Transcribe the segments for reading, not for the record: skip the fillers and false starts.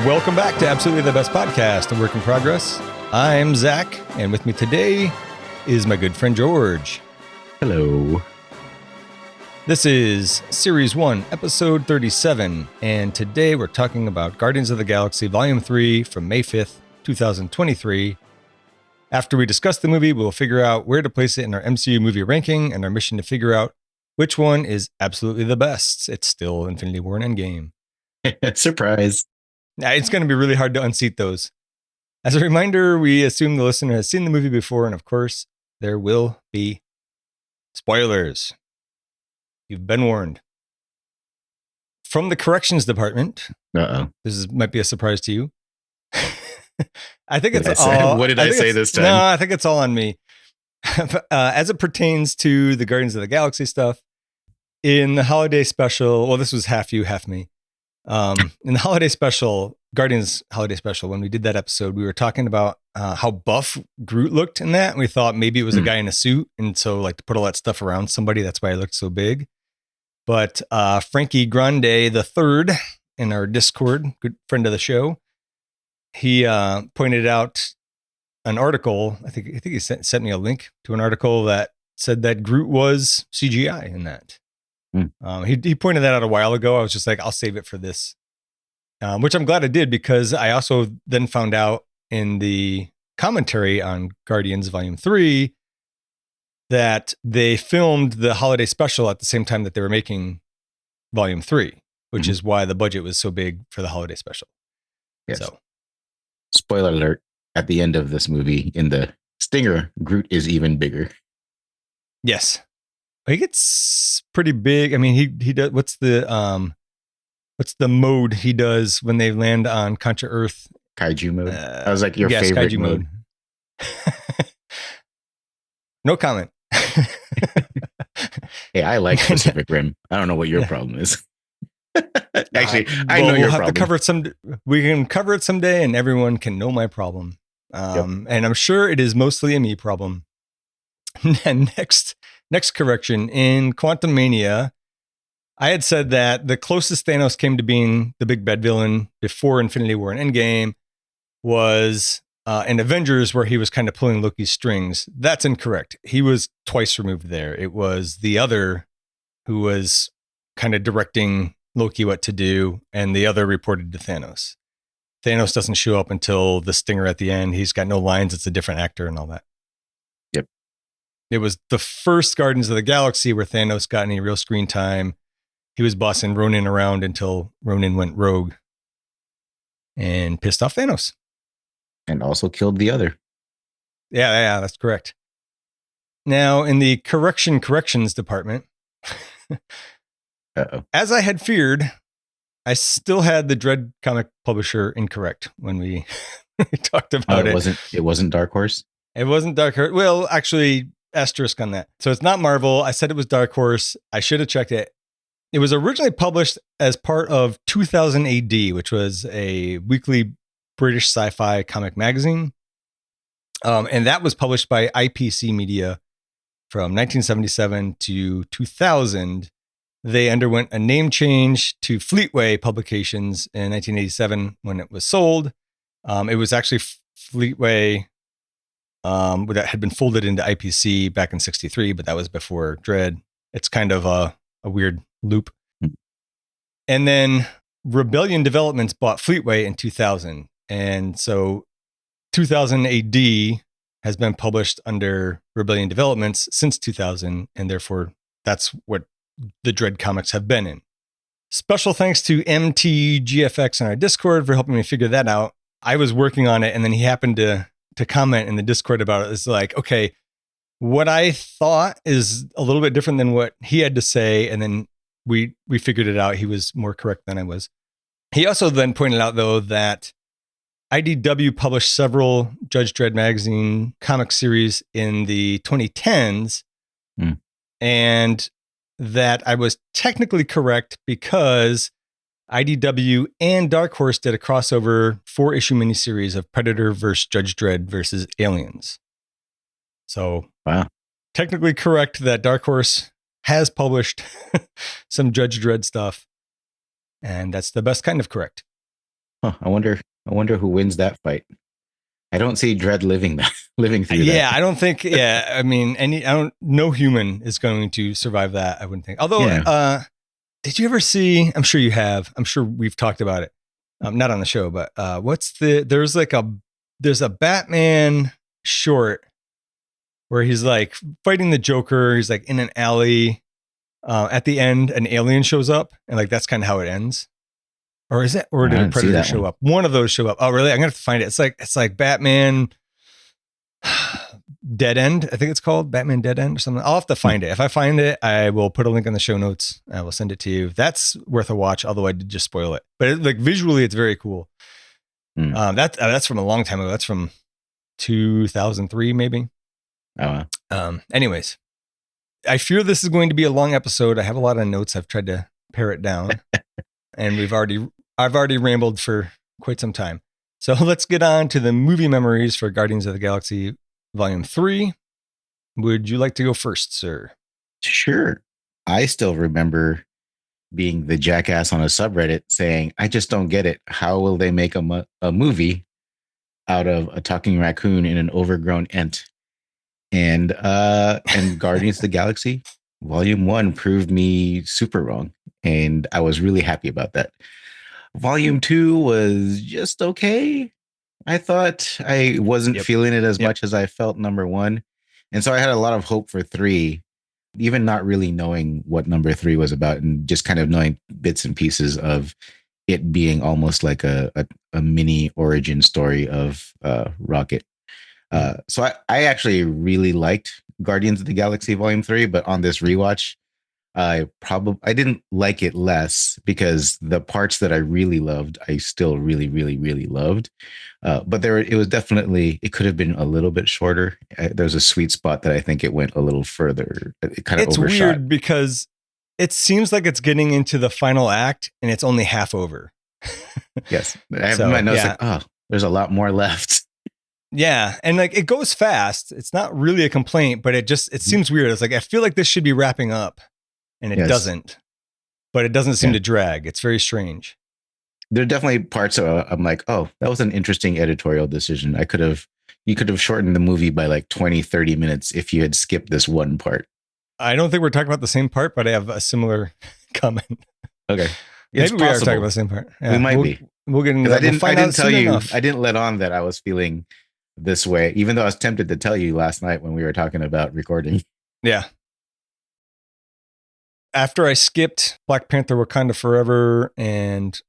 Welcome back to Absolutely the Best Podcast, a work in progress. I'm Zach, and with me today is my good friend George. Hello. This is Series 1, Episode 37, and today we're talking about Guardians of the Galaxy Volume 3 from May 5th, 2023. After we discuss the movie, we'll figure out where to place it in our MCU movie ranking and our mission to figure out which one is absolutely the best. It's still Infinity War and Endgame. Surprise. It's going to be really hard to unseat those. As a reminder, we assume the listener has seen the movie before, and of course, there will be spoilers. You've been warned. From the corrections department, might be a surprise to you. I think it's all. What did I say this time? No, I think it's all on me. As it pertains to the Guardians of the Galaxy stuff, in the holiday special, well, this was half you, half me. In the holiday special, Guardians holiday special, when we did that episode, we were talking about how buff Groot looked in that. And we thought maybe it was a guy in a suit. And so like to put all that stuff around somebody, that's why he looked so big. But Frankie Grande the third in our Discord, good friend of the show, he pointed out an article. I think he sent me a link to an article that said that Groot was CGI in that. He pointed that out a while ago. I was just like, I'll save it for this, which I'm glad I did, because I also then found out in the commentary on Guardians Volume 3 that they filmed the holiday special at the same time that they were making Volume 3, which is why the budget was so big for the holiday special. Yes. So, spoiler alert, at the end of this movie, in the stinger, Groot is even bigger. Yes. He gets pretty big. I mean, he does. What's the mode he does when they land on Contra Earth? Kaiju mode. I was like, your favorite kaiju mode. No comment. Hey, I like Pacific Rim. I don't know what your problem is. Actually, I know your problem. To cover it we can cover it someday, and everyone can know my problem. And I'm sure it is mostly a me problem. And Next correction, in Quantum Mania, I had said that the closest Thanos came to being the big bad villain before Infinity War and Endgame was in Avengers, where he was kind of pulling Loki's strings. That's incorrect. He was twice removed there. It was the other who was kind of directing Loki what to do, and the other reported to Thanos. Thanos doesn't show up until the stinger at the end. He's got no lines. It's a different actor and all that. It was the first Guardians of the Galaxy where Thanos got any real screen time. He was bossing Ronan around until Ronan went rogue and pissed off Thanos. And also killed the other. Yeah, that's correct. Now, in the corrections department, as I had feared, I still had the Dread comic publisher incorrect when we talked about it. It wasn't Dark Horse? It wasn't Dark Horse. Well, actually, asterisk on that. So it's not Marvel. I said it was Dark Horse. I should have checked it. It was originally published as part of 2000 AD, which was a weekly British sci-fi comic magazine. And that was published by IPC Media from 1977 to 2000. They underwent a name change to Fleetway Publications in 1987 when it was sold. It was actually Fleetway that had been folded into IPC back in 63, but that was before Dread. It's kind of a weird loop. And then Rebellion Developments bought Fleetway in 2000. And so 2000 AD has been published under Rebellion Developments since 2000. And therefore, that's what the Dread comics have been in. Special thanks to MTGFX on our Discord for helping me figure that out. I was working on it, and then he happened to comment in the Discord about it. It's like, okay, what I thought is a little bit different than what he had to say. And then we figured it out. He was more correct than I was. He also then pointed out, though, that IDW published several Judge Dredd magazine comic series in the 2010s. And that I was technically correct because IDW and Dark Horse did a crossover 4-issue miniseries of Predator versus Judge Dredd versus Aliens. So, wow, technically correct that Dark Horse has published some Judge Dredd stuff, and that's the best kind of correct. Huh, I wonder who wins that fight. I don't see Dredd living that living through that. Yeah, I don't think. Yeah, I mean, I don't. No human is going to survive that. I wouldn't think. Although, Yeah. did you ever see? I'm sure you have. I'm sure we've talked about it. Not on the show, but what's the? There's a Batman short where he's like fighting the Joker. He's like in an alley. At the end, an alien shows up, and like that's kind of how it ends. Or is it? Or I did a didn't see Predator that show one. up? One of those show up. Oh, really? I'm gonna have to find it. It's like Batman Dead End. I think it's called Batman Dead End or something. I'll have to find it. If I find it, I will put a link in the show notes. I will send it to you. That's worth a watch. Although I did just spoil it, but like visually, it's very cool. Hmm. That's from a long time ago. That's from 2003, maybe. Oh, Anyways, I fear this is going to be a long episode. I have a lot of notes. I've tried to pare it down, and I've already rambled for quite some time. So let's get on to the movie memories for Guardians of the Galaxy Volume 3. Would you like to go first, sir? sure. I still remember being the jackass on a subreddit saying, "I just don't get it. How will they make a movie out of a talking raccoon and an overgrown ent?" And Guardians of the Galaxy Volume 1 proved me super wrong, and I was really happy about that. Volume 2 was just okay. I thought I wasn't Yep. feeling it as Yep. much as I felt number 1. And so I had a lot of hope for 3, even not really knowing what number 3 was about, and just kind of knowing bits and pieces of it being almost like a mini origin story of Rocket. So I actually really liked Guardians of the Galaxy Volume 3, but on this rewatch, I didn't like it less because the parts that I really loved, I still really, really, really loved. But it was definitely, it could have been a little bit shorter. There's a sweet spot that I think it went a little further. It kind of It's overshot. weird because it seems like it's getting into the final act and it's only half over. Yes. I have in So, my notes yeah. like, oh, there's a lot more left. Yeah. And like it goes fast. It's not really a complaint, but it seems weird. It's like, I feel like this should be wrapping up and it Yes. doesn't, but it doesn't seem Yeah. to drag. It's very strange. There are definitely parts I'm like, oh, that was an interesting editorial decision. You could have shortened the movie by like 20, 30 minutes if you had skipped this one part. I don't think we're talking about the same part, but I have a similar comment. Okay. It's Maybe we are talking possible. about the same part. We might be. We'll get into Because that. We'll find I didn't out tell soon you, enough. I didn't let on that I was feeling this way, even though I was tempted to tell you last night when we were talking about recording. Yeah. After I skipped Black Panther Wakanda Forever and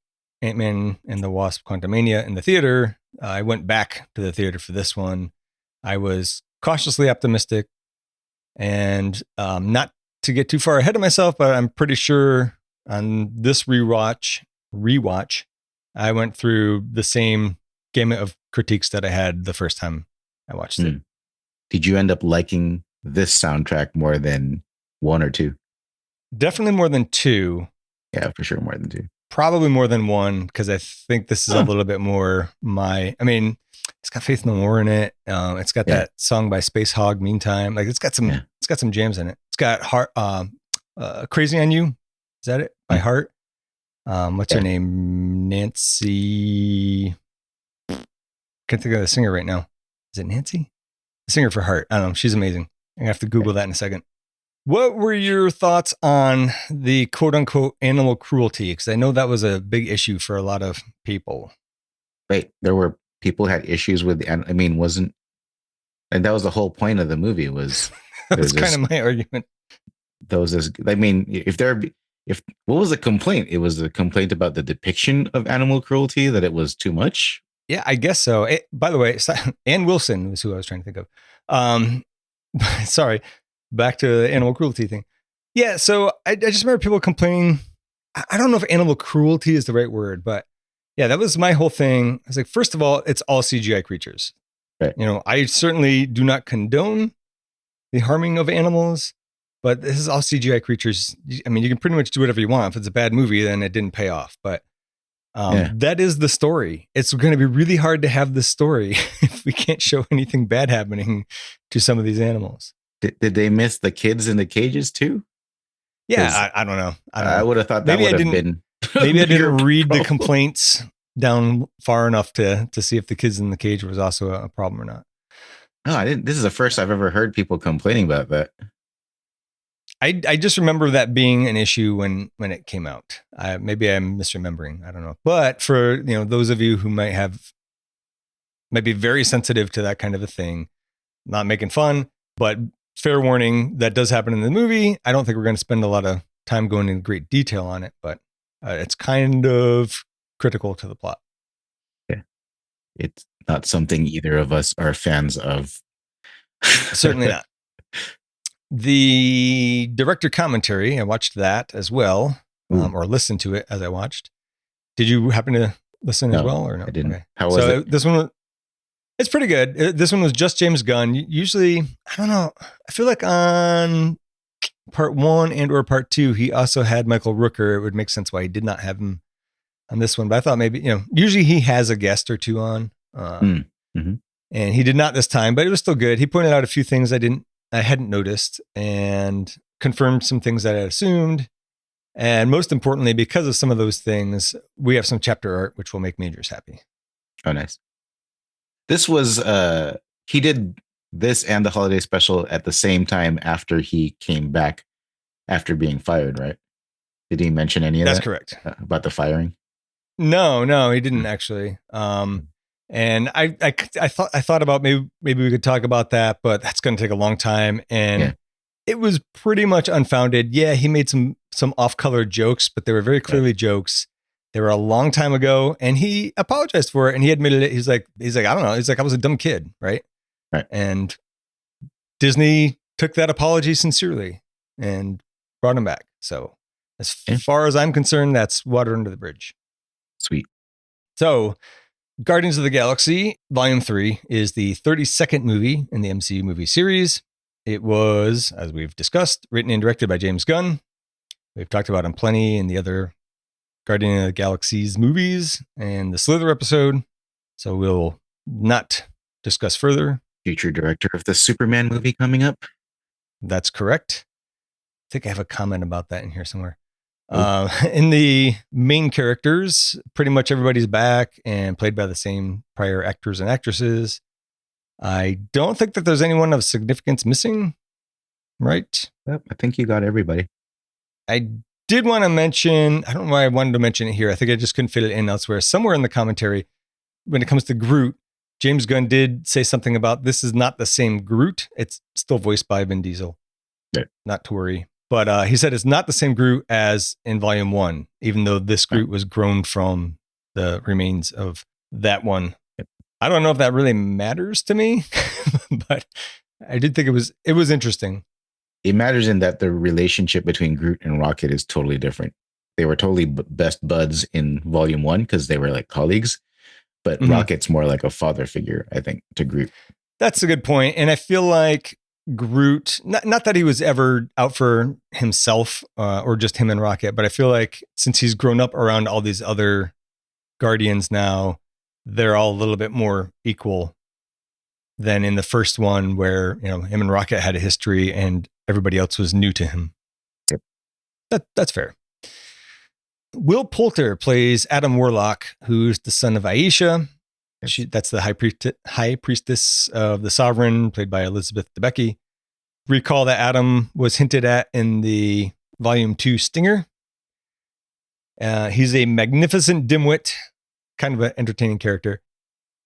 Ant-Man and the Wasp Quantumania in the theater, I went back to the theater for this one. I was cautiously optimistic and not to get too far ahead of myself, but I'm pretty sure on this rewatch, I went through the same gamut of critiques that I had the first time I watched it. Did you end up liking this soundtrack more than 1 or 2? Definitely more than 2. Yeah, for sure, more than 2. Probably more than 1 because I think this is a little bit more it's got Faith No More in it. It's got that song by Space Hog, Meantime. Like it's got some jams in it. It's got Heart, Crazy on You. Is that it? By Heart. What's her name? Nancy. Can't think of the singer right now. Is it Nancy? The singer for Heart. I don't know. She's amazing. I'm gonna have to Google that in a second. What were your thoughts on the quote unquote animal cruelty? Because I know that was a big issue for a lot of people. Wait, there were people who had issues with, and that was the whole point of the movie was That was kind of my argument. If what was the complaint? It was a complaint about the depiction of animal cruelty, that it was too much. Yeah, I guess so. By the way, Ann Wilson was who I was trying to think of. Sorry, back to the animal cruelty thing. Yeah, so I just remember people complaining. I don't know if animal cruelty is the right word, but yeah, that was my whole thing. I was like, first of all, it's all CGI creatures. Right. You know, I certainly do not condone the harming of animals, but this is all CGI creatures. I mean, you can pretty much do whatever you want. If it's a bad movie, then it didn't pay off. But that is the story. It's going to be really hard to have this story if we can't show anything bad happening to some of these animals. Did they miss the kids in the cages too? Yeah, I don't know. I would have thought that would have been. Maybe I didn't read the complaints down far enough to see if the kids in the cage was also a problem or not. Oh, I didn't. This is the first I've ever heard people complaining about that. I just remember that being an issue when it came out. Maybe I'm misremembering. I don't know. But for those of you who might be very sensitive to that kind of a thing, not making fun, but fair warning, that does happen in the movie. I don't think we're going to spend a lot of time going into great detail on it, but it's kind of critical to the plot. Yeah, it's not something either of us are fans of. Certainly not. The director commentary, I watched that as well, or listened to it as I watched. Did you happen to listen as well, or no? I didn't. Okay. How was it? This one, it's pretty good. This one was just James Gunn. Usually, I don't know. I feel like on part 1 and or part 2, he also had Michael Rooker. It would make sense why he did not have him on this one. But I thought maybe, usually he has a guest or two on, and he did not this time. But it was still good. He pointed out a few things I hadn't noticed and confirmed some things that I assumed. And most importantly, because of some of those things, we have some chapter art, which will make majors happy. Oh, nice. This was, he did this and the holiday special at the same time after he came back after being fired, right? Did he mention any of that? That's correct. About the firing? No, he didn't actually. And I thought about maybe we could talk about that, but that's going to take a long time. And it was pretty much unfounded. Yeah, he made some off-color jokes, but they were very clearly jokes. They were a long time ago, and he apologized for it, and he admitted it. He's like, I don't know. He's like, I was a dumb kid, right? Right. And Disney took that apology sincerely and brought him back. So as far as I'm concerned, that's water under the bridge. Sweet. So Guardians of the Galaxy Volume 3 is the 32nd movie in the MCU movie series. It was, as we've discussed, written and directed by James Gunn. We've talked about him plenty in the other Guardian of the Galaxy's movies and the Slither episode. So we'll not discuss further. Future director of the Superman movie coming up. That's correct. I think I have a comment about that in here somewhere. In the main characters, pretty much everybody's back and played by the same prior actors and actresses. I don't think that there's anyone of significance missing, right? Yep, I think you got everybody. I did want to mention, I don't know why I wanted to mention it here. I think I just couldn't fit it in elsewhere. Somewhere in the commentary, when it comes to Groot, James Gunn did say something about this is not the same Groot. It's still voiced by Vin Diesel. Yeah. Not to worry. But he said it's not the same Groot as in Volume 1, even though this Groot was grown from the remains of that one. Yep. I don't know if that really matters to me, but I did think it was interesting. It matters in that the relationship between Groot and Rocket is totally different. They were totally best buds in Volume 1 because they were like colleagues, but Rocket's more like a father figure, I think, to Groot. That's a good point. And I feel like Groot, not that he was ever out for himself or just him and Rocket, but I feel like since he's grown up around all these other Guardians now, they're all a little bit more equal than in the first one where, him and Rocket had a history and everybody else was new to him. Yep. That's fair. Will Poulter plays Adam Warlock, who's the son of Aisha. That's the high priestess of the Sovereign, played by Elizabeth Debicki. Recall that Adam was hinted at in the Volume 2 Stinger. He's a magnificent dimwit, kind of an entertaining character.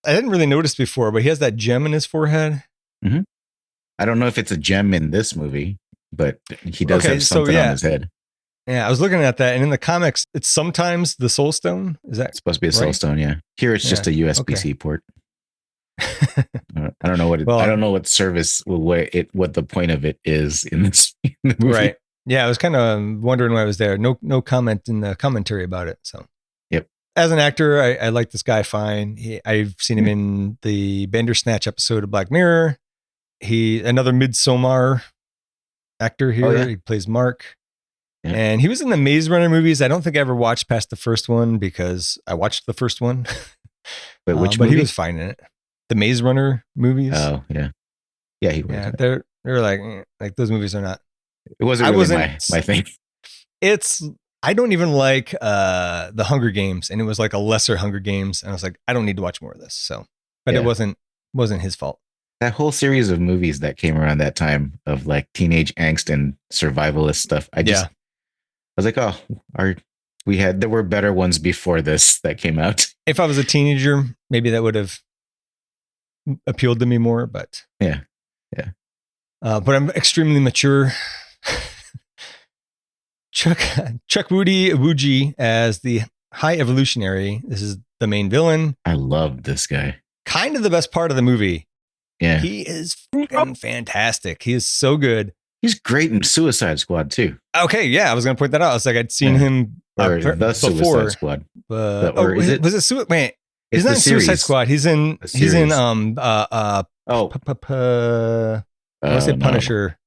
I didn't really notice before, but he has that gem in his forehead. Mm-hmm. I don't know if it's a gem in this movie, but he does have something on his head. Yeah, I was looking at that, and in the comics, it's sometimes the Soul Stone. Is that supposed to be a Soul Stone? Yeah. Here, it's just a USB-C port. I don't know what I don't know what service, what the point of it is in the movie. Right. Yeah, I was kind of wondering why I was there. No comment in the commentary about it. So, yep. As an actor, I like this guy fine. I've seen him in the Bandersnatch episode of Black Mirror. Another Midsommar actor here. Oh, yeah. He plays Mark. Yeah. And he was in the Maze Runner movies. I don't think I ever watched past the first one because I watched the first one. Wait, which but movie? He was fine in it. The Maze Runner movies. Oh, yeah. Yeah, he was. Yeah, they're like those movies are not. It wasn't really my thing. I don't even like the Hunger Games, and it was like a lesser Hunger Games, and I was like, I don't need to watch more of this. So, but it Yeah. wasn't his fault. That whole series of movies that came around that time of like teenage angst and survivalist stuff. I was like, oh, there were better ones before this that came out. If I was a teenager, maybe that would have appealed to me more, but Yeah. Yeah. But I'm extremely mature. Chuck Wooji as the High Evolutionary. This is the main villain. I love this guy. Kind of the best part of the movie. Yeah. He is fucking fantastic. He is so good. He's great in Suicide Squad too. Okay, yeah, I was going to point that out. I was like, I'd seen him or the before. Suicide Squad. Was it Wait, he's not in Suicide Squad. He's in I want to say Punisher.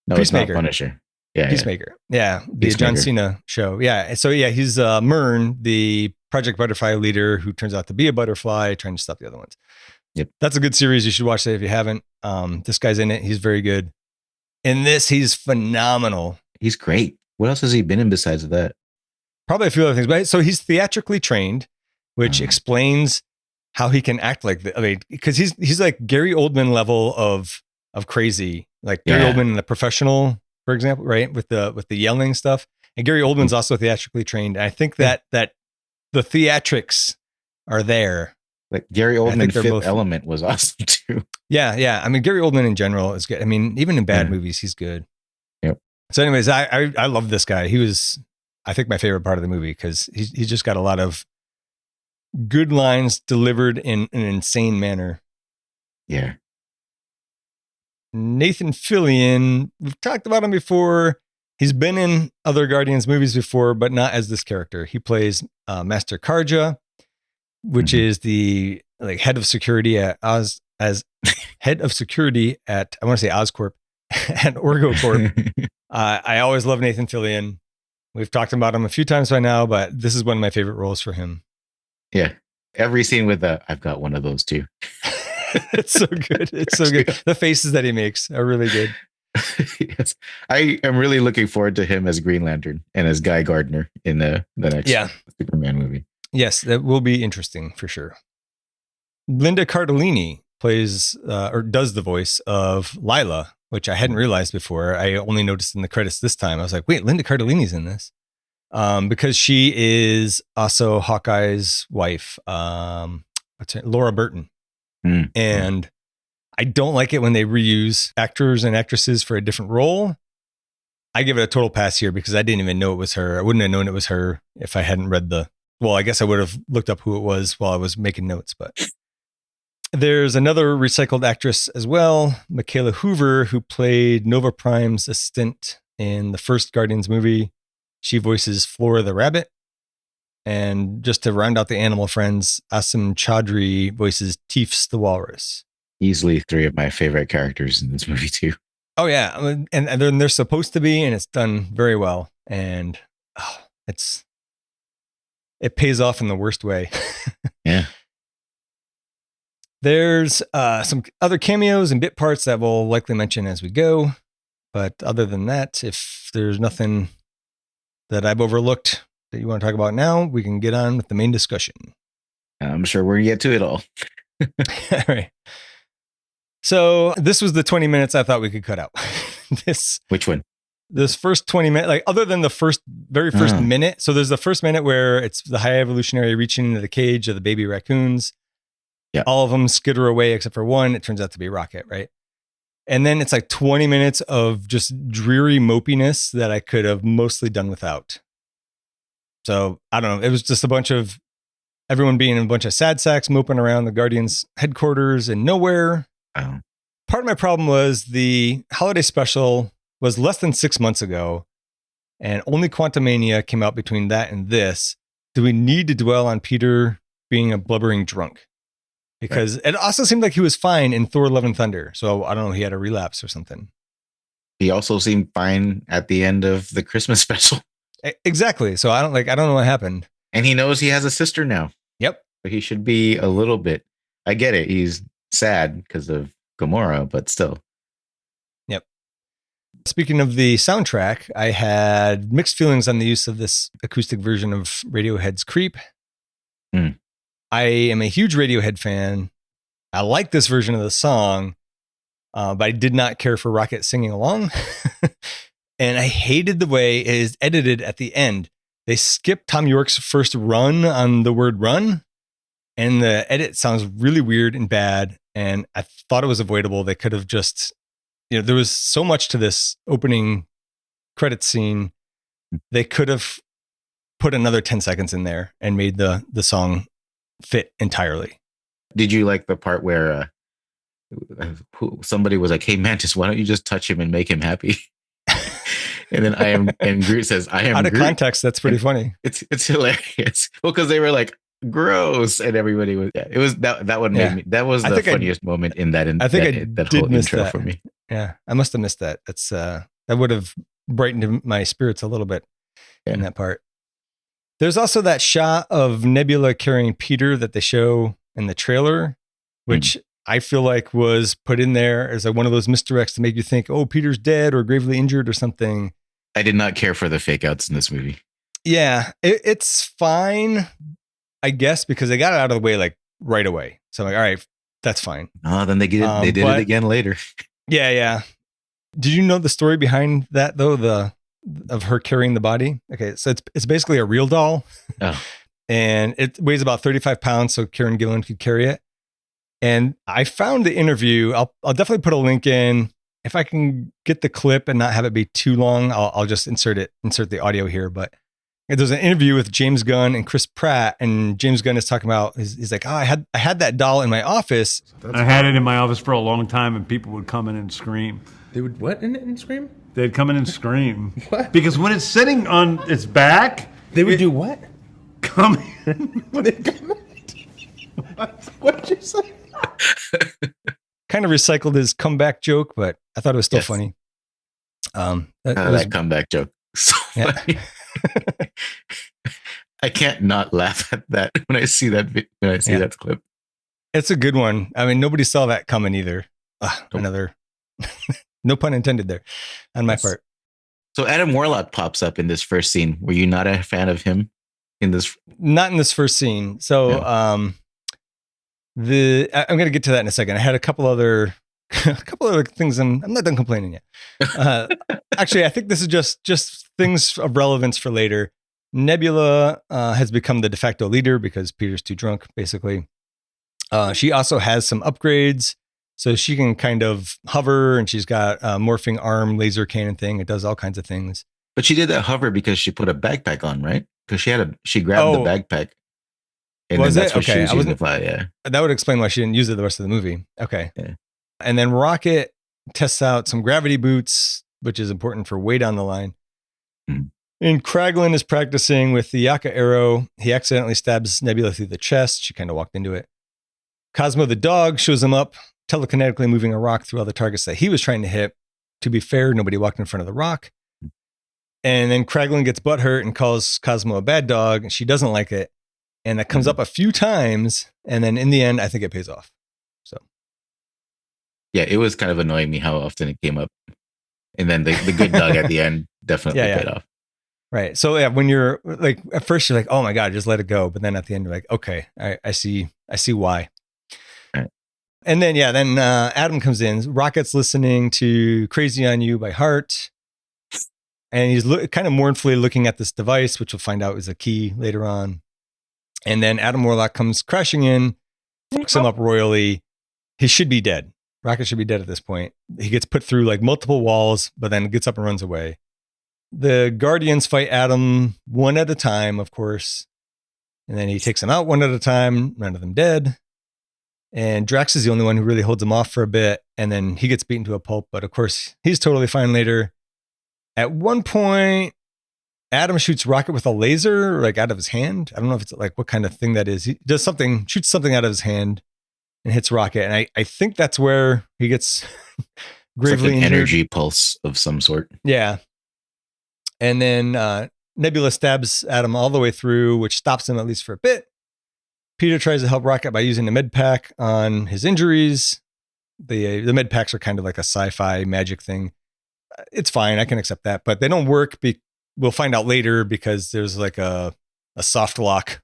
No, Peacemaker. It's not Punisher. Yeah, Peacemaker. Yeah, the John Cena show. Yeah, so yeah, he's Myrn, the Project Butterfly leader, who turns out to be a butterfly, trying to stop the other ones. Yep, that's a good series. You should watch that if you haven't. This guy's in it. He's very good. In this, he's phenomenal. He's great. What else has he been in besides that? Probably a few other things. But so he's theatrically trained, which explains how he can act like that. I mean, because he's like Gary Oldman level of crazy, like Gary Oldman in The Professional, for example, right? With the yelling stuff. And Gary Oldman's also theatrically trained. And I think that the theatrics are there. Like Gary Oldman, Fifth Element was awesome too. Yeah. I mean, Gary Oldman in general is good. I mean, even in bad movies, he's good. Yep. So anyways, I love this guy. He was, I think, my favorite part of the movie because he's just got a lot of good lines delivered in an insane manner. Yeah. Nathan Fillion, we've talked about him before. He's been in other Guardians movies before, but not as this character. He plays Master Karja, which is the head of security at head of security at, I want to say Oscorp and OrgoCorp. I always love Nathan Fillion. We've talked about him a few times by now, but this is one of my favorite roles for him. Yeah. Every scene with I've got one of those too. It's so good. It's so good. The faces that he makes are really good. Yes. I am really looking forward to him as Green Lantern and as Guy Gardner in the next Superman movie. Yes, that will be interesting for sure. Linda Cardellini plays or does the voice of Lila, which I hadn't realized before. I only noticed in the credits this time. I was like, wait, Linda Cardellini's in this. Because she is also Hawkeye's wife, Laura Burton. And I don't like it when they reuse actors and actresses for a different role. I give it a total pass here because I didn't even know it was her. I wouldn't have known it was her if I hadn't read I guess I would have looked up who it was while I was making notes, but there's another recycled actress as well, Michaela Hoover, who played Nova Prime's assistant in the first Guardians movie. She voices Flora the rabbit. And just to round out the animal friends, Asim Chaudhry voices Teefs the walrus. Easily three of my favorite characters in this movie too. Oh yeah, and they're supposed to be, and it's done very well. And it pays off in the worst way. Yeah. There's some other cameos and bit parts that we'll likely mention as we go. But other than that, if there's nothing that I've overlooked that you want to talk about now, we can get on with the main discussion. I'm sure we're going to get to it all. All right. So this was the 20 minutes I thought we could cut out. Which one? This first 20 minutes, other than the very first minute. So there's the first minute where it's the High Evolutionary reaching into the cage of the baby raccoons. Yeah. All of them skitter away except for one. It turns out to be Rocket, right? And then it's 20 minutes of just dreary mopiness that I could have mostly done without. So I don't know. It was just a bunch of everyone being in a bunch of sad sacks moping around the Guardians headquarters and nowhere. Oh. Part of my problem was the holiday special was less than 6 months ago, and only Quantumania came out between that and this. Do we need to dwell on Peter being a blubbering drunk? Because it also seemed like he was fine in Thor: Love and Thunder. So I don't know, he had a relapse or something. He also seemed fine at the end of the Christmas special. Exactly. So I don't know what happened. And he knows he has a sister now. Yep. But he should be a little bit. I get it. He's sad because of Gamora, but still. Yep. Speaking of the soundtrack, I had mixed feelings on the use of this acoustic version of Radiohead's Creep. I am a huge Radiohead fan. I like this version of the song, but I did not care for Rocket singing along. And I hated the way it is edited at the end. They skipped Tom York's first run on the word run, and the edit sounds really weird and bad. And I thought it was avoidable. They could have just, there was so much to this opening credit scene. They could have put another 10 seconds in there and made the song fit entirely. Did you like the part where somebody was like, "Hey Mantis, why don't you just touch him and make him happy?" And then and Groot says, "I am." Out of Groot. Context, that's pretty funny. It's hilarious. Well, because they were like, "Gross," and everybody was. Yeah, it was that one made me. That was the funniest moment in that. I think that whole intro for me. Yeah, I must have missed that. That's that would have brightened my spirits a little bit in that part. There's also that shot of Nebula carrying Peter that they show in the trailer, which I feel like was put in there as one of those misdirects to make you think, oh, Peter's dead or gravely injured or something. I did not care for the fake outs in this movie. Yeah, it's fine, I guess, because they got it out of the way like right away. So I'm like, all right, that's fine. Oh, then they did it again later. Yeah. Did you know the story behind that though? Of her carrying the body? Okay, so it's basically a real doll. Oh. And it weighs about 35 pounds, so Karen Gillan could carry it. And I found the interview. I'll definitely put a link in. If I can get the clip and not have it be too long, I'll just insert the audio here. But there's an interview with James Gunn and Chris Pratt, and James Gunn is talking about, he's like, oh, I had that doll in my office. I had it in my office for a long time, and people would come in and scream. They would what and scream? They'd come in and scream. What? Because when it's sitting on its back, they would do what? Come in. When they come in? What did you say? Kind of recycled his comeback joke, but I thought it was still funny. That comeback joke. So funny. I can't not laugh at that when I see that that clip. It's a good one. I mean, nobody saw that coming either. Another, no pun intended there on my part. So Adam Warlock pops up in this first scene. Were you not a fan of him in this? Not in this first scene. So, I'm going to get to that in a second. I had a couple other things, and I'm not done complaining yet. Actually, I think this is just things of relevance for later. Nebula has become the de facto leader because Peter's too drunk, basically. She also has some upgrades, so she can kind of hover, and she's got a morphing arm laser cannon thing. It does all kinds of things. But she did that hover because she put a backpack on, right? Because she grabbed the backpack. And then that's what she was using to fly, yeah. That would explain why she didn't use it the rest of the movie. Okay. Yeah. And then Rocket tests out some gravity boots, which is important for way down the line. And Kraglin is practicing with the Yaka arrow. He accidentally stabs Nebula through the chest. She kind of walked into it. Cosmo the dog shows him up, telekinetically moving a rock through all the targets that he was trying to hit. To be fair, nobody walked in front of the rock. And then Kraglin gets butthurt and calls Cosmo a bad dog, and she doesn't like it. And that comes up a few times. And then in the end, I think it pays off. So, yeah, it was kind of annoying me how often it came up. And then the good dog at the end definitely paid off. Right. So yeah, when you're like, at first you're like, oh my God, just let it go. But then at the end, you're like, okay, I see why. Right. And then, Adam comes in. Rocket's listening to Crazy on You by Heart. And he's kind of mournfully looking at this device, which we'll find out is a key later on. And then Adam Warlock comes crashing in, fucks him up royally. He should be dead. Rocket should be dead at this point. He gets put through like multiple walls, but then gets up and runs away. The Guardians fight Adam one at a time, of course. And then he takes them out one at a time, none of them dead. And Drax is the only one who really holds him off for a bit. And then he gets beaten to a pulp. But of course, he's totally fine later. At one point, Adam shoots Rocket with a laser, like out of his hand. I don't know if it's like what kind of thing that is. He does something, shoots something out of his hand and hits Rocket. And I think that's where he gets gravely like an injured. Energy pulse of some sort. Yeah. And then Nebula stabs Adam all the way through, which stops him at least for a bit. Peter tries to help Rocket by using the med pack on his injuries. The med packs are kind of like a sci-fi magic thing. it's fine. I can accept that, but they don't work. We'll find out later because there's like a soft lock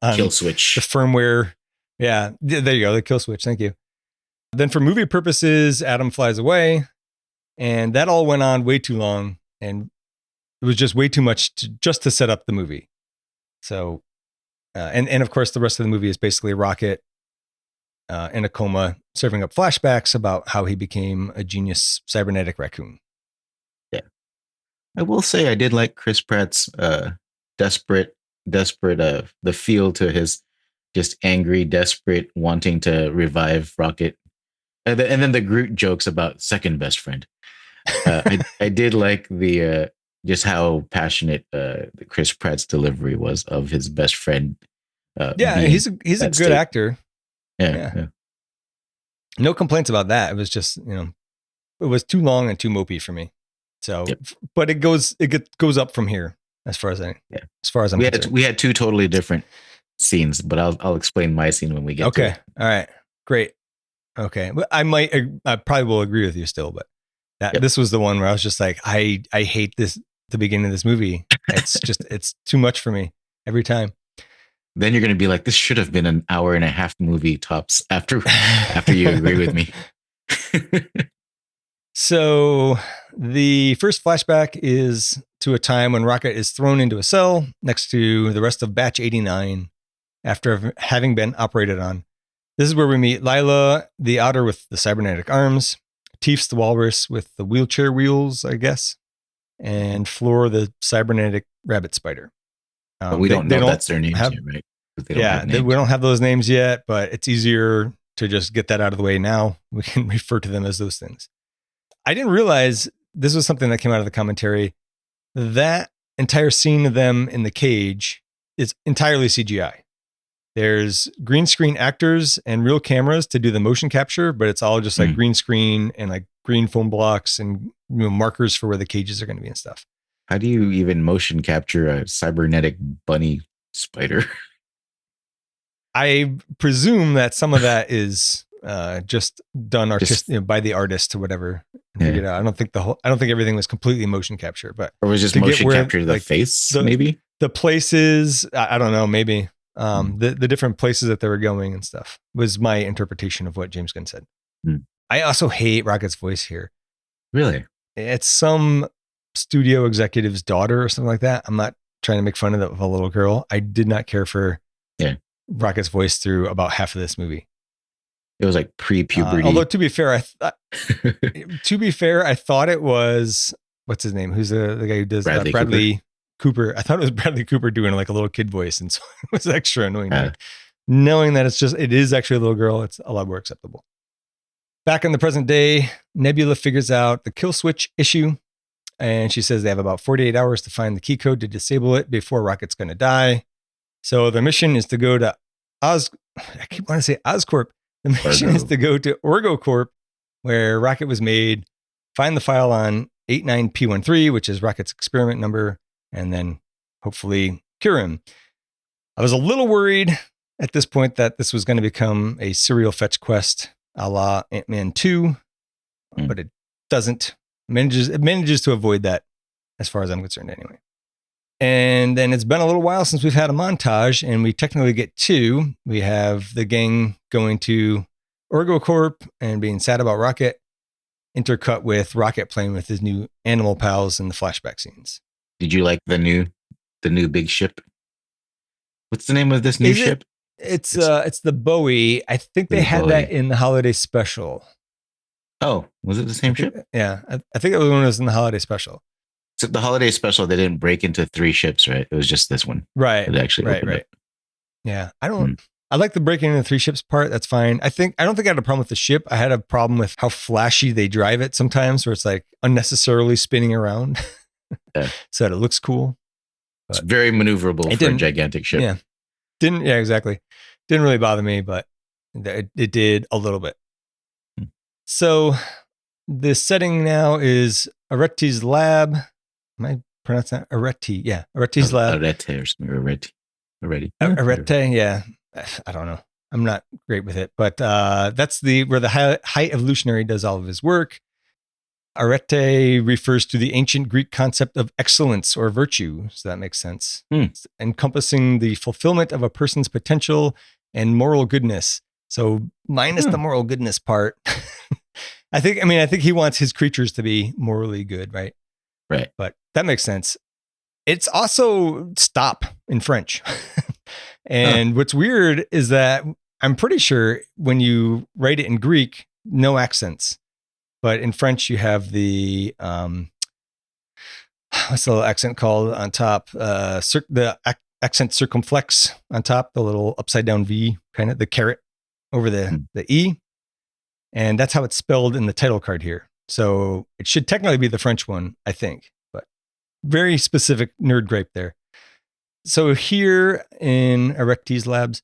on Kill the switch. firmware. Yeah, there you go. The kill switch. Thank you. Then for movie purposes, Adam flies away, and that all went on way too long, and it was just way too much just to set up the movie. So, and of course, the rest of the movie is basically Rocket in a coma, serving up flashbacks about how he became a genius cybernetic raccoon. Yeah, I will say I did like Chris Pratt's desperate, the feel to his just angry, desperate, wanting to revive Rocket, and then the Groot jokes about second best friend. I did like the just how passionate Chris Pratt's delivery was of his best friend. Yeah, he's a good state. actor. Yeah. No complaints about that. It was just, it was too long and too mopey for me. So, but it goes up from here as far as I'm concerned. We had two totally different scenes, but I'll explain my scene when we get to it. All right. Great. Okay. I probably will agree with you still, but this was the one where I was just like, I hate this, the beginning of this movie. It's just, it's too much for me every time. Then you're going to be like, this should have been an hour and a half movie tops after you agree with me. So the first flashback is to a time when Rocket is thrown into a cell next to the rest of Batch 89 after having been operated on. This is where we meet Lila, the otter with the cybernetic arms, Teefs the walrus with the wheelchair wheels, I guess, and Floor the cybernetic rabbit spider. But we don't know that's their names yet, right? We don't have those names yet, but it's easier to just get that out of the way now. We can refer to them as those things. I didn't realize this was something that came out of the commentary. That entire scene of them in the cage is entirely CGI. There's green screen actors and real cameras to do the motion capture, but it's all just like green screen and like green foam blocks and markers for where the cages are going to be and stuff. How do you even motion capture a cybernetic bunny spider? I presume that some of that is just done by the artist or whatever. Figured out. I don't think everything was completely motion capture, but or was just motion capture the face, maybe the places. I don't know, maybe the different places that they were going and stuff was my interpretation of what James Gunn said. I also hate Rocket's voice here. Really, it's some studio executive's daughter or something like that. I'm not trying to make fun of a little girl. I did not care for Rocket's voice through about half of this movie. It was like pre-puberty. Although to be fair, I thought it was, what's his name? Who's the guy who does Bradley Cooper? I thought it was Bradley Cooper doing like a little kid voice, and so it was extra annoying. Knowing that it is actually a little girl, it's a lot more acceptable. Back in the present day, Nebula figures out the kill switch issue, and she says they have about 48 hours to find the key code to disable it before Rocket's going to die. So their mission is to go to I keep wanting to say Oscorp. The mission is to go to OrgoCorp, where Rocket was made, find the file on 89P13, which is Rocket's experiment number, and then hopefully cure him. I was a little worried at this point that this was going to become a serial fetch quest a la Ant-Man 2, but it doesn't. It manages to avoid that as far as I'm concerned anyway. And then it's been a little while since we've had a montage, and we technically get two. We have the gang going to OrgoCorp and being sad about Rocket, intercut with Rocket playing with his new animal pals in the flashback scenes. Did you like the new big ship? What's the name of this new ship? It's the Bowie. I think they had that in the holiday special. Oh, was it the same ship? Yeah, I think it was when it was in the holiday special. So the holiday special, they didn't break into 3 ships, right? It was just this one. Right. It actually right. Yeah. I like the breaking into 3 ships part. That's fine. I don't think I had a problem with the ship. I had a problem with how flashy they drive it sometimes, where it's like unnecessarily spinning around so that it looks cool. But it's very maneuverable for a gigantic ship. Yeah. Exactly. Didn't really bother me, but it did a little bit. So the setting now is Aretti's lab. Am I pronouncing that? Areti. Yeah. Aretti's lab. Arete or something. Arete. Yeah. I don't know. I'm not great with it, but that's where the high evolutionary does all of his work. Arete refers to the ancient Greek concept of excellence or virtue. So that makes sense. It's encompassing the fulfillment of a person's potential and moral goodness. So minus the moral goodness part. I think he wants his creatures to be morally good, right? Right. But that makes sense. It's also stop in French. And what's weird is that I'm pretty sure when you write it in Greek, no accents. But in French, you have the, what's the little accent called on top? The accent circumflex on top, the little upside down V, kind of the caret over the E. And that's how it's spelled in the title card here. So it should technically be the French one, I think. But very specific nerd gripe there. So here in Arectes Labs,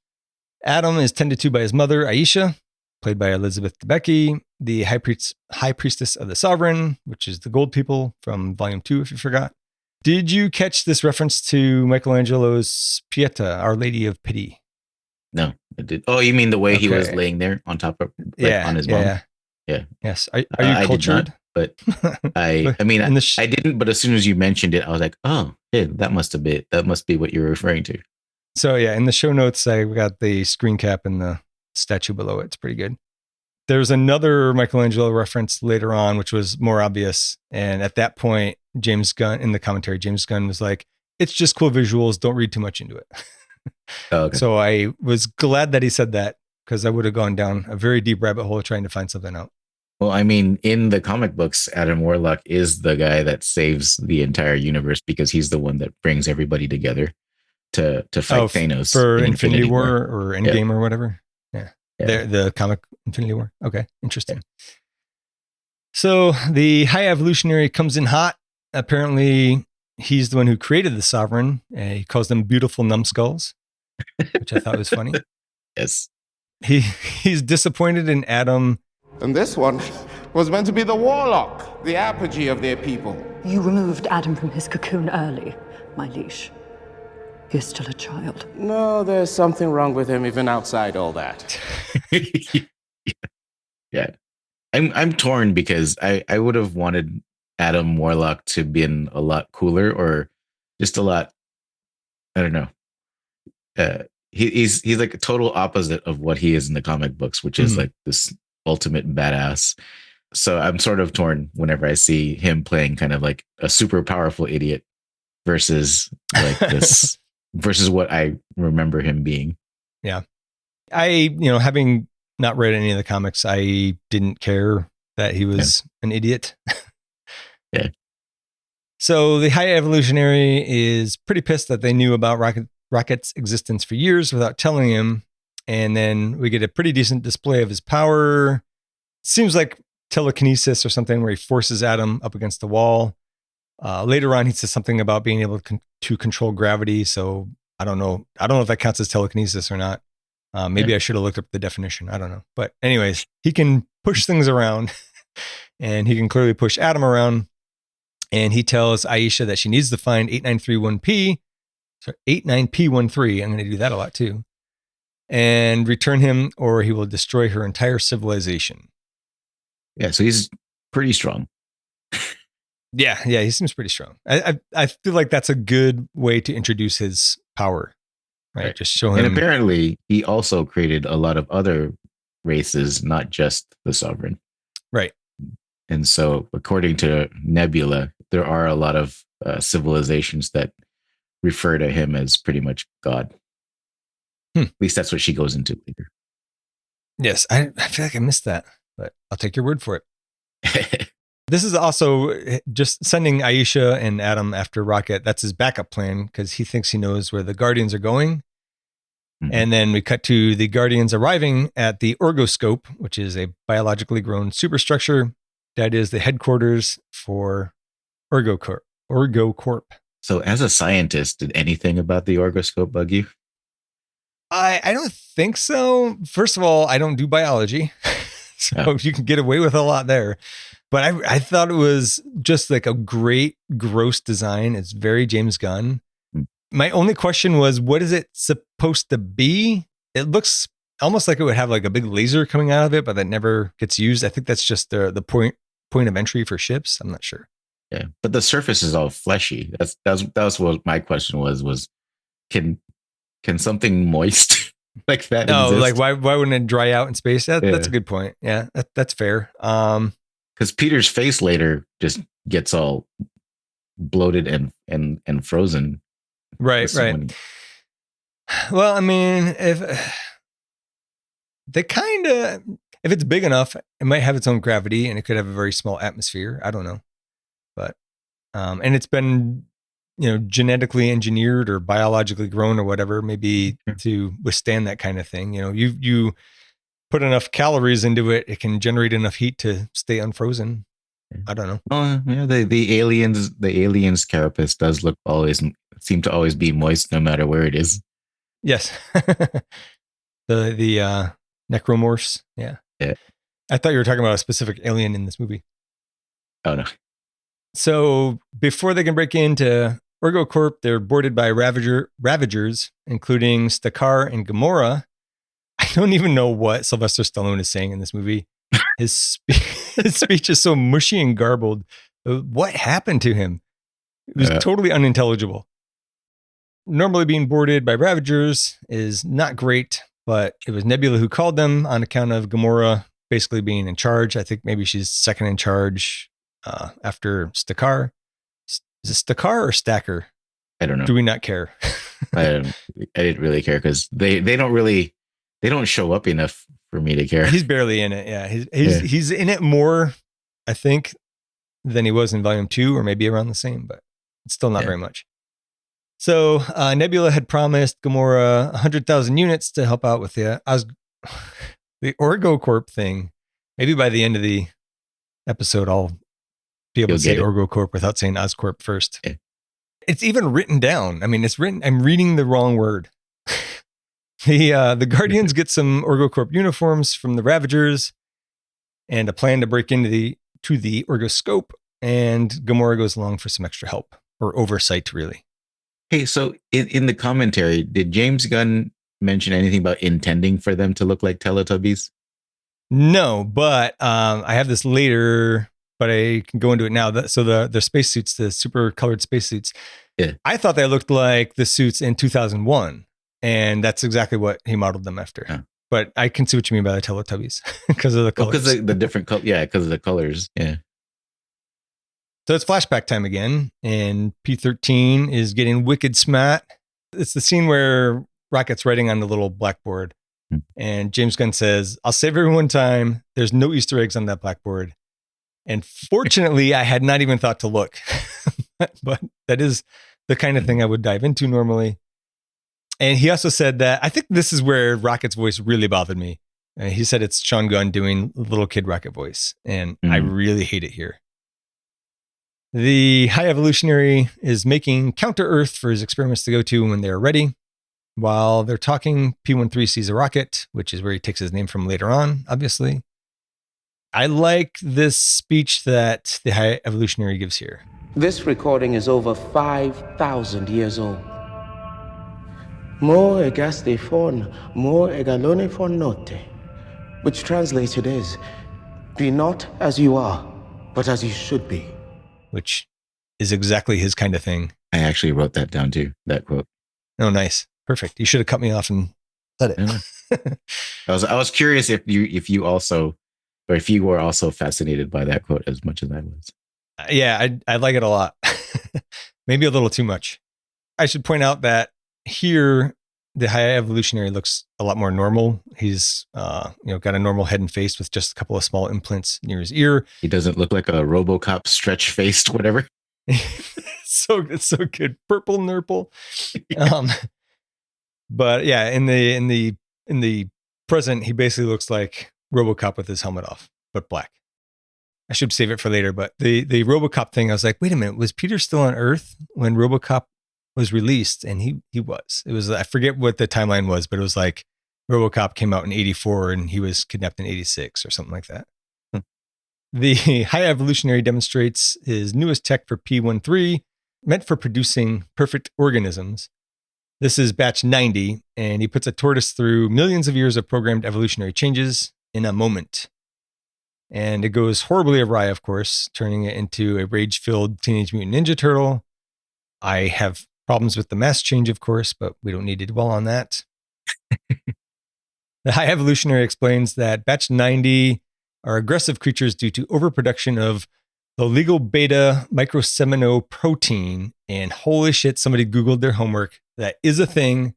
Adam is tended to by his mother, Aisha, played by Elizabeth Debicki, the high priestess of the sovereign, which is the gold people from volume 2, if you forgot. Did you catch this reference to Michelangelo's Pieta, Our Lady of Pity? No, I did. Oh, you mean the way he was laying there on top of, on his mom? Yeah. Yes. Are you cultured? But I didn't. But as soon as you mentioned it, I was like, oh, yeah, that must be what you're referring to. So yeah, in the show notes, I got the screen cap and the statue below it. It's pretty good. There's another Michelangelo reference later on, which was more obvious. And at that point, James Gunn was like, it's just cool visuals. Don't read too much into it. Oh, okay. So I was glad that he said that, because I would have gone down a very deep rabbit hole trying to find something out. Well, I mean, in the comic books, Adam Warlock is the guy that saves the entire universe because he's the one that brings everybody together to fight Thanos for Infinity War or Endgame or whatever. Yeah. The comic Infinity War. Okay, interesting. So the High Evolutionary comes in hot. Apparently, he's the one who created the Sovereign. He calls them beautiful numbskulls, which I thought was funny. Yes. He's disappointed in Adam. And this one was meant to be the Warlock, the apogee of their people. You removed Adam from his cocoon early, my liege. He's still a child. No, there's something wrong with him even outside all that. Yeah. I'm torn because I would have wanted Adam Warlock to be a lot cooler or just a lot, I don't know. He's like a total opposite of what he is in the comic books, which is like this ultimate badass. So I'm sort of torn whenever I see him playing kind of like a super powerful idiot versus like this versus what I remember him being. Yeah. Having not read any of the comics, I didn't care that he was an idiot. Yeah. So the High Evolutionary is pretty pissed that they knew about Rocket's existence for years without telling him. And then we get a pretty decent display of his power. Seems like telekinesis or something where he forces Adam up against the wall. Later on, he says something about being able to control gravity. So I don't know if that counts as telekinesis or not. Maybe I should have looked up the definition. I don't know. But anyways, he can push things around and he can clearly push Adam around. And he tells Aisha that she needs to find 89P13. I'm going to do that a lot too. And return him or he will destroy her entire civilization. Yeah, so he's pretty strong. Yeah, he seems pretty strong. I feel like that's a good way to introduce his power, right? Just show him. And apparently he also created a lot of other races, not just the Sovereign. Right. And so according to Nebula, there are a lot of civilizations that refer to him as pretty much God. At least that's what she goes into later. Yes, I feel like I missed that, but I'll take your word for it. This is also just sending Aisha and Adam after Rocket. That's his backup plan because he thinks he knows where the Guardians are going. Mm-hmm. And then we cut to the Guardians arriving at the Orgoscope, which is a biologically grown superstructure that is the headquarters for Orgocorp. So as a scientist, did anything about the Orgoscope bug you? I don't think so. First of all, I don't do biology. So you can get away with a lot there. But I thought it was just like a great, gross design. It's very James Gunn. My only question was, what is it supposed to be? It looks almost like it would have like a big laser coming out of it, but that never gets used. I think that's just the point point of entry for ships. I'm not sure. Yeah, but the surface is all fleshy. That's what my question was can something moist like that No, exist? like why wouldn't it dry out in space? That's Yeah. a good point. Yeah, that's fair. Because Peter's face later just gets all bloated and frozen. Right. Well, I mean, if it's big enough, it might have its own gravity and it could have a very small atmosphere. I don't know. But and it's been, genetically engineered or biologically grown or whatever, maybe to withstand that kind of thing. You put enough calories into it, it can generate enough heat to stay unfrozen. I don't know. Oh yeah, the aliens carapace does seem to always be moist no matter where it is. Yes. the necromorphs. Yeah. Yeah. I thought you were talking about a specific alien in this movie. Oh no. So before they can break into ErgoCorp, they're boarded by Ravagers, including Stakar and Gamora. I don't even know what Sylvester Stallone is saying in this movie. His speech is so mushy and garbled. What happened to him? It was totally unintelligible. Normally being boarded by Ravagers is not great, but it was Nebula who called them on account of Gamora basically being in charge. I think maybe she's second in charge after Stakar. Is it Stakar or Stacker? I don't know. Do we not care? I didn't really care because they don't show up enough for me to care. He's barely in it. Yeah, he's in it more, I think, than he was in Volume 2, or maybe around the same, but it's still not very much. So Nebula had promised Gamora 100,000 units to help out with the ErgoCorp thing. Maybe by the end of the episode, I'll be able to say ErgoCorp without saying Oscorp first. Yeah. It's even written down. I mean, it's written. I'm reading the wrong word. The Guardians get some ErgoCorp uniforms from the Ravagers and a plan to break into the Ergoscope, and Gamora goes along for some extra help or oversight, really. Hey, so in the commentary, did James Gunn mention anything about intending for them to look like Teletubbies? No, but I have this later, but I can go into it now. So the spacesuits, the super colored spacesuits, I thought they looked like the suits in 2001. And that's exactly what he modeled them after. Yeah. But I can see what you mean by the Teletubbies because of the colors. Because the different colors. Yeah, because of the colors. Yeah. So it's flashback time again, and P-13 is getting wicked smart. It's the scene where Rocket's writing on the little blackboard, and James Gunn says, "I'll save everyone time. There's no Easter eggs on that blackboard." And fortunately, I had not even thought to look, but that is the kind of thing I would dive into normally. And he also said that, I think this is where Rocket's voice really bothered me. He said it's Sean Gunn doing little kid Rocket voice, and I really hate it here. The High Evolutionary is making Counter-Earth for his experiments to go to when they're ready. While they're talking, P-13 sees a rocket, which is where he takes his name from later on, obviously. I like this speech that the High Evolutionary gives here. This recording is over 5,000 years old. Mo egaste fon, mo egalone fon note, which translated is, be not as you are, but as you should be. Which is exactly his kind of thing. I actually wrote that down too, that quote. Oh, nice. Perfect. You should have cut me off and said it. I was curious if you also, or if you were also fascinated by that quote as much as I was. Yeah, I like it a lot. Maybe a little too much. I should point out that here, the High Evolutionary looks a lot more normal. He's got a normal head and face with just a couple of small implants near his ear. He doesn't look like a RoboCop stretch-faced whatever. It's so good. Purple nurple. But yeah, in the present, he basically looks like RoboCop with his helmet off, but black. I should save it for later, but the RoboCop thing, I was like, wait a minute, was Peter still on Earth when RoboCop was released? And he was. It was, I forget what the timeline was, but it was like RoboCop came out in 84 and he was kidnapped in 86 or something like that. The High Evolutionary demonstrates his newest tech for P-13, meant for producing perfect organisms. This is batch 90, and he puts a tortoise through millions of years of programmed evolutionary changes in a moment. And it goes horribly awry, of course, turning it into a rage-filled Teenage Mutant Ninja Turtle. I have problems with the mask change, of course, but we don't need to dwell on that. The High Evolutionary explains that Batch 90 are aggressive creatures due to overproduction of the legal beta microsemino protein. And holy shit, somebody Googled their homework. That is a thing.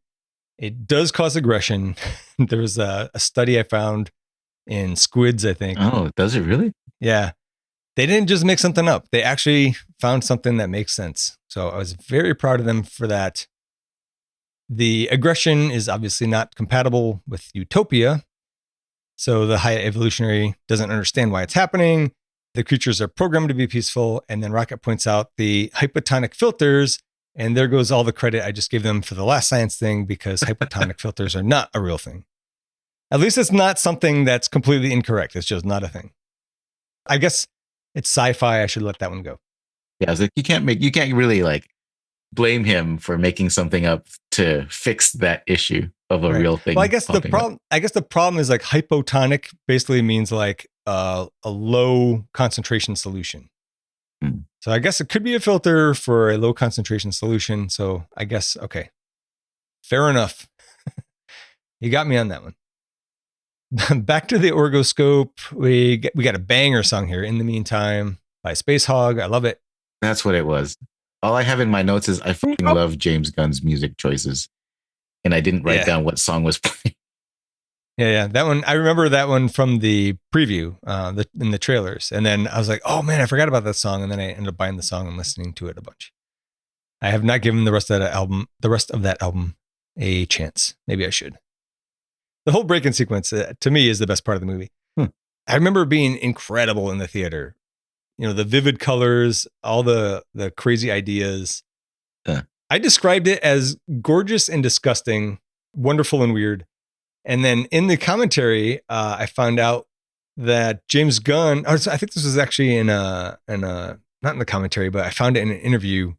It does cause aggression. There was a study I found in squids, I think. Oh, does it really? Yeah. They didn't just make something up. They actually found something that makes sense. So I was very proud of them for that. The aggression is obviously not compatible with utopia. So the High Evolutionary doesn't understand why it's happening. The creatures are programmed to be peaceful. And then Rocket points out the hypotonic filters. And there goes all the credit I just gave them for the last science thing, because hypotonic filters are not a real thing. At least it's not something that's completely incorrect. It's just not a thing. I guess it's sci-fi. I should let that one go. Yeah, I was like, you can't really like blame him for making something up to fix that issue of a real thing. Well, I guess the problem is like hypotonic basically means like a low concentration solution. So I guess it could be a filter for a low concentration solution. So I guess, okay, fair enough. You got me on that one. Back to the orgoscope. We got a banger song here, In the Meantime, by Space Hog. I love it. That's what it was. All I have in my notes is I fucking love James Gunn's music choices. And I didn't write down what song was playing. Yeah. That one, I remember that one from the preview in the trailers. And then I was like, oh man, I forgot about that song. And then I ended up buying the song and listening to it a bunch. I have not given the rest of that album a chance. Maybe I should. The whole break-in sequence, to me, is the best part of the movie. I remember it being incredible in the theater. You know, the vivid colors, all the crazy ideas. I described it as gorgeous and disgusting, wonderful and weird. And then in the commentary, I found out that James Gunn, I think this was actually not in the commentary, but I found it in an interview.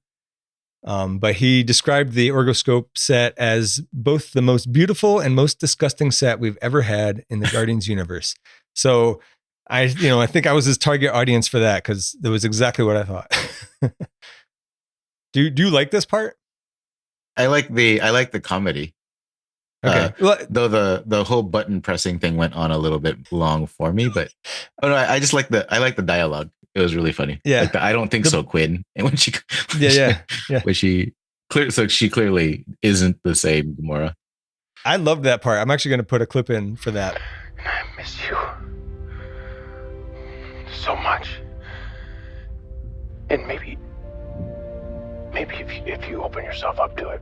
But he described the orgoscope set as both the most beautiful and most disgusting set we've ever had in the Guardians universe. So I think I was his target audience for that, because that was exactly what I thought. Do you like this part? I like the comedy. Okay. Though the whole button pressing thing went on a little bit long for me, but I just like the dialogue. It was really funny. Yeah. Like I don't think so, Quinn. And when she she clearly isn't the same Gamora. I loved that part. I'm actually going to put a clip in for that. I miss you so much. And maybe if you open yourself up to it,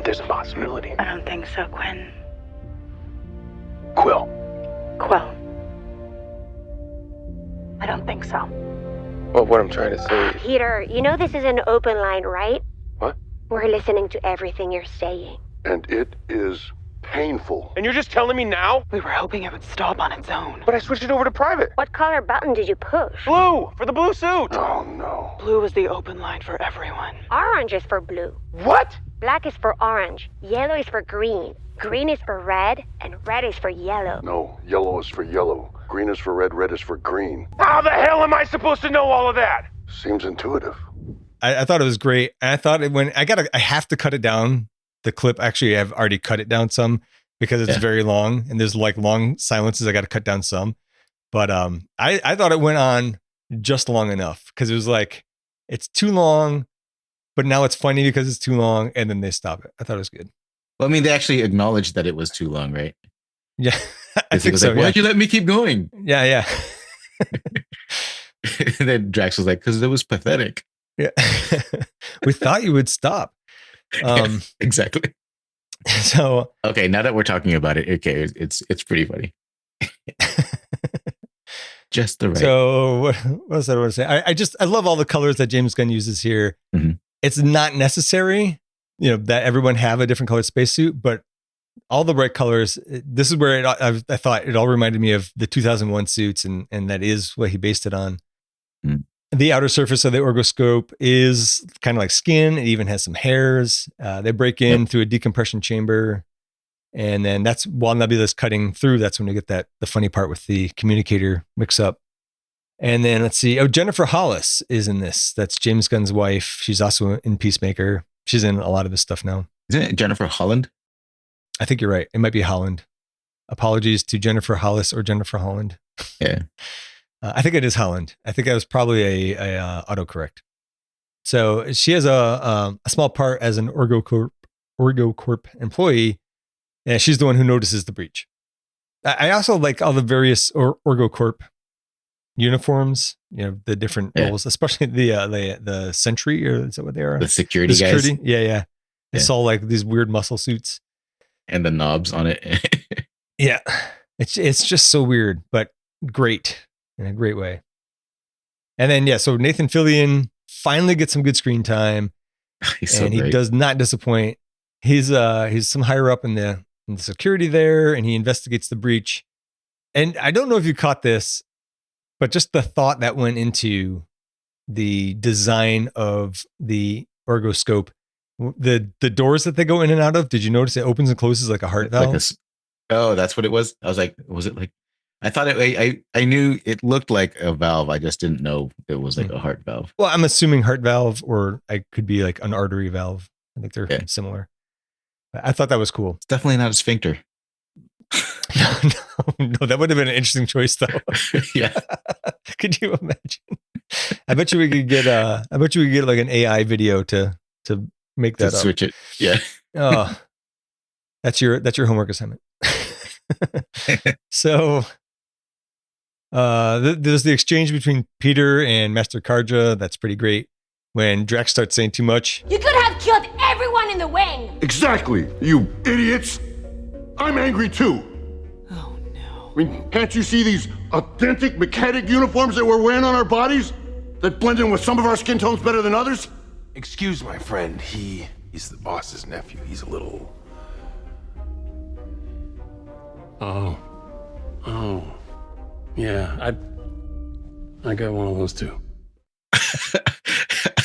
there's a possibility. I don't think so, Quinn. Quill. I don't think so. Well, what I'm trying to say is... Peter, you know this is an open line, right? What? We're listening to everything you're saying. And it is painful. And you're just telling me now? We were hoping it would stop on its own. But I switched it over to private. What color button did you push? Blue! For the blue suit! Oh, no. Blue is the open line for everyone. Orange is for blue. What? Black is for orange. Yellow is for green. Green is for red. And red is for yellow. No, yellow is for yellow. Green is for red, red is for green. How the hell am I supposed to know all of that? Seems intuitive. I thought it was great. And I thought I have to cut it down. The clip, actually, I've already cut it down some because it's very long and there's like long silences. I got to cut down some. But I thought it went on just long enough, because it was like, it's too long, but now it's funny because it's too long, and then they stop it. I thought it was good. Well, I mean, they actually acknowledged that it was too long, right? Yeah. I think was so. Like, why'd you let me keep going? Yeah. And then Drax was like, because it was pathetic. Yeah. We thought you would stop. Exactly. So okay, now that we're talking about it, okay, it's pretty funny. Just the right. So what else I want to say? I love all the colors that James Gunn uses here. Mm-hmm. It's not necessary, that everyone have a different colored spacesuit, but all the bright colors. This is where I thought it all reminded me of the 2001 suits, and that is what he based it on. Mm. The outer surface of the orgoscope is kind of like skin. It even has some hairs. They break in through a decompression chamber. And then that's while Nebula's cutting through, that's when you get the funny part with the communicator mix up. And then let's see. Oh, Jennifer Hollis is in this. That's James Gunn's wife. She's also in Peacemaker. She's in a lot of his stuff now. Isn't it Jennifer Holland? I think you're right. It might be Holland. Apologies to Jennifer Hollis or Jennifer Holland. Yeah. I think it is Holland. I think that was probably a autocorrect. So she has a small part as an OrgoCorp employee, and she's the one who notices the breach. I also like all the various OrgoCorp uniforms, the different roles, especially the Sentry, or is that what they are? The security guys. Yeah. It's all like these weird muscle suits. And the knobs on it. Yeah. It's just so weird, but great in a great way. And then, so Nathan Fillion finally gets some good screen time. He does not disappoint. He's some higher up in the security there, and he investigates the breach. And I don't know if you caught this, but just the thought that went into the design of the orgoscope, the doors that they go in and out of, did you notice it opens and closes like a heart valve? That's what it was. I was like, was it like, I thought I knew it looked like a valve. I just didn't know it was like a heart valve. Well, I'm assuming heart valve, or I could be like an artery valve. I think they're similar. I thought that was cool. It's definitely not a sphincter. No, that would have been an interesting choice though. Yeah. Could you imagine? I bet you we could get like an AI video to make that up. Switch it. Yeah. Oh, that's your homework assignment. So there's the exchange between Peter and Master Karja. That's pretty great. When Drax starts saying too much. You could have killed everyone in the wing. Exactly, you idiots. I'm angry too. Oh no. I mean, can't you see these authentic mechanic uniforms that we're wearing on our bodies? That blend in with some of our skin tones better than others? Excuse my friend, he's the boss's nephew. He's a little... Oh. Yeah, I got one of those too.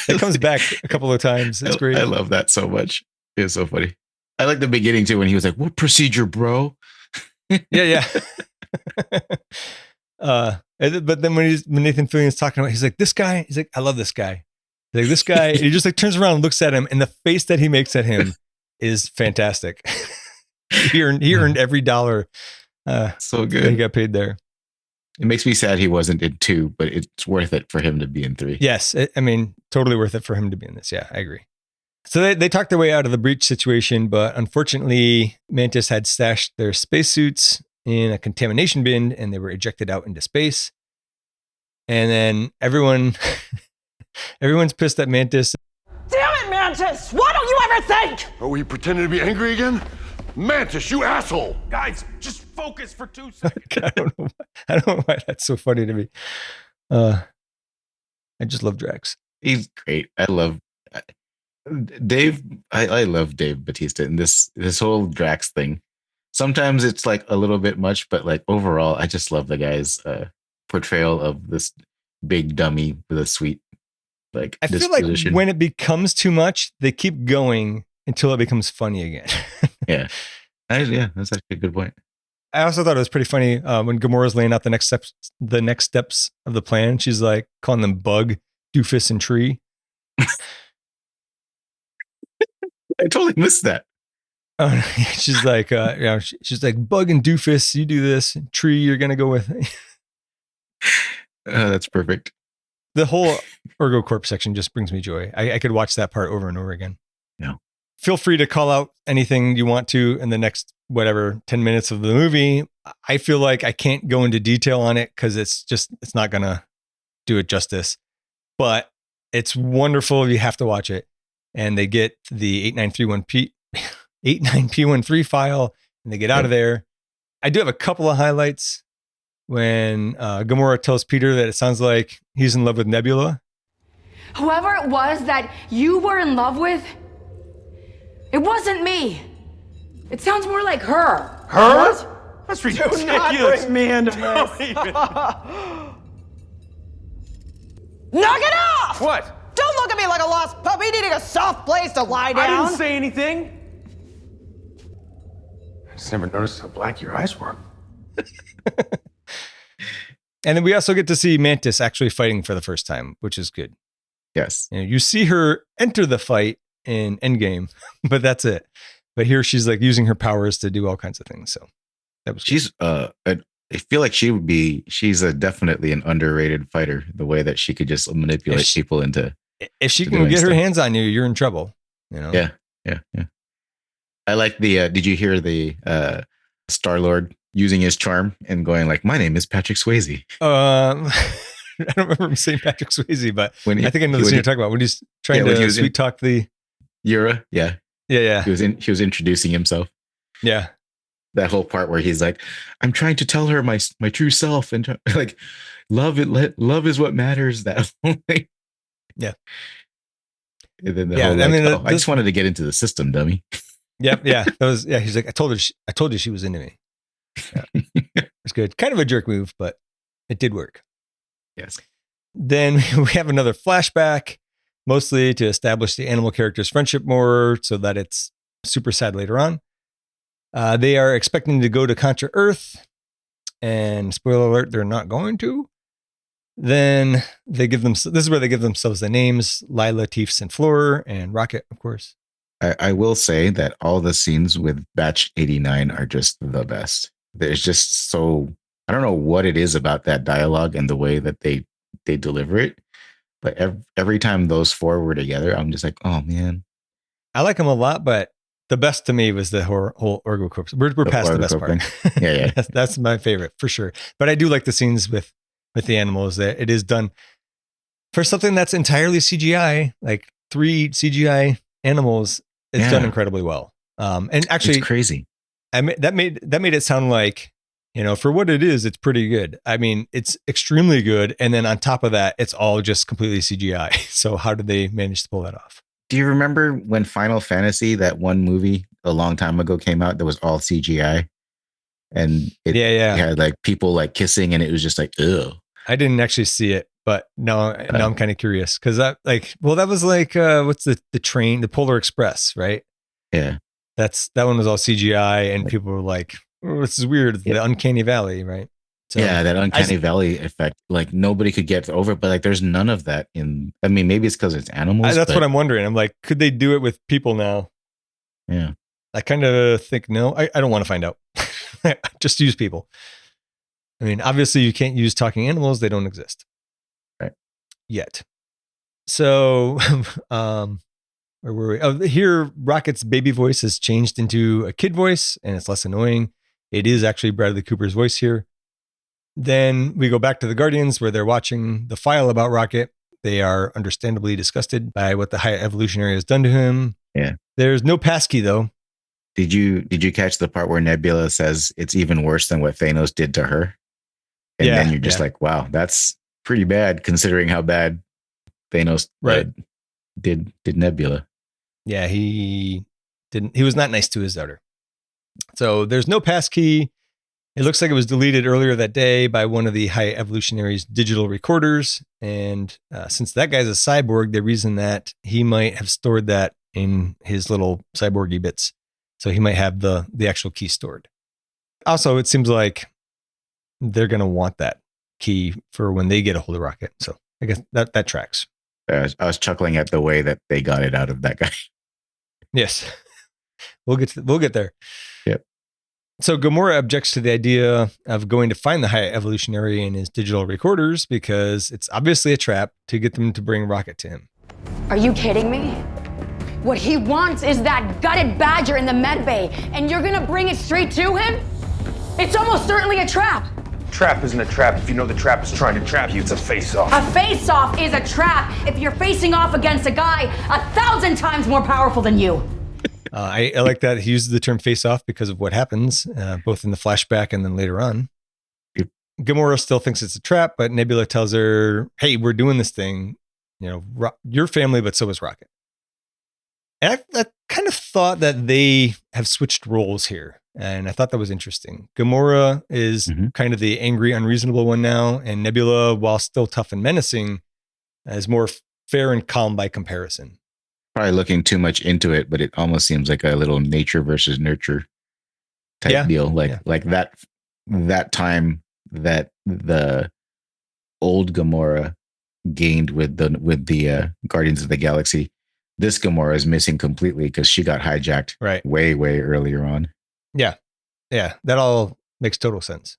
It comes back a couple of times. It's great. I love that so much. It's so funny. I like the beginning too when he was like, "What procedure, bro?" Yeah. But then when Nathan Fillion's talking about, he's like, "This guy." He's like, "I love this guy." He's like, "This guy." And he just like turns around and looks at him, and the face that he makes at him is fantastic. He earned every dollar. So good. He got paid there. It makes me sad he wasn't in 2, but it's worth it for him to be in 3. Yes, totally worth it for him to be in this. Yeah, I agree. So they talked their way out of the breach situation, but unfortunately, Mantis had stashed their spacesuits in a contamination bin, and they were ejected out into space. And then everyone's pissed at Mantis. Damn it, Mantis! Why don't you ever think? Are we pretending to be angry again? Mantis, you asshole! Guys, just focus for 2 seconds. I don't know why that's so funny to me. I just love Drax. He's great. I love Dave. I love Dave Bautista and this whole Drax thing. Sometimes it's like a little bit much, but like overall, I just love the guy's portrayal of this big dummy with a sweet like. I feel like when it becomes too much, they keep going until it becomes funny again. Yeah, that's actually a good point. I also thought it was pretty funny when Gamora's laying out the next steps of the plan. She's like calling them bug, doofus, and tree. I totally missed that. She's like, she's like, bug and doofus, you do this. Tree, you're gonna go with. That's perfect. The whole OrgoCorp section just brings me joy. I could watch that part over and over again. Yeah. Feel free to call out anything you want to in the next 10 minutes of the movie. I feel like I can't go into detail on it because it's not gonna do it justice. But it's wonderful. You have to watch it. And they get the 89P13 file and they get out of there. I do have a couple of highlights when Gamora tells Peter that it sounds like he's in love with Nebula. Whoever it was that you were in love with, it wasn't me. It sounds more like her. Her? What? That's ridiculous. Do not bring me into this. Knock it off! What? Don't look at me like a lost puppy needing a soft place to lie down. I didn't say anything. Just never noticed how black your eyes were. And then we also get to see Mantis actually fighting for the first time, which is good. Yes. You see her enter the fight in Endgame, but that's it. But here she's like using her powers to do all kinds of things. So that was she's I feel like she's definitely an underrated fighter. The way that she could just manipulate people into. If she can get her hands on you, you're in trouble. Yeah. I like the. Did you hear the Star-Lord using his charm and going like, "My name is Patrick Swayze." I don't remember him saying Patrick Swayze, but I think I know the scene you're talking about when he's trying to sweet talk the Yura. Yeah. Yeah. He was introducing himself. Yeah. That whole part where he's like, "I'm trying to tell her my true self," and like, love is what matters. That whole thing. Yeah. And then I just wanted to get into the system, dummy. Yep. Yeah. That was. Yeah. He's like, I told you she was into me. Yeah. It's good. Kind of a jerk move, but it did work. Yes. Then we have another flashback, mostly to establish the animal characters' friendship more, so that it's super sad later on. They are expecting to go to Contra Earth, and spoiler alert, they're not going to. Then they give them. This is where they give themselves the names: Lila, Teefs, and Floor, and Rocket, of course. I will say that all the scenes with Batch 89 are just the best. There's just so, I don't know what it is about that dialogue and the way that they deliver it, but every time those four were together, I'm just like, oh man. I like them a lot, but the best to me was the whole Orgo Corps. We're past the best part. Yeah. That's my favorite for sure. But I do like the scenes with the animals. That it is done for something that's entirely CGI, like 3 CGI animals. It's done incredibly well. And actually, it's crazy. that made it sound like, for what it is, it's pretty good. I mean, it's extremely good. And then on top of that, it's all just completely CGI. So how did they manage to pull that off? Do you remember when Final Fantasy, that one movie a long time ago, came out that was all CGI? And it had like people like kissing, and it was just like, ugh. I didn't actually see it, but now I'm kind of curious because that was like what's the train, the Polar Express, right? Yeah, that one was all CGI, and people were like, oh, this is weird. The Uncanny Valley, right? So that Uncanny Valley effect, like nobody could get over it, but like there's none of that in. I mean, maybe it's because it's animals. That's what I'm wondering. I'm like, could they do it with people now? Yeah, I kind of think no. I don't want to find out. Just use people. I mean, obviously you can't use talking animals. They don't exist. Right. Yet. So, where were we? Oh, here Rocket's baby voice has changed into a kid voice, and it's less annoying. It is actually Bradley Cooper's voice here. Then we go back to the Guardians where they're watching the file about Rocket. They are understandably disgusted by what the High Evolutionary has done to him. Yeah. There's no passkey though. Did you catch the part where Nebula says it's even worse than what Thanos did to her? And then you're just like, wow, that's pretty bad considering how bad Thanos did Nebula. Yeah, he was not nice to his daughter. So there's no passkey. It looks like it was deleted earlier that day by one of the High Evolutionary's digital recorders. And since that guy's a cyborg, they reason that he might have stored that in his little cyborgy bits. So he might have the actual key stored. Also, it seems like they're going to want that key for when they get a hold of Rocket. So I guess that tracks. I was chuckling at the way that they got it out of that guy. Yes. We'll get there. Yep. So Gamora objects to the idea of going to find the High Evolutionary in his digital recorders because it's obviously a trap to get them to bring Rocket to him. Are you kidding me? What he wants is that gutted badger in the med bay, and you're gonna bring it straight to him? It's almost certainly a trap. Trap isn't a trap if you know the trap is trying to trap you. It's a face-off. A face-off is a trap if you're facing off against a guy 1,000 times more powerful than you. I like that he uses the term face-off because of what happens, both in the flashback and then later on. Yep. Gamora still thinks it's a trap, but Nebula tells her, hey, we're doing this thing. Your family, but so is Rocket. And I kind of thought that they have switched roles here. And I thought that was interesting. Gamora is kind of the angry, unreasonable one now. And Nebula, while still tough and menacing, is more fair and calm by comparison. Probably looking too much into it, but it almost seems like a little nature versus nurture type deal. Like that time that the old Gamora gained with the Guardians of the Galaxy. This Gamora is missing completely because she got hijacked way earlier on. Yeah. Yeah. That all makes total sense.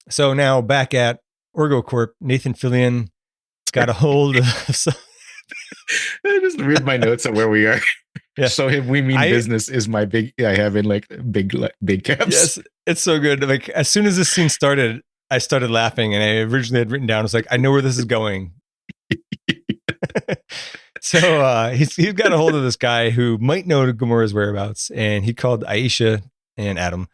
So now back at OrgoCorp, Nathan Fillion got a hold of I just read my notes on where we are. Yeah. So if we mean business is my big, I have in like big caps. Yes. It's so good. Like as soon as this scene started, I started laughing, and I originally had written down, I was like, I know where this is going. So he's got a hold of this guy who might know Gamora's whereabouts, and he called Aisha and Adam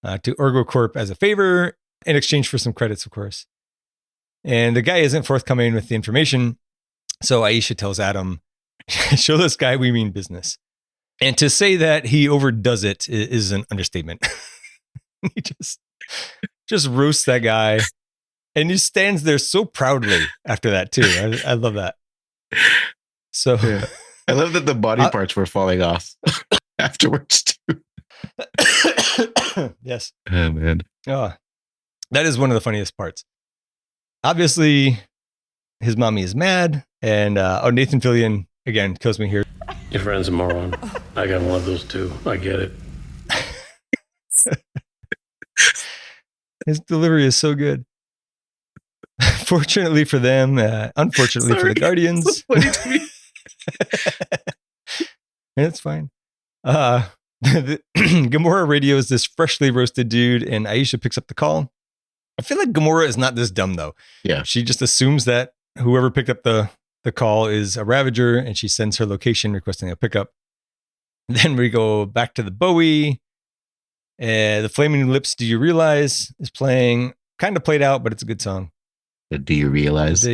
to OrgoCorp as a favor in exchange for some credits, of course. And the guy isn't forthcoming with the information. So Aisha tells Adam, show this guy we mean business. And to say that he overdoes it is an understatement. He just roasts that guy. And he stands there so proudly after that too. I love that. So yeah. I love that the body parts were falling off afterwards too. Yes. Oh man. Oh, that is one of the funniest parts. Obviously, his mommy is mad, and Nathan Fillion again kills me here. Your friend's a moron. I got one of those too. I get it. His delivery is so good. Fortunately for them, unfortunately for the Guardians. It's fine. Gamora radios this freshly roasted dude, and Aisha picks up the call. I feel like Gamora is not this dumb though. Yeah. She just assumes that whoever picked up the call is a Ravager, and she sends her location requesting a pickup. Then we go back to the Bowie. The Flaming Lips, Do You Realize, is playing. Kind of played out, but it's a good song. Do you realize?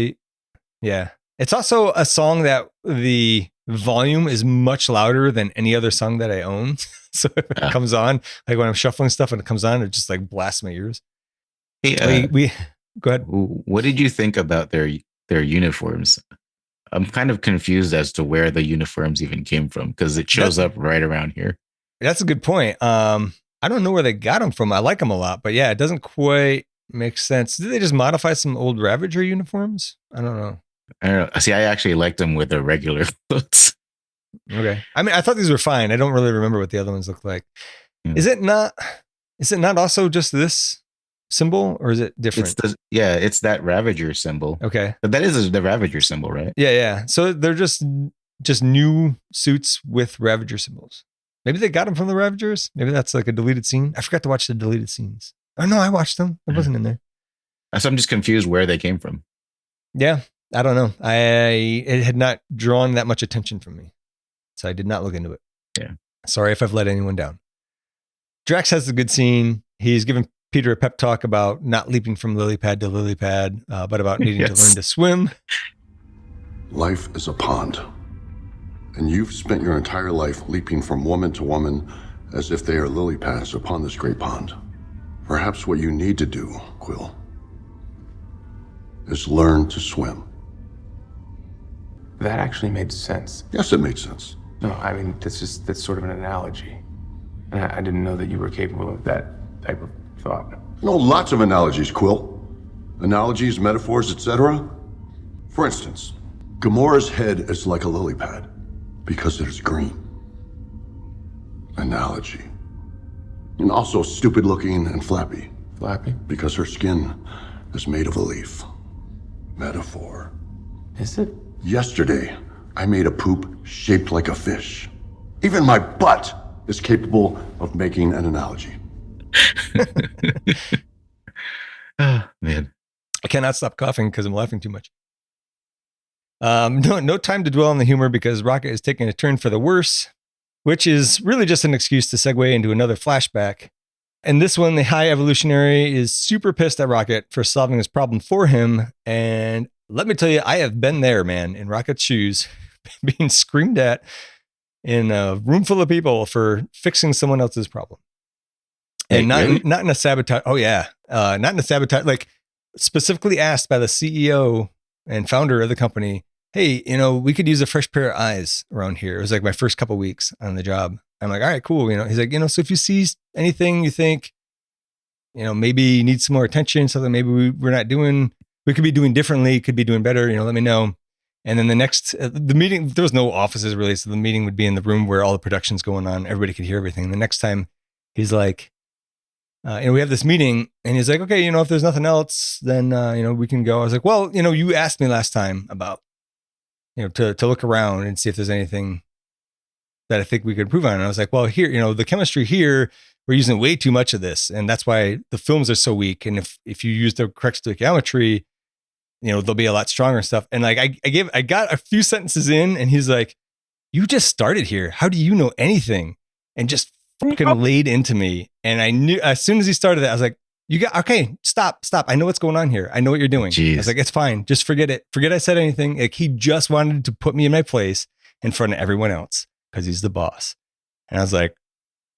Yeah. It's also a song that the volume is much louder than any other song that I own. So if it comes on, like when I'm shuffling stuff and it comes on, it just like blasts my ears. Hey, we go ahead. What did you think about their uniforms? I'm kind of confused as to where the uniforms even came from because it shows up right around here. That's a good point. I don't know where they got them from. I like them a lot, but yeah, it doesn't quite make sense. Did they just modify some old Ravager uniforms? I don't know. See, I actually liked them with the regular clothes. Okay. I mean, I thought these were fine. I don't really remember what the other ones look like. Yeah. Is it not also just this symbol, or is it different? It's that Ravager symbol. Okay. But that is the Ravager symbol, right? Yeah. So they're just new suits with Ravager symbols. Maybe they got them from the Ravagers. Maybe that's like a deleted scene. I forgot to watch the deleted scenes. Oh no, I watched them. It wasn't in there. So I'm just confused where they came from. Yeah. I don't know. It had not drawn that much attention from me. So I did not look into it. Yeah. Sorry if I've let anyone down. Drax has a good scene. He's giving Peter a pep talk about not leaping from lily pad to lily pad, but about needing to learn to swim. Life is a pond. And you've spent your entire life leaping from woman to woman as if they are lily pads upon this great pond. Perhaps what you need to do, Quill, is learn to swim. That actually made sense. Yes, it made sense. No, I mean, that's sort of an analogy. And I didn't know that you were capable of that type of thought. No, lots of analogies, Quill. Analogies, metaphors, etc. For instance, Gamora's head is like a lily pad because it is green. Analogy. And also stupid looking and flappy. Flappy? Because her skin is made of a leaf. Metaphor. Is it? Yesterday, I made a poop shaped like a fish. Even my butt is capable of making an analogy. Oh, man. I cannot stop coughing because I'm laughing too much. No time to dwell on the humor because Rocket is taking a turn for the worse, which is really just an excuse to segue into another flashback. And this one, the High Evolutionary is super pissed at Rocket for solving this problem for him. And let me tell you, I have been there, man, in Rocket's shoes, being screamed at in a room full of people for fixing someone else's problem. And not in a sabotage. Oh yeah. Not in a sabotage, like specifically asked by the CEO and founder of the company, hey, we could use a fresh pair of eyes around here. It was like my first couple weeks on the job. I'm like, all right, cool. He's like, so if you see anything you think, maybe need some more attention, something maybe we're not doing, we could be doing differently, could be doing better, let me know. And then the next, the meeting, there was no offices really. So the meeting would be in the room where all the production's going on. Everybody could hear everything. And the next time he's like, we have this meeting, and he's like, okay, if there's nothing else, then, we can go. I was like, well, you asked me last time about, to look around and see if there's anything that I think we could improve on. And I was like, well, here, the chemistry here, we're using way too much of this. And that's why the films are so weak. And if you use the correct stoichiometry, they'll be a lot stronger and stuff. And like, I got a few sentences in, and he's like, you just started here. How do you know anything? And just fucking laid into me. And I knew as soon as he started that, I was like, okay, stop. I know what's going on here. I know what you're doing. Jeez. I was like, it's fine. Just forget it. Forget I said anything. Like, he just wanted to put me in my place in front of everyone else because he's the boss. And I was like,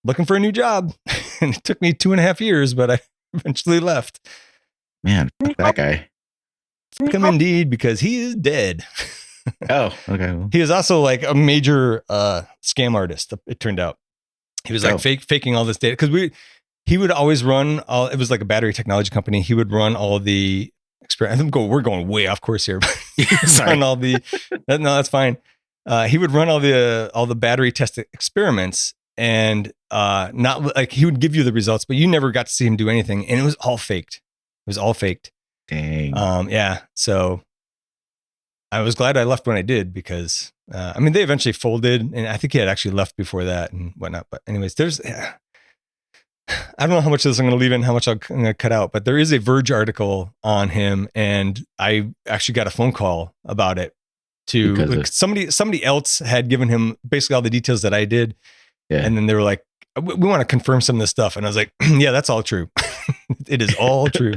looking for a new job. And it took me 2.5 years, but I eventually left. Man, fuck that guy. Fuck him indeed, because he is dead. Oh, okay. Well. He was also like a major scam artist, it turned out. He was like faking all this data, because he would always run all, it was like a battery technology company. He would run all the experiments. We're going way off course here. But run all the, no, that's fine. He would run all the battery test experiments, and not like, he would give you the results, but you never got to see him do anything. And it was all faked. It was all faked. Dang. Yeah. So I was glad I left when I did, because they eventually folded, and I think he had actually left before that and whatnot. But anyways, I don't know how much of this I'm going to leave in, how much I'm going to cut out, but there is a Verge article on him, and I actually got a phone call about it to like, somebody else had given him basically all the details that I did. Yeah. And then they were like, we want to confirm some of this stuff. And I was like, yeah, that's all true. It is all true.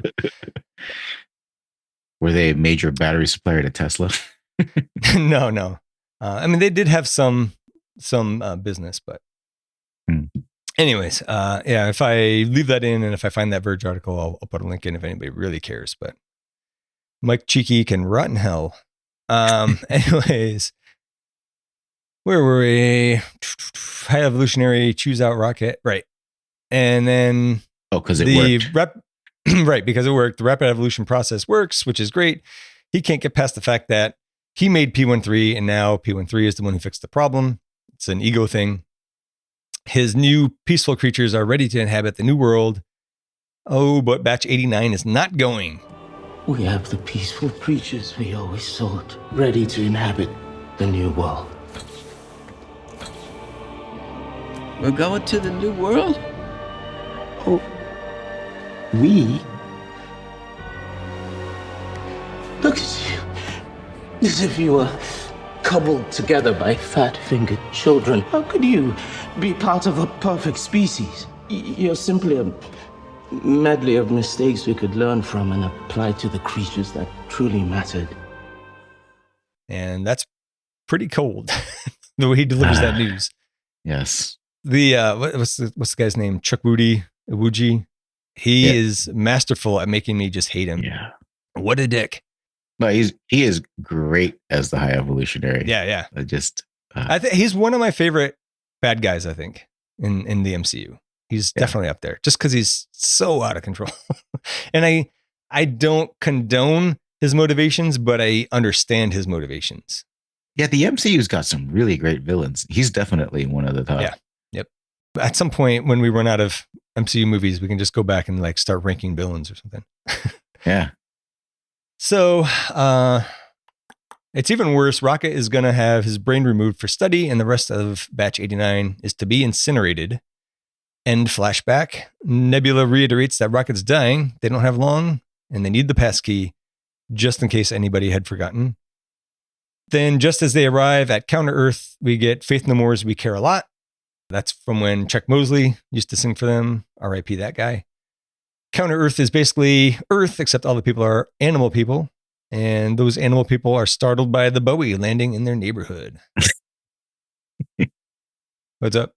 Were they a major battery supplier to Tesla? No. They did have some business, but anyways, yeah, if I leave that in, and if I find that Verge article, I'll put a link in if anybody really cares. But Mike Cheeky can rot in hell. Anyways, where were we? High evolutionary choose out rocket, right? And then because it worked. Right, because it worked. The rapid evolution process works, which is great. He can't get past the fact that he made P13, and now P13 is the one who fixed the problem. It's an ego thing. His new peaceful creatures are ready to inhabit the new world. Oh, but Batch 89 is not going. We have the peaceful creatures we always sought, ready to inhabit the new world. We're going to the new world? Oh, we? Look at you. As if you were cobbled together by fat-fingered children. How could you be part of a perfect species? You're simply a medley of mistakes we could learn from and apply to the creatures that truly mattered. And that's pretty cold, the way he delivers that news. Yes. The what's the guy's name? Iwuji. He is masterful at making me just hate him. Yeah. What a dick. No, he is great as the High Evolutionary. Yeah. I think he's one of my favorite bad guys, I think, in the MCU. He's definitely up there just because he's so out of control. And I don't condone his motivations, but I understand his motivations. Yeah, the MCU's got some really great villains. He's definitely one of the top. Yeah. Yep. At some point when we run out of MCU movies, we can just go back and like start ranking villains or something. Yeah. So it's even worse. Rocket is going to have his brain removed for study, and the rest of Batch 89 is to be incinerated. End flashback. Nebula reiterates that Rocket's dying. They don't have long, and they need the passkey, just in case anybody had forgotten. Then, just as they arrive at Counter Earth, we get Faith No More's We Care a Lot. That's from when Chuck Mosley used to sing for them. R.I.P. that guy. Counter Earth is basically Earth, except all the people are animal people. And those animal people are startled by the Bowie landing in their neighborhood. What's up?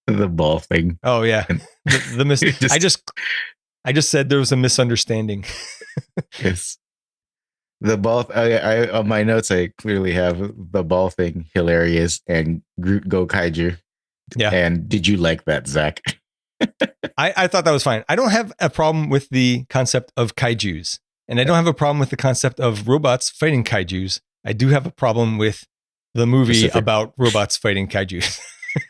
The ball thing. Oh, yeah. I just said there was a misunderstanding. Yes. The ball. I on my notes, I clearly have the ball thing hilarious and Groot Go Kaiju. Yeah. And did you like that, Zach? I thought that was fine. I don't have a problem with the concept of kaijus, and I don't have a problem with the concept of robots fighting kaijus. I do have a problem with the movie about robots fighting kaijus.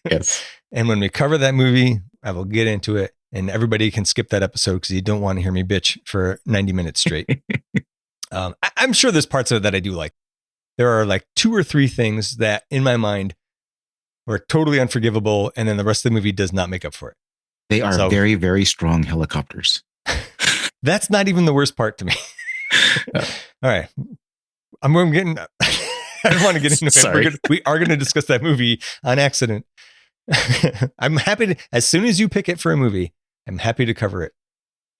Yes. And when we cover that movie, I will get into it, and everybody can skip that episode because you don't want to hear me bitch for 90 minutes straight. I'm sure there's parts of it that I do like. There are like 2 or 3 things that in my mind were totally unforgivable, and then the rest of the movie does not make up for it. They are very, very strong helicopters. That's not even the worst part to me. All right. I'm getting, I don't want to get into it. We are going to discuss that movie on accident. I'm happy to, as soon as you pick it for a movie, I'm happy to cover it.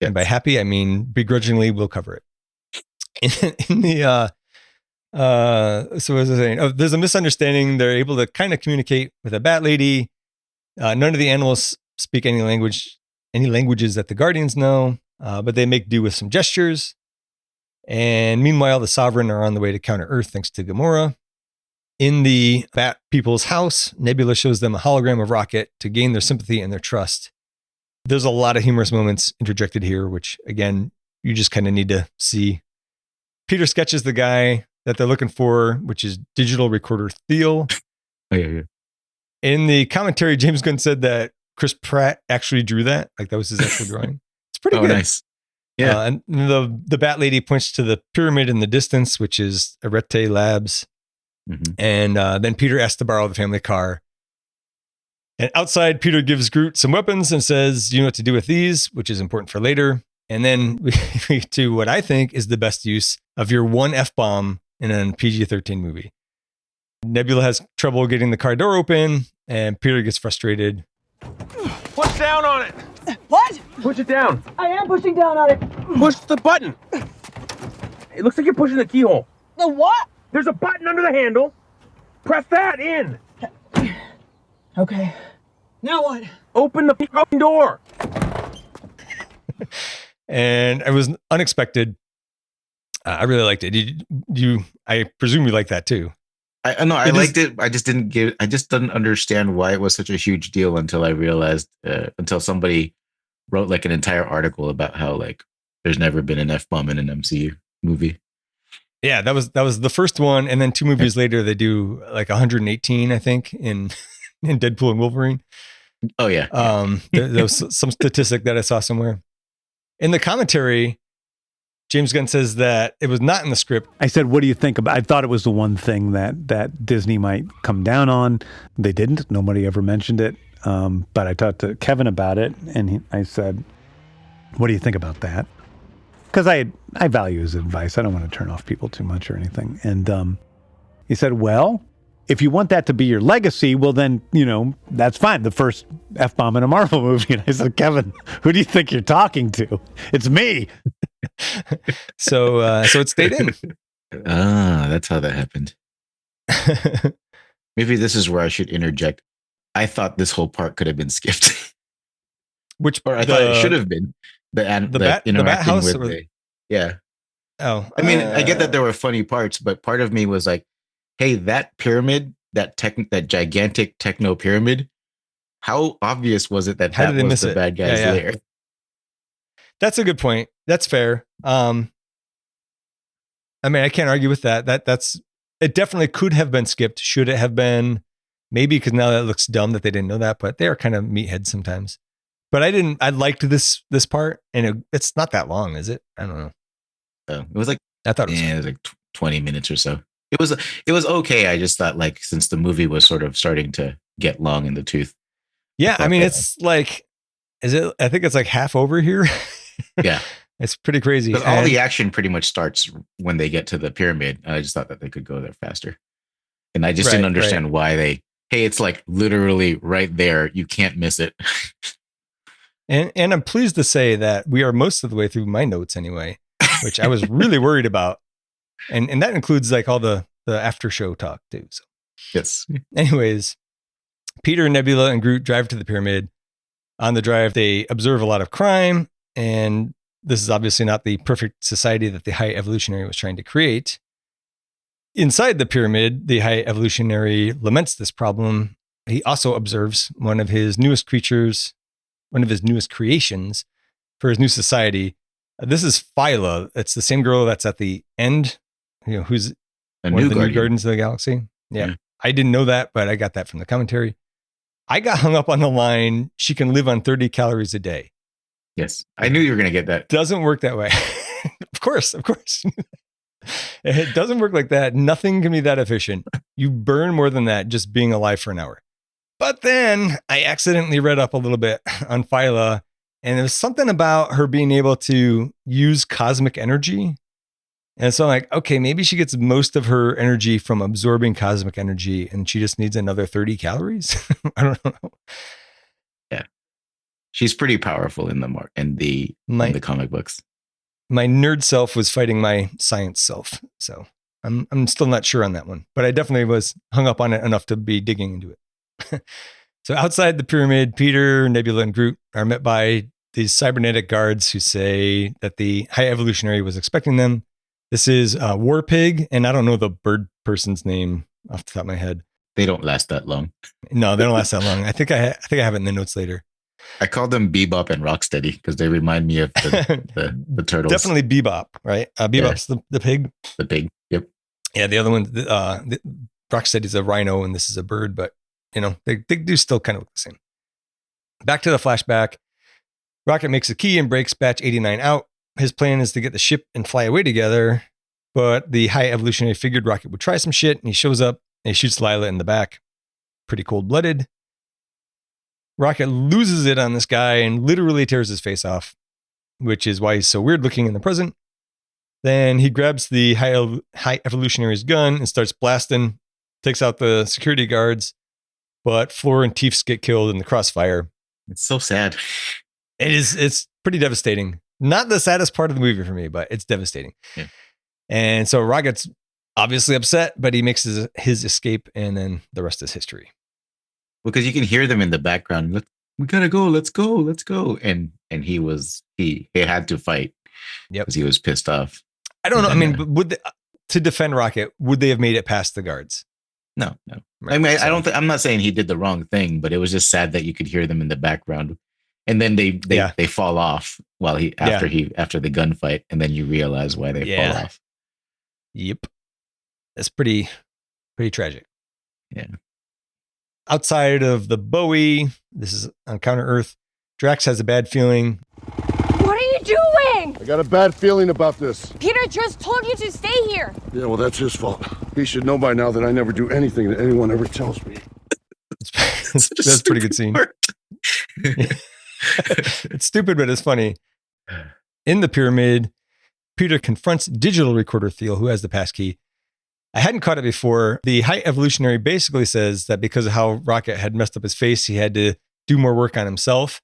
Yes. And by happy, I mean begrudgingly we'll cover it. In the, so what was I saying? Oh, there's a misunderstanding. They're able to kind of communicate with a bat lady. None of the animals speak any languages that the Guardians know, but they make do with some gestures. And meanwhile, the Sovereign are on the way to counter Earth thanks to Gamora. In the Bat People's house, Nebula shows them a hologram of Rocket to gain their sympathy and their trust. There's a lot of humorous moments interjected here, which again, you just kind of need to see. Peter sketches the guy that they're looking for, which is digital recorder Theo. Oh, yeah. In the commentary, James Gunn said that Chris Pratt actually drew that. Like that was his actual drawing. It's pretty good. Nice. Yeah. And the Bat Lady points to the pyramid in the distance, which is Arete Labs. Mm-hmm. And then Peter asks to borrow the family car. And outside, Peter gives Groot some weapons and says, you know what to do with these, which is important for later. And then we get to what I think is the best use of your one F-bomb in a PG-13 movie. Nebula has trouble getting the car door open, and Peter gets frustrated. Push down on it. What? Push it down. I am pushing down on it. Push the button. It looks like you're pushing the keyhole. The what? There's a button under the handle. Press that in. Okay. Now what? Open the fucking door. And it was unexpected. I really liked it. I presume you like that too. I liked it. I just didn't understand why it was such a huge deal until I realized, until somebody wrote like an entire article about how like there's never been an F-bomb in an MCU movie. Yeah, that was the first one. And then 2 movies later, they do like 118, I think, in Deadpool and Wolverine. Oh yeah. There was some statistic that I saw somewhere. In the commentary, James Gunn says that it was not in the script. I said, what do you think about? I thought it was the one thing that Disney might come down on. They didn't. Nobody ever mentioned it. But I talked to Kevin about it, and I said, what do you think about that? Because I value his advice. I don't want to turn off people too much or anything. And he said, well, if you want that to be your legacy, well, then, that's fine. The first F-bomb in a Marvel movie. And I said, Kevin, who do you think you're talking to? It's me. So it stayed in. That's how that happened. Maybe this is where I should interject. I thought this whole part could have been skipped. I thought it should have been the bat house with yeah. Oh, I mean, I get that there were funny parts, but part of me was like, hey, that pyramid, that gigantic techno pyramid, how obvious was it that was the bad guys there? That's a good point. That's fair. I mean, I can't argue with that. It definitely could have been skipped. Should it have been? Maybe, because now that looks dumb that they didn't know that, but they are kind of meatheads sometimes. But I liked this part, and it's not that long, is it? I don't know. It was like, I thought it was like 20 minutes or so. It was okay. I just thought like, since the movie was sort of starting to get long in the tooth. Yeah. I mean, it's like, I think it's like half over here. Yeah. It's pretty crazy. Because all the action pretty much starts when they get to the pyramid. I just thought that they could go there faster. And I just didn't understand why it's like literally right there. You can't miss it. And I'm pleased to say that we are most of the way through my notes anyway, which I was really worried about. And that includes like all the after show talk too. So yes. Anyways, Peter, Nebula, and Groot drive to the pyramid. On the drive, they observe a lot of crime, and this is obviously not the perfect society that the High Evolutionary was trying to create. Inside the pyramid, the High Evolutionary laments this problem he also observes one of his newest creations for his new society. This is Phyla. It's the same girl that's at the end, who's one of the new Guardians of the Galaxy. Yeah. I didn't know that, but I got that from the commentary. I got hung up on the line, she can live on 30 calories a day. Yes. I knew you were going to get that. Doesn't work that way. Of course. It doesn't work like that. Nothing can be that efficient. You burn more than that just being alive for an hour. But then I accidentally read up a little bit on Phyla, and there's something about her being able to use cosmic energy. And so I'm like, okay, maybe she gets most of her energy from absorbing cosmic energy and she just needs another 30 calories. I don't know. Yeah. She's pretty powerful in the comic books. My nerd self was fighting my science self. So I'm still not sure on that one, but I definitely was hung up on it enough to be digging into it. So outside the pyramid, Peter, Nebula, and Groot are met by these cybernetic guards who say that the High Evolutionary was expecting them. This is War Pig, and I don't know the bird person's name off the top of my head. They don't last that long. No, they don't last that long. I think I have it in the notes later. I called them Bebop and Rocksteady because they remind me of the turtles. Definitely Bebop, right? Bebop's the pig. The pig, yep. Yeah, the other one, Rocksteady's a rhino, and this is a bird, but they do still kind of look the same. Back to the flashback. Rocket makes a key and breaks Batch 89 out. His plan is to get the ship and fly away together, but the High Evolutionary figured Rocket would try some shit, and he shows up and he shoots Lila in the back. Pretty cold-blooded. Rocket loses it on this guy and literally tears his face off, which is why he's so weird looking in the present. Then he grabs the High Evolutionary's gun and starts blasting, takes out the security guards, but Floor and Teefs get killed in the crossfire. It's so sad. It's pretty devastating. Not the saddest part of the movie for me, but it's devastating. Yeah. And so Rocket's obviously upset, but he makes his escape, and then the rest is history. Because you can hear them in the background. We gotta go. Let's go. And he had to fight. Yep. Because he was pissed off. I don't know. I mean, to defend Rocket, would they have made it past the guards? No. Right. I mean, I'm not saying he did the wrong thing, but it was just sad that you could hear them in the background. And then they fall off after the gunfight, and then you realize why they fall off. Yep. That's pretty tragic. Yeah. Outside of the Bowie, this is on Counter Earth, Drax has a bad feeling. What are you doing? I got a bad feeling about this. Peter just told you to stay here. Yeah, well, that's his fault. He should know by now that I never do anything that anyone ever tells me. That's a pretty good scene. It's stupid, but it's funny. In the pyramid, Peter confronts Digital Recorder Thiel, who has the passkey. I hadn't caught it before. The High Evolutionary basically says that because of how Rocket had messed up his face, he had to do more work on himself.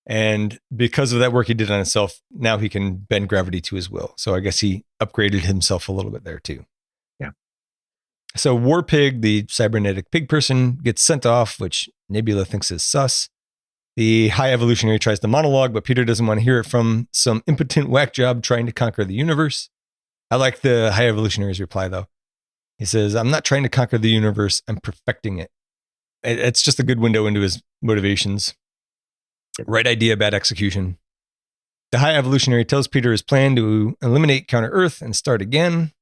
And because of that work he did on himself, now he can bend gravity to his will. So I guess he upgraded himself a little bit there too. Yeah. So War Pig, the cybernetic pig person, gets sent off, which Nebula thinks is sus. The High Evolutionary tries to monologue, but Peter doesn't want to hear it from some impotent whack job trying to conquer the universe. I like the High Evolutionary's reply, though. He says, I'm not trying to conquer the universe, I'm perfecting it. It's just a good window into his motivations. Right idea, bad execution. The High Evolutionary tells Peter his plan to eliminate Counter Earth and start again.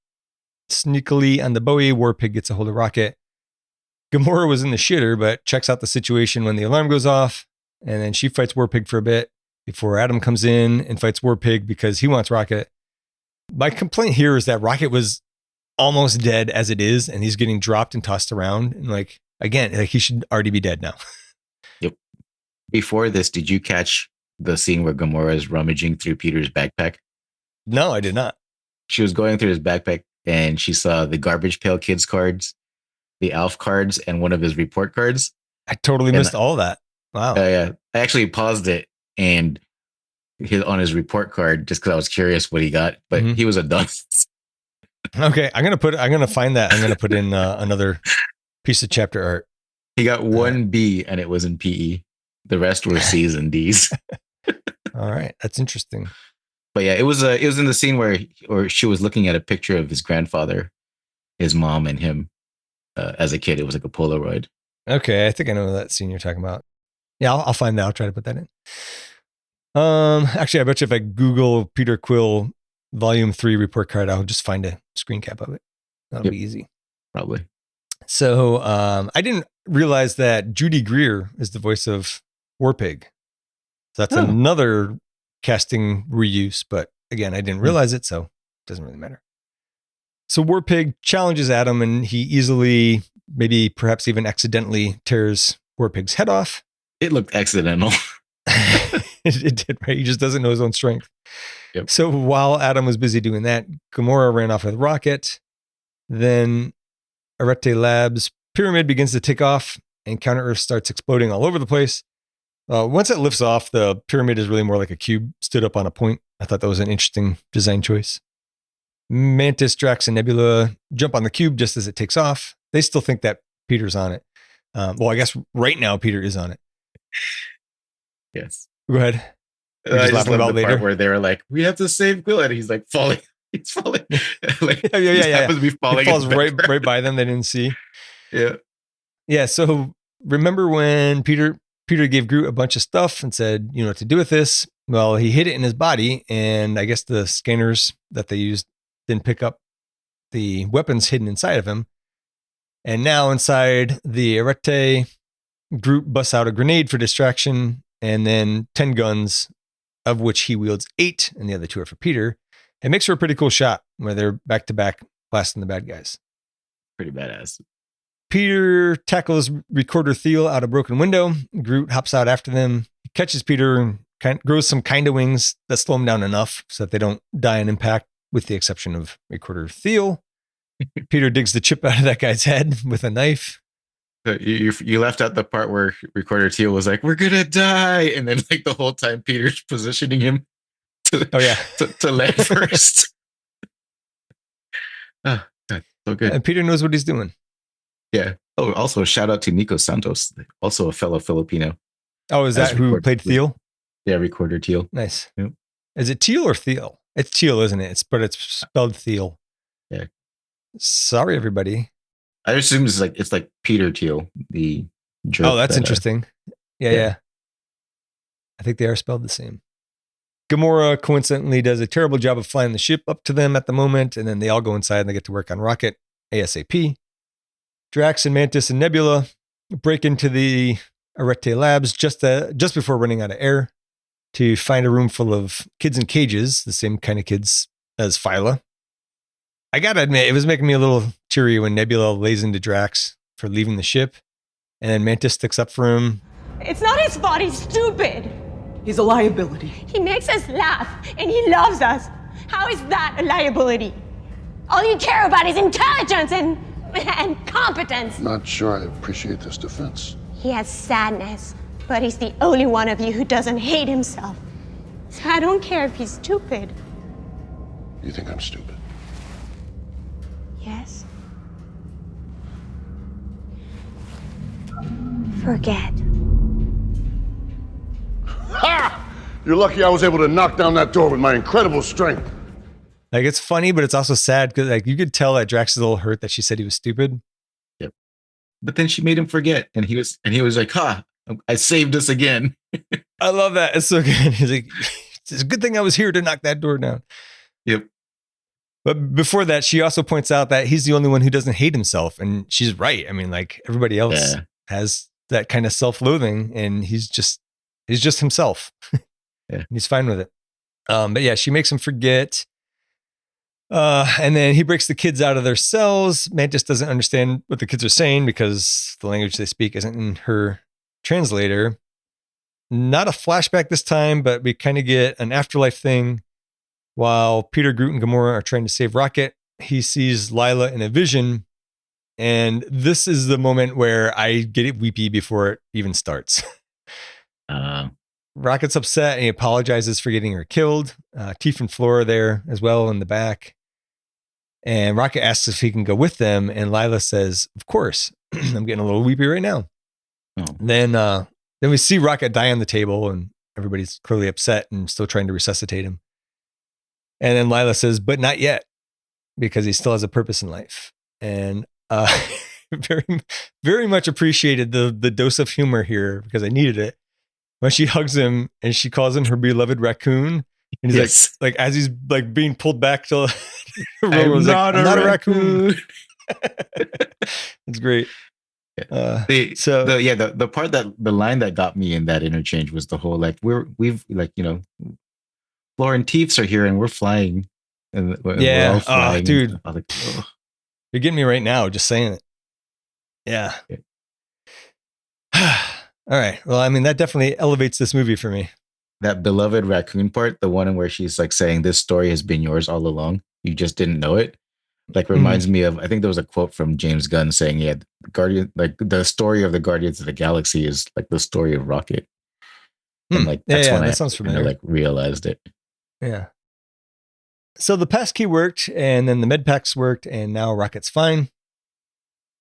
Sneakily on the Bowie, War Pig gets a hold of Rocket. Gamora was in the shitter, but checks out the situation when the alarm goes off. And then she fights War Pig for a bit before Adam comes in and fights War Pig because he wants Rocket. My complaint here is that Rocket was almost dead as it is, and he's getting dropped and tossed around. And he should already be dead now. Yep. Before this, did you catch the scene where Gamora is rummaging through Peter's backpack? No, I did not. She was going through his backpack and she saw the Garbage Pail Kids cards, the Alf cards, and one of his report cards. I totally missed all that. Wow. Yeah. I actually paused it and hit on his report card just because I was curious what he got, but he was a dunce. Okay, I'm gonna find that. I'm gonna put in another piece of chapter art. He got one B and it was in PE. The rest were C's and D's. All right, that's interesting. But yeah, it was in the scene where she was looking at a picture of his grandfather, his mom, and him as a kid. It was like a Polaroid. Okay, I think I know that scene you're talking about. Yeah, I'll find that. I'll try to put that in. Actually, I bet you if I Google Peter Quill Volume 3 report card, I'll just find a screen cap of it. That'll be easy. Probably. So I didn't realize that Judy Greer is the voice of Warpig. So that's another casting reuse, but again, I didn't realize it, so it doesn't really matter. So Warpig challenges Adam, and he easily, maybe perhaps even accidentally, tears Warpig's head off. It looked accidental. It did, right? He just doesn't know his own strength. Yep. So while Adam was busy doing that, Gamora ran off with Rocket. Then Arete Labs pyramid begins to take off, and Counter-Earth starts exploding all over the place. Once it lifts off, the pyramid is really more like a cube stood up on a point. I thought that was an interesting design choice. Mantis, Drax, and Nebula jump on the cube just as it takes off. They still think that Peter's on it. Well, I guess right now Peter is on it. Yes. Go ahead. I just love the part where they were like, "We have to save Quill," and he's like falling. He's falling. Like, yeah. Happens to be falling. It falls right by them. They didn't see. Yeah. So remember when Peter gave Groot a bunch of stuff and said, you know what to do with this? Well, he hid it in his body, and I guess the scanners that they used didn't pick up the weapons hidden inside of him. And now inside the Arete, Groot busts out a grenade for distraction, and then 10 guns, of which he wields 8, and the other 2 are for Peter. It makes for a pretty cool shot where they're back to back blasting the bad guys. Pretty badass. Peter tackles Recorder Thiel out a broken window. Groot hops out after them. He catches Peter and grows some kind of wings that slow him down enough so that they don't die on impact, with the exception of Recorder Thiel. Peter digs the chip out of that guy's head with a knife. You left out the part where Recorder Teal was like, "We're gonna die," and then like the whole time Peter's positioning him to land first. Oh, God, so good. And Peter knows what he's doing. Yeah. Oh, also shout out to Nico Santos, also a fellow Filipino. Oh, is that who played Thiel? Yeah, Recorder Teal. Nice. Yep. Is it Teal or Thiel? It's Teal, isn't it? But it's spelled Thiel. Yeah. Sorry, everybody. I assume it's like Peter Thiel, the jerk. Oh, that's interesting. Yeah. I think they are spelled the same. Gamora coincidentally does a terrible job of flying the ship up to them at the moment, and then they all go inside and they get to work on Rocket ASAP. Drax and Mantis and Nebula break into the Arete Labs just before running out of air to find a room full of kids in cages, the same kind of kids as Phyla. I gotta admit, it was making me a little teary when Nebula lays into Drax for leaving the ship, and then Mantis sticks up for him. It's not his fault, he's stupid. He's a liability. He makes us laugh, and he loves us. How is that a liability? All you care about is intelligence and competence. Not sure I appreciate this defense. He has sadness, but he's the only one of you who doesn't hate himself. So I don't care if he's stupid. You think I'm stupid? Yes. Forget. Ha! You're lucky I was able to knock down that door with my incredible strength. Like, it's funny, but it's also sad because like you could tell that Drax is a little hurt that she said he was stupid. Yep. But then she made him forget, and he was like, "Ha! I saved us again." I love that. It's so good. He's like, "It's a good thing I was here to knock that door down." Yep. But before that, she also points out that he's the only one who doesn't hate himself, and she's right. I mean, like everybody else has that kind of self-loathing, and he's just himself. Yeah, he's fine with it. But yeah, she makes him forget. And then he breaks the kids out of their cells. Mantis doesn't understand what the kids are saying because the language they speak isn't in her translator. Not a flashback this time, but we kind of get an afterlife thing. While Peter, Groot, and Gamora are trying to save Rocket, he sees Lila in a vision. And this is the moment where I get it weepy before it even starts. Rocket's upset and he apologizes for getting her killed. Tifa and Flora are there as well in the back. And Rocket asks if he can go with them. And Lila says, "Of course." I'm getting a little weepy right now. Oh. Then we see Rocket die on the table and everybody's clearly upset and still trying to resuscitate him. And then Lila says, "But not yet, because he still has a purpose in life." And very, very much appreciated the dose of humor here because I needed it. When she hugs him and she calls him her beloved raccoon, and he's like as he's like being pulled back to I'm not a raccoon. It's great. The part that the line that got me in that interchange was the whole like we've like Floor and Teefs are here and we're flying and we're all flying. Dude, like, you're getting me right now just saying it. Yeah. All right. Well, I mean, that definitely elevates this movie for me. That beloved raccoon part, the one where she's like saying this story has been yours all along, you just didn't know it, like reminds me of, I think there was a quote from James Gunn saying he had the story of the Guardians of the Galaxy is like the story of Rocket. And like that's when that sounds familiar. Like realized it. Yeah. So the passkey worked, and then the med packs worked, and now Rocket's fine.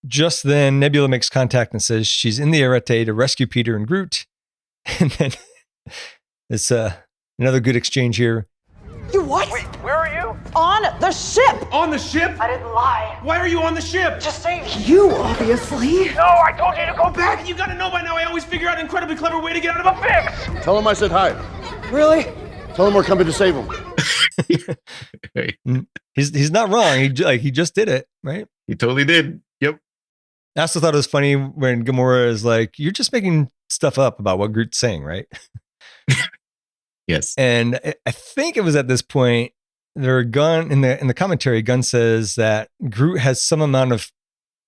Just then, Nebula makes contact and says she's in the Arete to rescue Peter and Groot. And then it's another good exchange here. You what? Wait, where are you? On the ship! On the ship? I didn't lie. Why are you on the ship? Just saying. You, obviously. No, I told you to go back. You gotta know by now I always figure out an incredibly clever way to get out of a fix. Tell him I said hi. Really? Tell him we're coming to save him. He's not wrong. He just did it, right? He totally did. Yep. I also thought it was funny when Gamora is like, "You're just making stuff up about what Groot's saying, right?" Yes. And I think it was at this point Gunn in the commentary, Gunn says that Groot has some amount of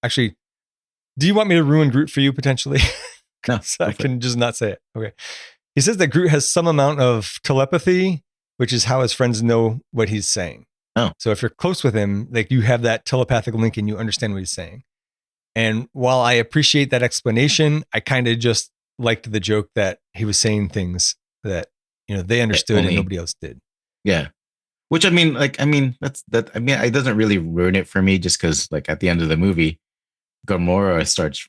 actually. Do you want me to ruin Groot for you potentially? No, so I can just not say it. Okay. He says that Groot has some amount of telepathy, which is how his friends know what he's saying. Oh. So if you're close with him, like you have that telepathic link and you understand what he's saying. And while I appreciate that explanation, I kind of just liked the joke that he was saying things that, they understood and nobody else did. Yeah. Which it doesn't really ruin it for me just because like at the end of the movie, Gamora starts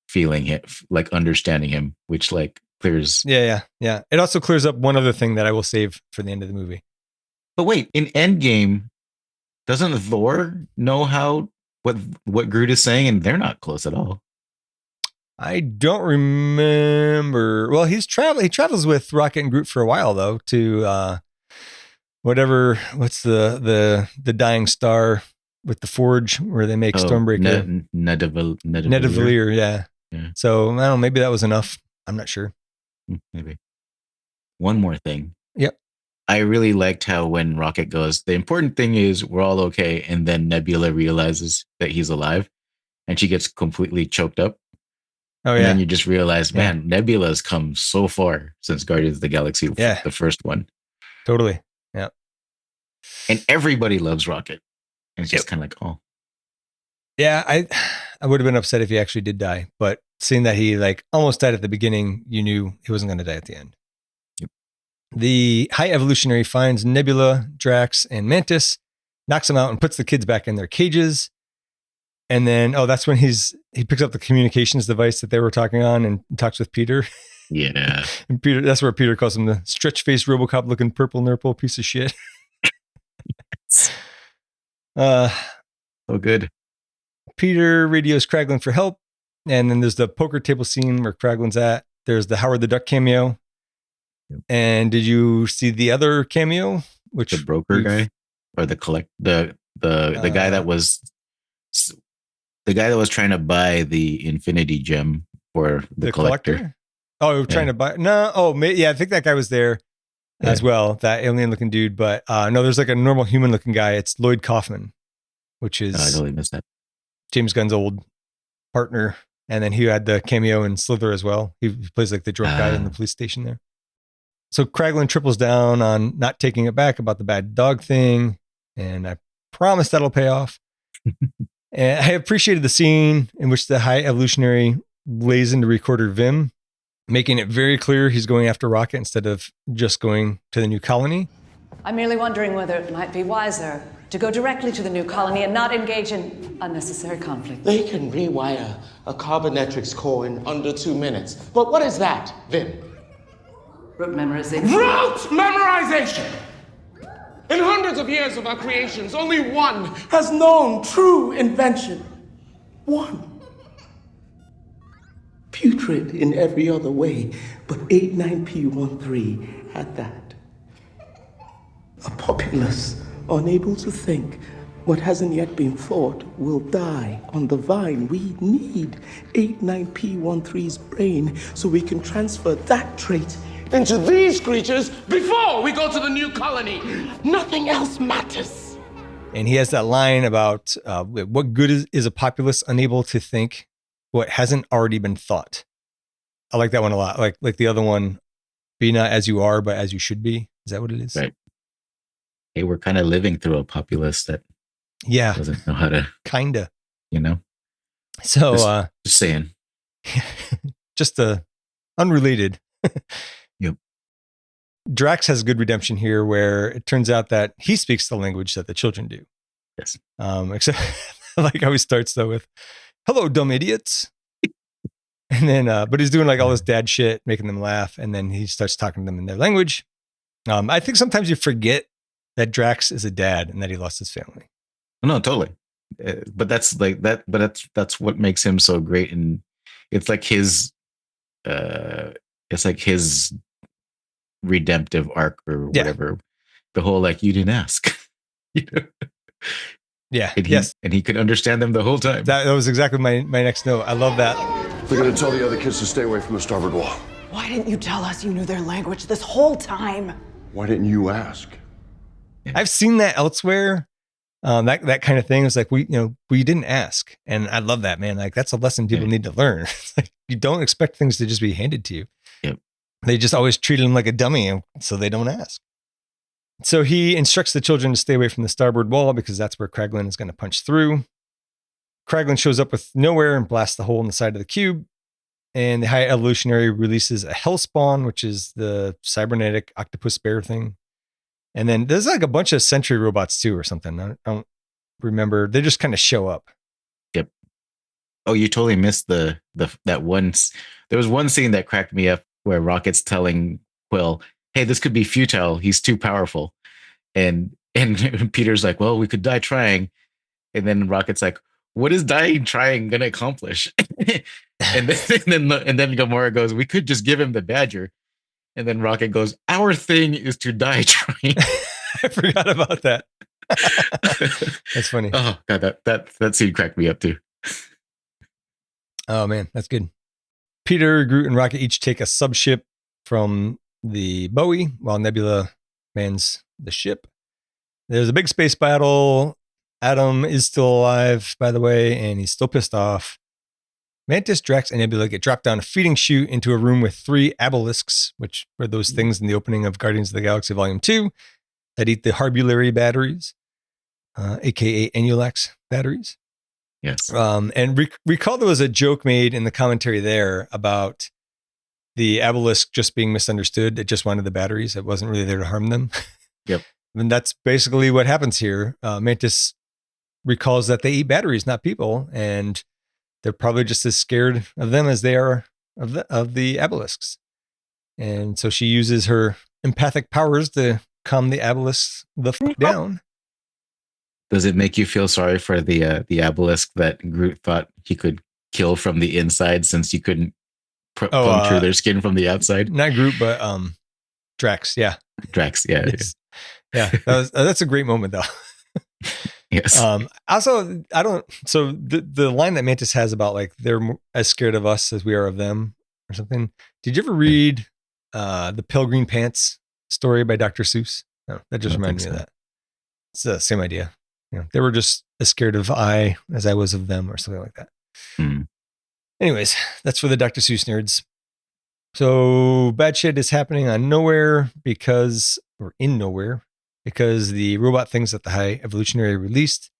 feeling it, like understanding him, which like clears. Yeah. It also clears up one other thing that I will save for the end of the movie. But wait, in Endgame, doesn't Thor know what Groot is saying, and they're not close at all? I don't remember. Well, he travels with Rocket and Groot for a while though to what's the dying star with the forge where they make Stormbreaker. Nidavellir, yeah. So I don't know, maybe that was enough. I'm not sure. Maybe. One more thing. Yep. I really liked how when Rocket goes, the important thing is we're all okay, and then Nebula realizes that he's alive, and she gets completely choked up. Oh, and then you just realize, man, Nebula's come so far since Guardians of the Galaxy, the first one. Totally. Yeah. And everybody loves Rocket. And it's just kind of like, oh. Yeah, I would have been upset if he actually did die, but seeing that he like almost died at the beginning, you knew he wasn't going to die at the end. Yep. The High Evolutionary finds Nebula, Drax, and Mantis, knocks them out and puts the kids back in their cages. And then, that's when he picks up the communications device that they were talking on and talks with Peter. Yeah. And Peter, that's where Peter calls him the stretch-faced RoboCop looking purple nurple piece of shit. So good. Peter radios Kraglin for help. And then there's the poker table scene where Kraglin's at. There's the Howard the Duck cameo. Yep. And did you see the other cameo? Which the broker guy? Or the guy that was trying to buy the Infinity Gem for the collector? Oh, trying to buy? No. Oh, yeah. I think that guy was there as well. That alien looking dude. But no, there's like a normal human looking guy. It's Lloyd Kaufman, which is I totally missed that. James Gunn's old partner. And then he had the cameo in Slither as well. He plays like the drunk guy in the police station there. So Kraglin triples down on not taking it back about the bad dog thing. And I promise that'll pay off. And I appreciated the scene in which the High Evolutionary lays into Recorder Vim, making it very clear he's going after Rocket instead of just going to the new colony. I'm merely wondering whether it might be wiser to go directly to the new colony and not engage in unnecessary conflict. They can rewire a carbonetrics core in under 2 minutes. But what is that, Vim? Rote memorization. Rote memorization! In hundreds of years of our creations, only one has known true invention. One. putrid in every other way, but 89P13 had that. A populace unable to think. What hasn't yet been fought will die on the vine. We need 89P13's brain so we can transfer that trait into these creatures before we go to the new colony. Nothing else matters. And he has that line about what good is a populace unable to think what hasn't already been thought. I like that one a lot. Like the other one, be not as you are, but as you should be. Is that what it is? Right. Hey, we're kind of living through a populace that doesn't know how to kinda, So just saying. Just unrelated. Yep. Drax has good redemption here, where it turns out that he speaks the language that the children do. Yes. Except I like how he starts though with, "Hello, dumb idiots." And then, but he's doing like all this dad shit, making them laugh. And then he starts talking to them in their language. I think sometimes you forget that Drax is a dad and that he lost his family. No, totally. But that's like that. But that's what makes him so great. And it's like his redemptive arc or whatever. The whole like, you didn't ask. Yeah. And he could understand them the whole time. That was exactly my next note. I love that. They're going to tell the other kids to stay away from the starboard wall. Why didn't you tell us you knew their language this whole time? Why didn't you ask? I've seen that elsewhere. That kind of thing is like, we didn't ask. And I love that, man. Like that's a lesson people need to learn. It's like, you don't expect things to just be handed to you. Yep. They just always treated him like a dummy. So they don't ask. So he instructs the children to stay away from the starboard wall because that's where Kraglin is going to punch through. Kraglin shows up with nowhere and blasts the hole in the side of the cube. And the High Evolutionary releases a Hellspawn, which is the cybernetic octopus bear thing. And then there's like a bunch of Sentry robots too or something. I don't remember. They just kind of show up. Yep. Oh, you totally missed that one. There was one scene that cracked me up where Rocket's telling Quill, "Hey, this could be futile. He's too powerful." And Peter's like, "Well, we could die trying." And then Rocket's like, "What is dying trying going to accomplish?" and then Gamora goes, "We could just give him the Badger." And then Rocket goes, "Our thing is to die trying." I forgot about that. That's funny. Oh god, that scene cracked me up too. Oh man, that's good. Peter, Groot, and Rocket each take a subship from the Bowie while Nebula mans the ship. There's a big space battle. Adam is still alive, by the way, and he's still pissed off. Mantis, Drax, and Nebula get dropped down a feeding chute into a room with 3 abelisks, which were those things in the opening of Guardians of the Galaxy Volume 2 that eat the Harbulary batteries, aka Enulax batteries. Yes. And recall there was a joke made in the commentary there about the abelisk just being misunderstood. It just wanted the batteries. It wasn't really there to harm them. Yep. And that's basically what happens here. Mantis recalls that they eat batteries, not people, and they're probably just as scared of them as they are of the abelisks. And so she uses her empathic powers to calm the abelisks the fuck down. Does it make you feel sorry for the obelisk that Groot thought he could kill from the inside since you couldn't plumb through their skin from the outside? Not Groot, but Drax. Yeah, Drax. Yeah, yes. Yeah. That's a great moment, though. Yes. Also, I don't. So the line that Mantis has about like they're as scared of us as we are of them, or something. Did you ever read the Pale Green Pants story by Dr. Seuss? No, that just reminded me of that. It's the same idea. You know, they were just as scared of I as I was of them, or something like that. Anyways, that's for the Dr. Seuss nerds. So bad shit is happening on Nowhere because the robot things that the High Evolutionary released.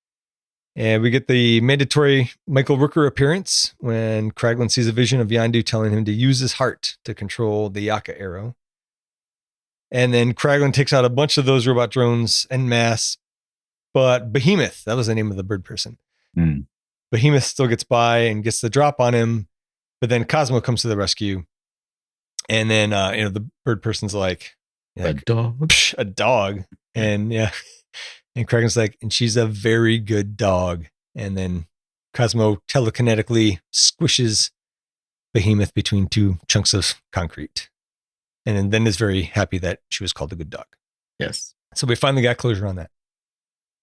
And we get the mandatory Michael Rooker appearance when Kraglin sees a vision of Yondu telling him to use his heart to control the Yaka arrow. And then Kraglin takes out a bunch of those robot drones en masse. But Behemoth, that was the name of the bird person. Behemoth still gets by and gets the drop on him. But then Cosmo comes to the rescue. And then, the bird person's like, a dog. A dog. And yeah. And Kraglin's like, and she's a very good dog. And then Cosmo telekinetically squishes behemoth between two chunks of concrete. And then is very happy that she was called a good dog. Yes. So we finally got closure on that.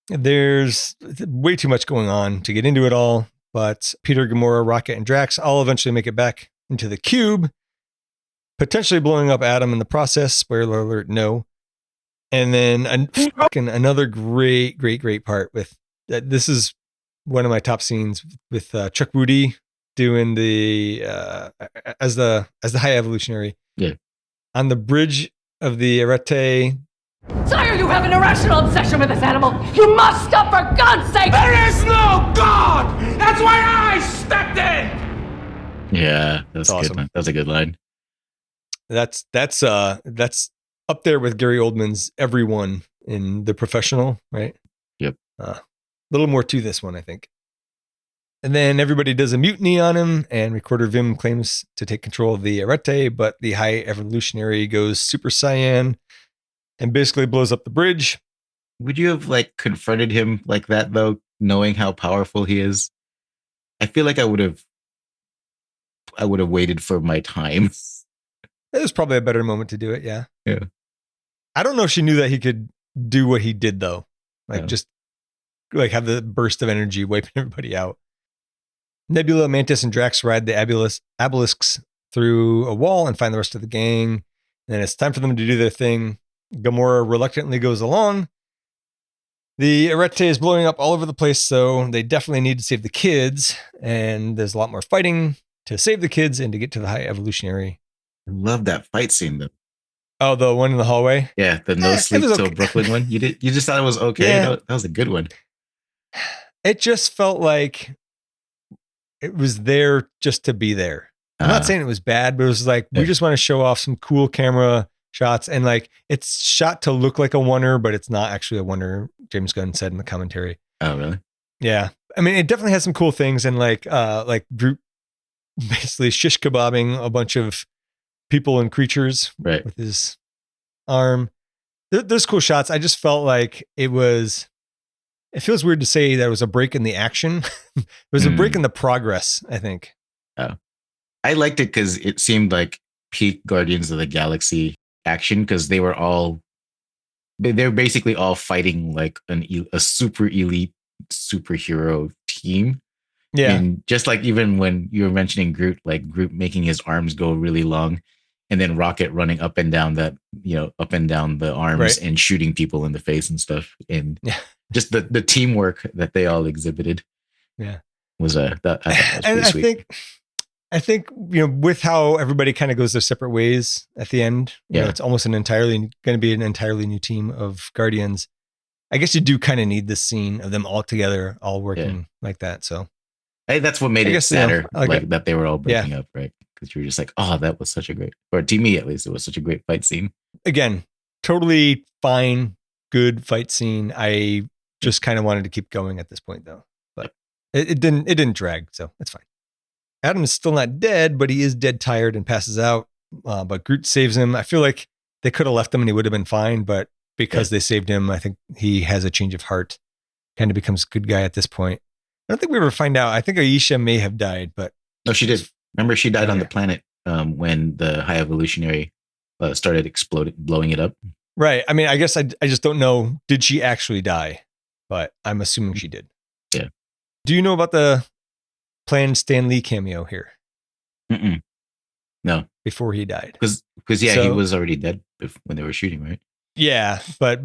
There's way too much going on to get into it all, but Peter, Gamora, Rocket, and Drax all eventually make it back into the cube, potentially blowing up Adam in the process. Spoiler alert, no. And then another great part with this is one of my top scenes with Chuck Woody doing the as the High Evolutionary. Yeah. On the bridge of the Arete. Sire, you have an irrational obsession with this animal. You must stop for God's sake. There is no God. That's why I stepped in. Yeah, that's awesome. Good. That's a good line. That's up there with Gary Oldman's Everyone in The Professional, right? Yep. A little more to this one, I think. And then everybody does a mutiny on him, and Recorder Vim claims to take control of the Arete, but the High Evolutionary goes Super Saiyan and basically blows up the bridge. Would you have confronted him like that though, knowing how powerful he is? I feel like I would have waited for my time. It was probably a better moment to do it, yeah. Yeah. I don't know if she knew that he could do what he did though. Just have the burst of energy wiping everybody out. Nebula, Mantis, and Drax ride the obelisks through a wall and find the rest of the gang. And then it's time for them to do their thing. Gamora reluctantly goes along. The Arete is blowing up all over the place, so they definitely need to save the kids. And there's a lot more fighting to save the kids and to get to the High Evolutionary. I love that fight scene though. Oh, the one in the hallway? Yeah, the no sleep till Brooklyn one. You just thought it was okay. Yeah. That was a good one. It just felt like it was there just to be there. I'm not saying it was bad, but it was we just want to show off some cool camera shots. And it's shot to look like a wonder, but it's not actually a wonder, James Gunn said in the commentary. Oh, really? Yeah. I mean, it definitely has some cool things. And Groot basically shish kebabbing a bunch of people and creatures with his arm. There's cool shots. I just felt like it feels weird to say that it was a break in the action. It was a break in the progress, I think. Oh, I liked it because it seemed like peak Guardians of the Galaxy action, because they're basically all fighting like a super elite superhero team. Yeah. And just even when you were mentioning Groot, Groot making his arms go really long, and then Rocket running up and down up and down the arms and shooting people in the face and stuff. And just the teamwork that they all exhibited. Yeah. Was pretty sweet. I think, with how everybody kind of goes their separate ways at the end, it's almost going to be an entirely new team of Guardians. I guess you do kind of need this scene of them all together, all working like that. So that's what made it sadder, that they were all breaking up, right? Because you were just oh, that was such a great, or to me at least, it was such a great fight scene. Again, totally fine, good fight scene. I just kind of wanted to keep going at this point though, but it didn't drag, so it's fine. Adam is still not dead, but he is dead tired and passes out. But Groot saves him. I feel like they could have left him and he would have been fine, but because they saved him, I think he has a change of heart, kind of becomes a good guy at this point. I don't think we ever find out. I think Aisha may have died, but no, she did. Remember, she died on the planet when the High Evolutionary started blowing it up. Right. I mean, I guess I just don't know. Did she actually die? But I'm assuming she did. Yeah. Do you know about the planned Stan Lee cameo here? No. Before he died. Because he was already dead when they were shooting, right? Yeah, but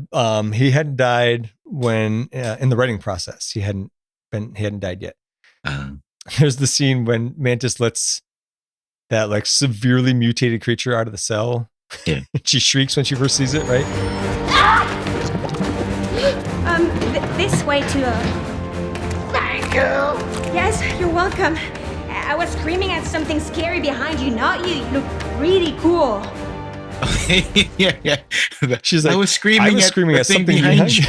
he hadn't died when in the writing process. He hadn't died yet. There's the scene when Mantis lets that severely mutated creature out of the cell. Yeah. She shrieks when she first sees it, right? This way to Thank you. Yes, you're welcome. I was screaming at something scary behind you, not you. You look really cool. yeah. She's like, I was screaming at something behind you.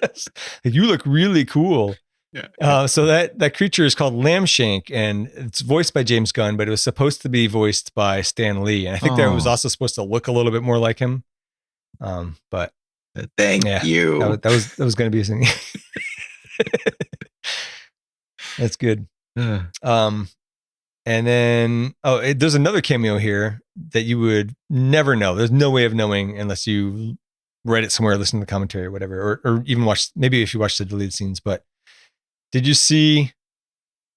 Yes. You look really cool. Yeah. So that creature is called Lambshank, and it's voiced by James Gunn, but it was supposed to be voiced by Stan Lee. And I think that was also supposed to look a little bit more like him. But thank you. That was going to be a thing. That's good. And then, there's another cameo here that you would never know. There's no way of knowing unless you read it somewhere, listen to the commentary or whatever, or even watch, maybe if you watch the deleted scenes. But did you see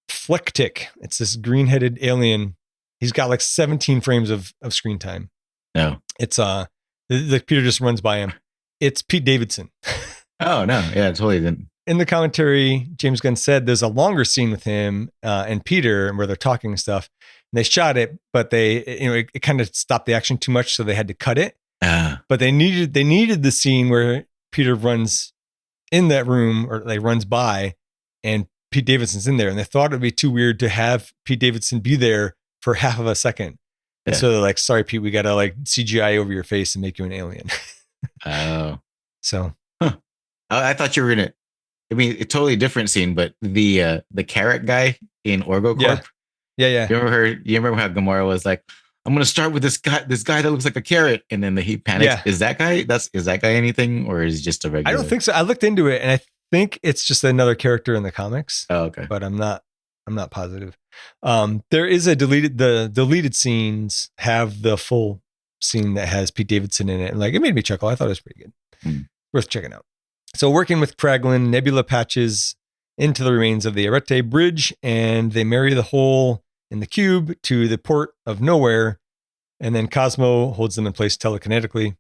Flecktick? It's this green-headed alien. He's got like 17 frames of screen time. No. It's the computer just runs by him. It's Pete Davidson. Oh, no. Yeah, I totally didn't. In the commentary, James Gunn said there's a longer scene with him and Peter where they're talking and stuff. And they shot it, but it kind of stopped the action too much, so they had to cut it. But they needed the scene where Peter runs in that room or like runs by, and Pete Davidson's in there. And they thought it'd be too weird to have Pete Davidson be there for half of a second. And so they're like, "Sorry, Pete, we got to like CGI over your face and make you an alien." Oh, so I thought you were gonna. I mean, a totally different scene, but the carrot guy in Orgo Corp. Yeah. You remember how Gamora was like, "I'm gonna start with this guy that looks like a carrot," and then he panics. Yeah. Is that guy anything, or is he just a regular? I don't think so. I looked into it, and I think it's just another character in the comics. Oh, okay. But I'm not positive. There is the deleted scenes have the full scene that has Pete Davidson in it, and like it made me chuckle. I thought it was pretty good. Worth checking out. So working with Kraglin, Nebula patches into the remains of the Arete Bridge, and they marry the hole in the cube to the port of nowhere, and then Cosmo holds them in place telekinetically.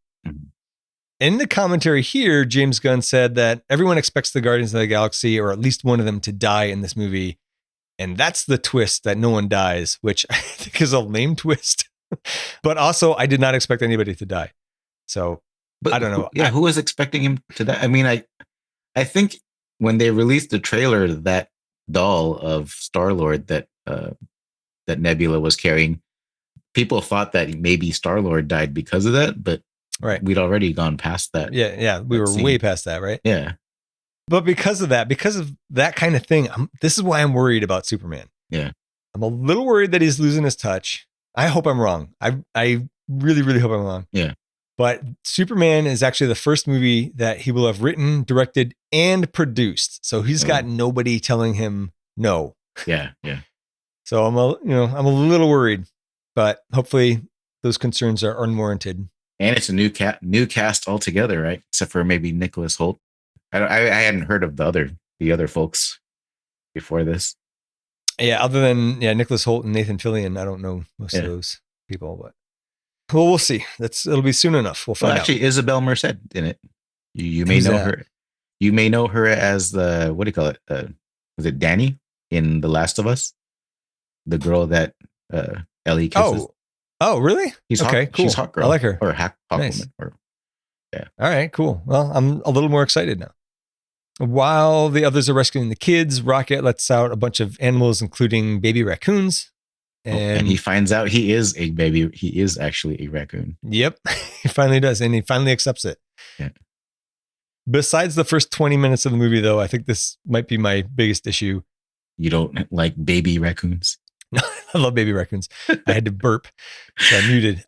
In the commentary here, James Gunn said that everyone expects the Guardians of the Galaxy, or at least one of them, to die in this movie. And that's the twist, that no one dies, which I think is a lame twist. But also, I did not expect anybody to die. So, but I don't know. Who was expecting him to die? I mean, I think when they released the trailer, that doll of Star-Lord that Nebula was carrying, people thought that maybe Star-Lord died because of that, but we'd already gone past that. Yeah, we were way past that, right? Yeah. But because of that kind of thing, this is why I'm worried about Superman. Yeah. I'm a little worried that he's losing his touch. I hope I'm wrong. I really, really hope I'm wrong. Yeah. But Superman is actually the first movie that he will have written, directed, and produced. So he's got nobody telling him no. Yeah. So I'm a little worried, but hopefully those concerns are unwarranted. And it's a new cast altogether, right? Except for maybe Nicholas Hoult. I hadn't heard of the other folks before this. Yeah, other than Nicholas Hoult and Nathan Fillion, I don't know most of those people, but we'll see. It'll be soon enough. We'll find out. Actually, Isabel Merced in it. You may know her. You may know her as the, what do you call it? Was it Danny in The Last of Us? The girl that Ellie kisses. Oh, really? She's okay, hot, cool. She's hot girl. I like her. Or hot nice. Woman. Yeah. All right, cool. Well, I'm a little more excited now. While the others are rescuing the kids, Rocket lets out a bunch of animals, including baby raccoons. And he finds out he is a baby. He is actually a raccoon. Yep. He finally does. And he finally accepts it. Yeah. Besides the first 20 minutes of the movie, though, I think this might be my biggest issue. You don't like baby raccoons? No, I love baby raccoons. I had to burp, so I muted.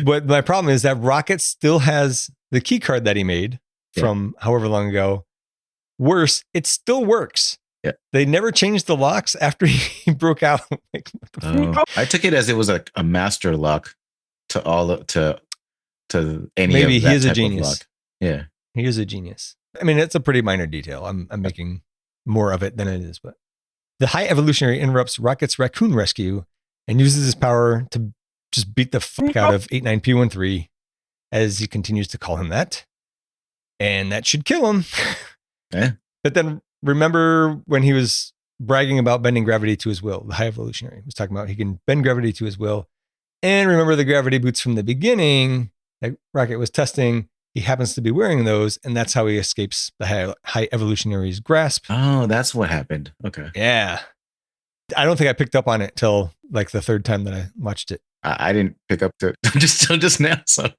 But my problem is that Rocket still has the key card that he made from however long ago. Worse, it still works. Yeah. They never changed the locks after he broke out. I took it as it was a master lock to any. Maybe of he that is a type of genius. lock. Yeah, he is a genius. I mean, it's a pretty minor detail. I'm making more of it than it is, but the High Evolutionary interrupts Rocket's raccoon rescue and uses his power to just beat the fuck out of 89P13 as he continues to call him that. And that should kill him. Yeah. But then remember when he was bragging about bending gravity to his will, the High Evolutionary was talking about he can bend gravity to his will. And remember the gravity boots from the beginning that Rocket was testing. He happens to be wearing those, and that's how he escapes the High Evolutionary's grasp. Oh, that's what happened. Okay. Yeah. I don't think I picked up on it till like the third time that I watched it. I didn't pick up to just now. So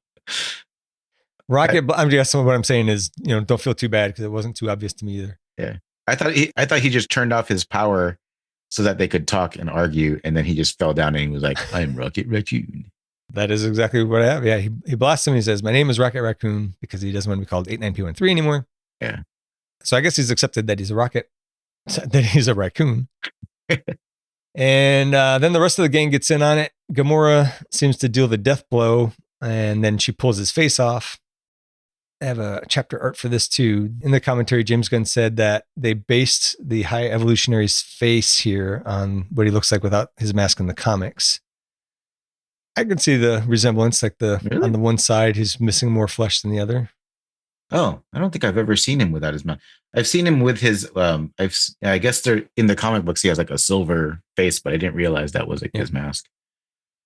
Rocket, I guess what I'm saying is, don't feel too bad because it wasn't too obvious to me either. Yeah. I thought he just turned off his power so that they could talk and argue, and then he just fell down and he was like, "I'm Rocket Raccoon." That is exactly what I have. Yeah, he blasts him. He says, "My name is Rocket Raccoon," because he doesn't want to be called 89P13 anymore. Yeah. So I guess he's accepted that he's a rocket, that he's a raccoon. And then the rest of the gang gets in on it. Gamora seems to deal the death blow, and then she pulls his face off. I have a chapter art for this too. In the commentary, James Gunn said that they based the High Evolutionary's face here on what he looks like without his mask in the comics. I can see the resemblance, like on the one side, he's missing more flesh than the other. Oh, I don't think I've ever seen him without his mask. I've seen him with his. I guess they're in the comic books. He has like a silver face, but I didn't realize that was like his mask.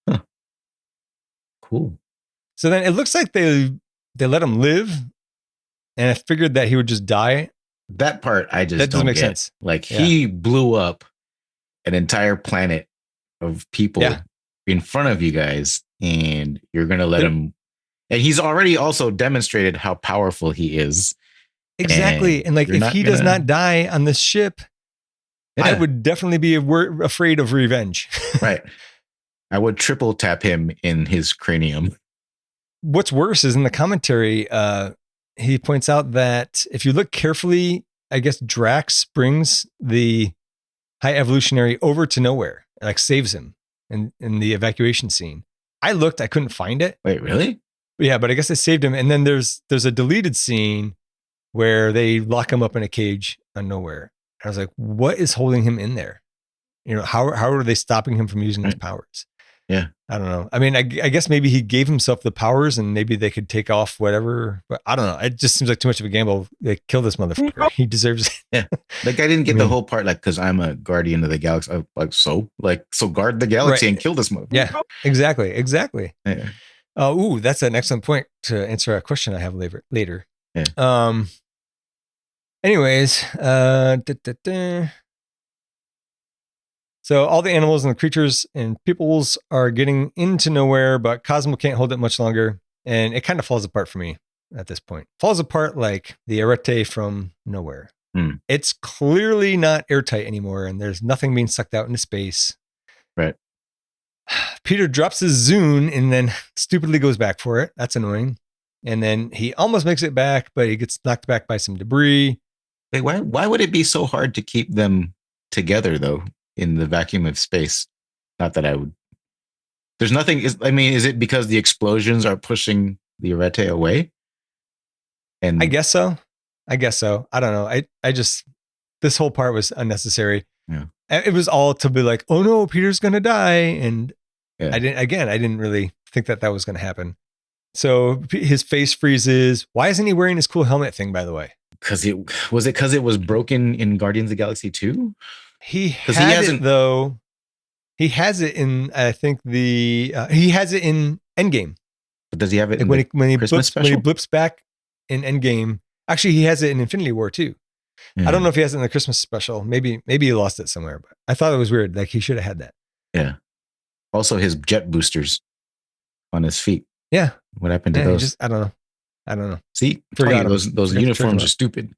Huh. Cool. So then it looks like they let him live, and I figured that he would just die. That part I just that doesn't don't make get. sense. Like he blew up an entire planet of people in front of you guys, and you're gonna let him. And he's already also demonstrated how powerful he is. Exactly. And like, if he does not die on this ship, I would definitely be afraid of revenge. Right. I would triple tap him in his cranium. What's worse is in the commentary, he points out that if you look carefully, I guess Drax brings the High Evolutionary over to nowhere, like saves him in the evacuation scene. I looked, I couldn't find it. Wait, really? Yeah, but I guess they saved him. And then there's a deleted scene where they lock him up in a cage on nowhere. I was like, what is holding him in there? You know, how are they stopping him from using his powers? Yeah. I don't know. I mean, I guess maybe he gave himself the powers and maybe they could take off whatever, but I don't know. It just seems like too much of a gamble. They kill this motherfucker. He deserves it. Yeah. Like I didn't get the whole part, like, cause I'm a guardian of the galaxy. So guard the galaxy and kill this motherfucker. Yeah, exactly. Yeah. Ooh, that's an excellent point to answer a question I have later. Yeah. Anyways, so all the animals and the creatures and peoples are getting into nowhere, but Cosmo can't hold it much longer, and it kind of falls apart for me at this point. Falls apart like the arete from nowhere. It's clearly not airtight anymore, and there's nothing being sucked out into space. Right. Peter drops his Zune and then stupidly goes back for it. That's annoying. And then he almost makes it back, but he gets knocked back by some debris. Hey, why would it be so hard to keep them together, though, in the vacuum of space? Not that I would. There's nothing. Is it because the explosions are pushing the arete away? And I guess so. I don't know. I just, this whole part was unnecessary. Yeah. It was all to be like, oh no, Peter's going to die. And I didn't really think that was going to happen. So his face freezes. Why isn't he wearing his cool helmet thing, by the way? Because it was broken in Guardians of the Galaxy 2? He has it in, I think he has it in Endgame. But does he have it in when he special? blips back in Endgame? Actually, he has it in Infinity War too. I don't know if he has it in the Christmas special. Maybe he lost it somewhere, but I thought it was weird. Like he should have had that. Yeah. Also his jet boosters on his feet. Yeah. What happened to those? I don't know. See, those uniforms are stupid.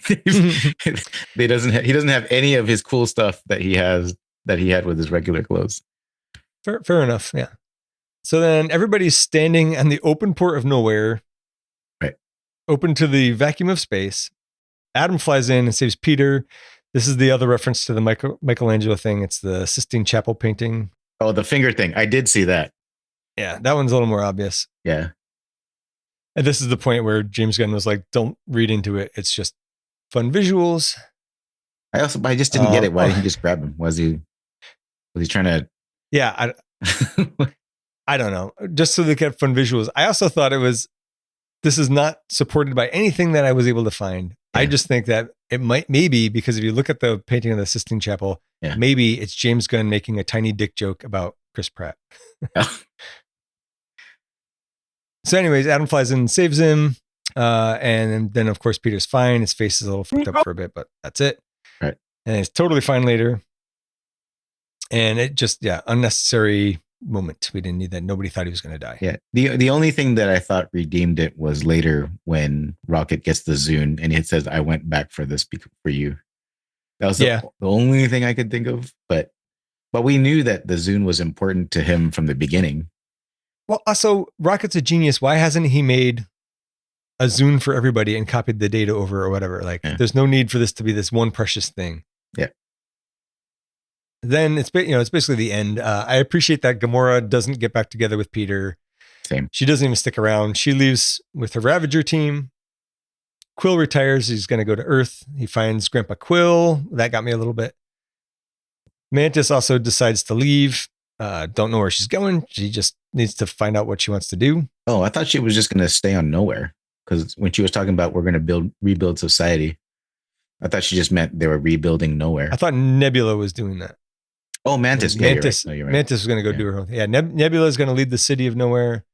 He doesn't have any of his cool stuff that he had with his regular clothes. Fair enough. Yeah. So then everybody's standing on the open port of nowhere. Right. Open to the vacuum of space. Adam flies in and saves Peter. This is the other reference to the Michelangelo thing. It's the Sistine Chapel painting. Oh, the finger thing. I did see that. Yeah, that one's a little more obvious. Yeah. And this is the point where James Gunn was like, don't read into it. It's just fun visuals. I just didn't get it. Why didn't he just grab him? Was he trying to? Yeah. I don't know. Just so they get fun visuals. I also thought this is not supported by anything that I was able to find. Yeah. I just think that it maybe because if you look at the painting of the Sistine Chapel, maybe it's James Gunn making a tiny dick joke about Chris Pratt. So anyways, Adam flies in and saves him. And then of course, Peter's fine. His face is a little fucked up for a bit, but that's it. Right. And it's totally fine later. And it just, unnecessary moment. We didn't need that. Nobody thought he was going to die. Yeah. The only thing that I thought redeemed it was later when Rocket gets the Zune and it says, I went back for this for you. That was the only thing I could think of. But we knew that the Zune was important to him from the beginning. Well, also, Rocket's a genius. Why hasn't he made a Zune for everybody and copied the data over or whatever? Like, there's no need for this to be this one precious thing. Yeah. then it's basically the end. I appreciate that Gamora doesn't get back together with Peter. Same. She doesn't even stick around. She leaves with her Ravager team. Quill retires. He's going to go to Earth. He finds Grandpa Quill. That got me a little bit. Mantis also decides to leave. Don't know where she's going. She just needs to find out what she wants to do. Oh, I thought she was just going to stay on Nowhere. Because when she was talking about we're going to rebuild society, I thought she just meant they were rebuilding Nowhere. I thought Nebula was doing that. Oh, Mantis. Yeah, Mantis, you're right. Mantis was going to go do her own thing. Yeah, Nebula is going to lead the city of Nowhere.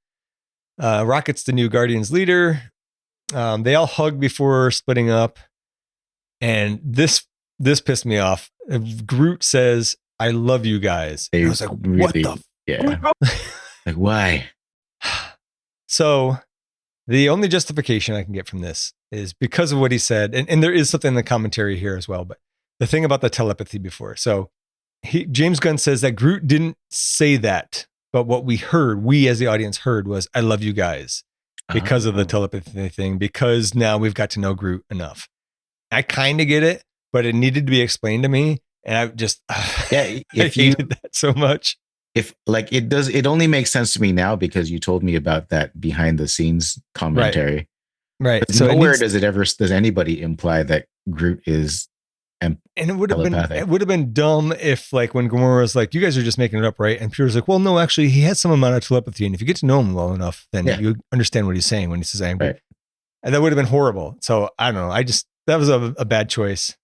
Rocket's the new Guardians leader. They all hug before splitting up. And this pissed me off. Groot says, "I love you guys." I was like, what the? Yeah. Like, why? So the only justification I can get from this is because of what he said. And there is something in the commentary here as well. But the thing about the telepathy before. So James Gunn says that Groot didn't say that. But what we as the audience heard was, "I love you guys," because of the telepathy thing, because now we've got to know Groot enough. I kind of get it, but it needed to be explained to me. And I just, I hated that so much. If like it only makes sense to me now because you told me about that behind the scenes commentary. Right. So nowhere does anybody imply that Groot is and it would have been dumb if like when Gamora was like, "You guys are just making it up, right?" And Peter's like, "Well, no, actually he has some amount of telepathy. And if you get to know him well enough, then you understand what he's saying when he says angry." Right. And that would have been horrible. So I don't know. That was a bad choice.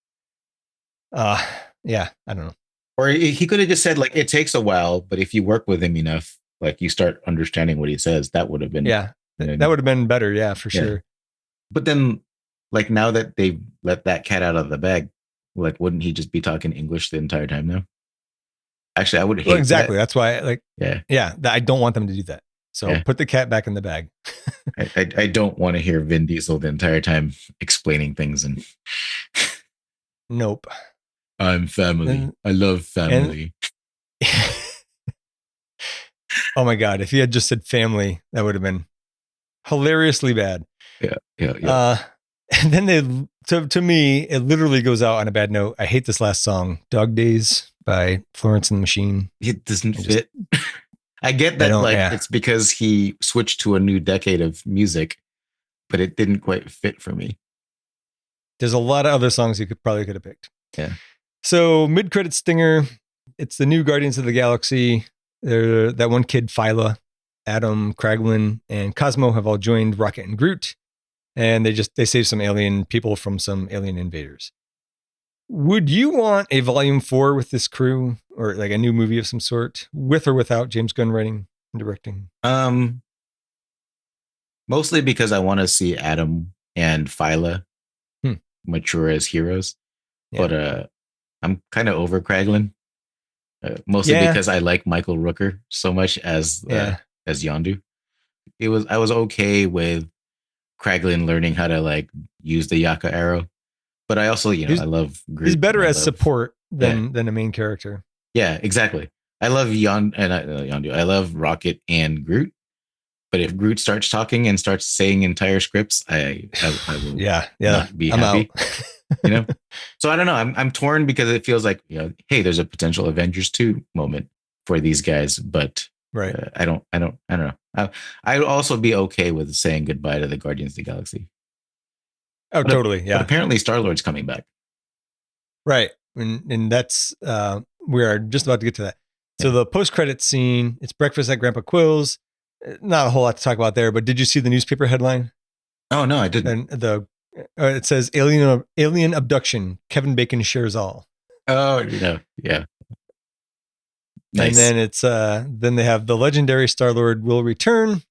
Yeah, I don't know. Or he could have just said like, "It takes a while, but if you work with him enough, like you start understanding what he says." That would have been that would have been better. Yeah, for sure. But then, like now that they've let that cat out of the bag, like wouldn't he just be talking English the entire time now? Actually, I would hate exactly. that. That's why, I don't want them to do that. So put the cat back in the bag. I don't want to hear Vin Diesel the entire time explaining things and. Nope. I'm family. I love family. Oh my God. If he had just said family, that would have been hilariously bad. Yeah. And then to me, it literally goes out on a bad note. I hate this last song, Dog Days by Florence and the Machine. It doesn't fit. I get that it's because he switched to a new decade of music, but it didn't quite fit for me. There's a lot of other songs you could have picked. Yeah. So mid-credit stinger, it's the new Guardians of the Galaxy. That one kid, Phyla, Adam, Kraglin, and Cosmo have all joined Rocket and Groot. And they save some alien people from some alien invaders. Would you want a volume 4 with this crew, or like a new movie of some sort, with or without James Gunn writing and directing? Mostly because I want to see Adam and Phyla mature as heroes. Yeah. But I'm kind of over Kraglin, mostly because I like Michael Rooker so much as Yondu. I was okay with Kraglin learning how to like use the Yaka arrow, but I also I love Groot. He's better as support than a main character. Yeah, exactly. I love Yondu. I love Rocket and Groot. But if Groot starts talking and starts saying entire scripts, I will not be happy. So I don't know. I'm torn because it feels like hey, there's a potential Avengers 2 moment for these guys, but I don't know. I'd also be okay with saying goodbye to the Guardians of the Galaxy. Oh, totally. Yeah. But apparently Star-Lord's coming back. Right. And that's we are just about to get to that. So the post-credit scene, it's breakfast at Grandpa Quill's. Not a whole lot to talk about there, but did you see the newspaper headline? Oh no, I didn't. And it says alien abduction. Kevin Bacon shares all. Oh yeah. Nice. And then it's then they have the legendary Star-Lord will return.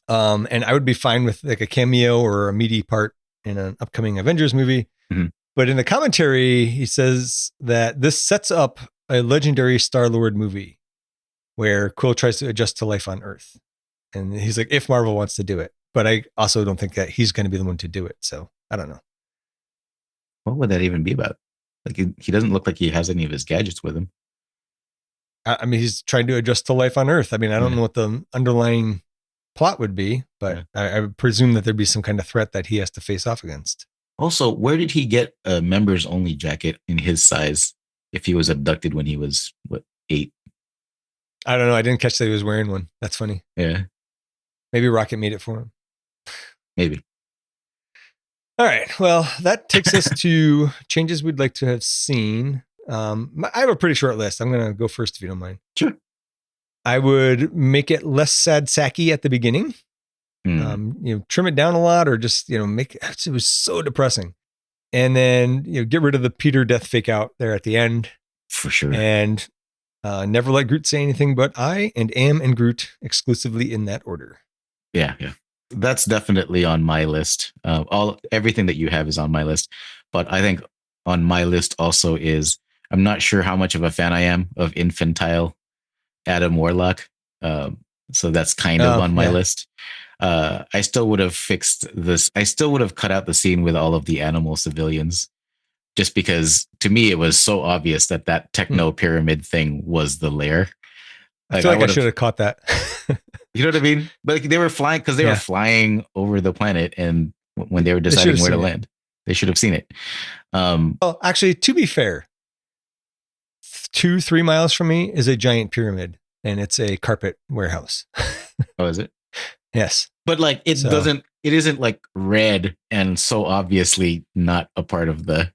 And I would be fine with like a cameo or a meaty part in an upcoming Avengers movie. Mm-hmm. But in the commentary, he says that this sets up a legendary Star-Lord movie where Quill tries to adjust to life on Earth. And he's like, if Marvel wants to do it. But I also don't think that he's going to be the one to do it. So I don't know. What would that even be about? Like he doesn't look like he has any of his gadgets with him. I mean, he's trying to adjust to life on Earth. I mean, I don't know what the underlying plot would be, but I would presume that there'd be some kind of threat that he has to face off against. Also, where did he get a members only jacket in his size if he was abducted when he was, what, 8? I don't know. I didn't catch that he was wearing one. That's funny. Yeah. Maybe Rocket made it for him. Maybe. All right. Well, that takes us to changes we'd like to have seen. I have a pretty short list. I'm going to go first if you don't mind. Sure. I would make it less sad sacky at the beginning. Trim it down a lot, or just, make it was so depressing. And then, get rid of the Peter death fake out there at the end. For sure. And never let Groot say anything but I and am and Groot, exclusively in that order. Yeah. That's definitely on my list. Everything that you have is on my list. But I think on my list also is, I'm not sure how much of a fan I am of infantile Adam Warlock. So that's kind of on my list. I still would have fixed this. I still would have cut out the scene with all of the animal civilians, just because to me it was so obvious that techno pyramid thing was the lair. I feel like I should have caught that. You know what I mean? But they were flying because they were flying over the planet, and when they were deciding where to land, they should have seen it. Well, actually, to be fair, 2-3 miles from me is a giant pyramid, and it's a carpet warehouse. Oh, is it? Yes. But like it isn't like red and so obviously not a part of the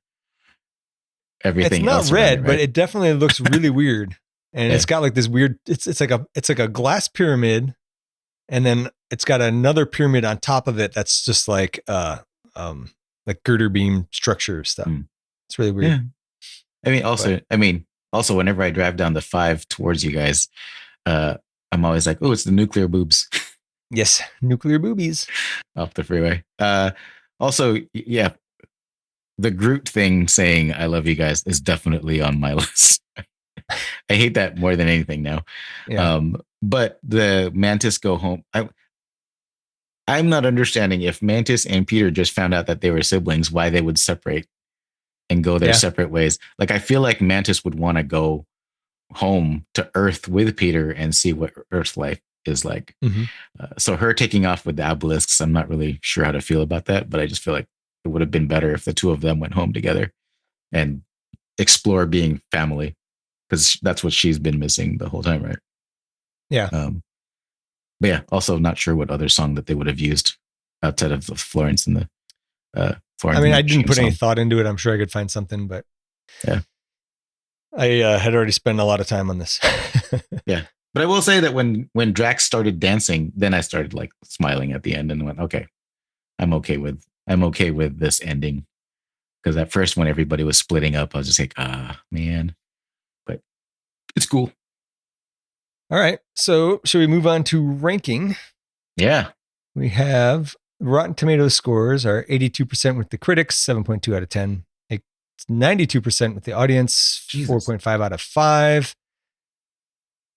everything. It's not else red, it, right? but it definitely looks really weird. And it's got like this weird, it's like a glass pyramid, and then it's got another pyramid on top of it that's just like girder beam structure stuff. It's really weird. Yeah. Also whenever I drive down the 5 towards you guys, I'm always like, oh, it's the nuclear boobs. Yes, nuclear boobies off the freeway. Also, yeah, the Groot thing saying "I love you guys" is definitely on my list. I hate that more than anything now. Yeah. But the Mantis go home. I'm not understanding if Mantis and Peter just found out that they were siblings, why they would separate and go their separate ways. Like, I feel like Mantis would want to go home to Earth with Peter and see what Earth's life is like. Mm-hmm. So her taking off with the obelisks, I'm not really sure how to feel about that, but I just feel like it would have been better if the two of them went home together and explore being family, because that's what she's been missing the whole time, right? Yeah. But yeah, also not sure what other song that they would have used outside of the Florence and the Florence. I mean, I didn't put any thought into it. I'm sure I could find something, but yeah, I had already spent a lot of time on this. Yeah. But I will say that when Drax started dancing, then I started like smiling at the end and went, okay, I'm okay with this ending. Because at first, when everybody was splitting up, I was just like, man. But it's cool. All right. So should we move on to ranking? Yeah. We have Rotten Tomatoes scores are 82% with the critics, 7.2 out of 10. It's 92% with the audience, 4.5 out of 5.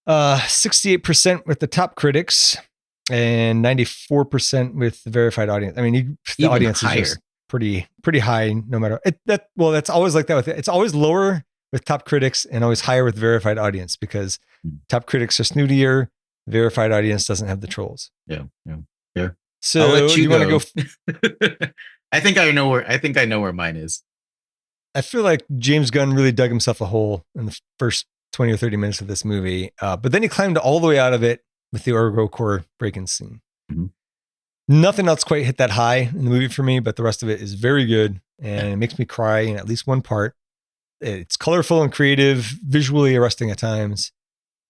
68% with the top critics and 94% with the verified audience. I mean, the audience higher. Is just pretty high no matter that's always like that with it. It's always lower with top critics and always higher with verified audience, because top critics are snootier, verified audience doesn't have the trolls. Yeah. So I'll let you want to go? I think I know where mine is. I feel like James Gunn really dug himself a hole in the first 20 or 30 minutes of this movie. But then he climbed all the way out of it with the Orgo core break-in scene. Mm-hmm. Nothing else quite hit that high in the movie for me, but the rest of it is very good. And it makes me cry in at least one part. It's colorful and creative, visually arresting at times.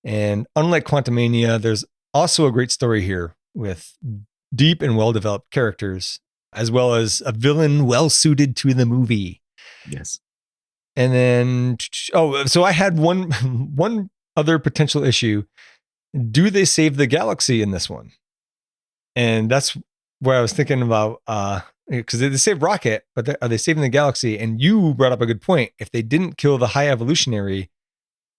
And unlike Quantumania, there's also a great story here with deep and well-developed characters, as well as a villain well-suited to the movie. Yes. And then, so I had one other potential issue. Do they save the galaxy in this one? And that's where I was thinking about, because they saved Rocket, but are they saving the galaxy? And you brought up a good point. If they didn't kill the High Evolutionary,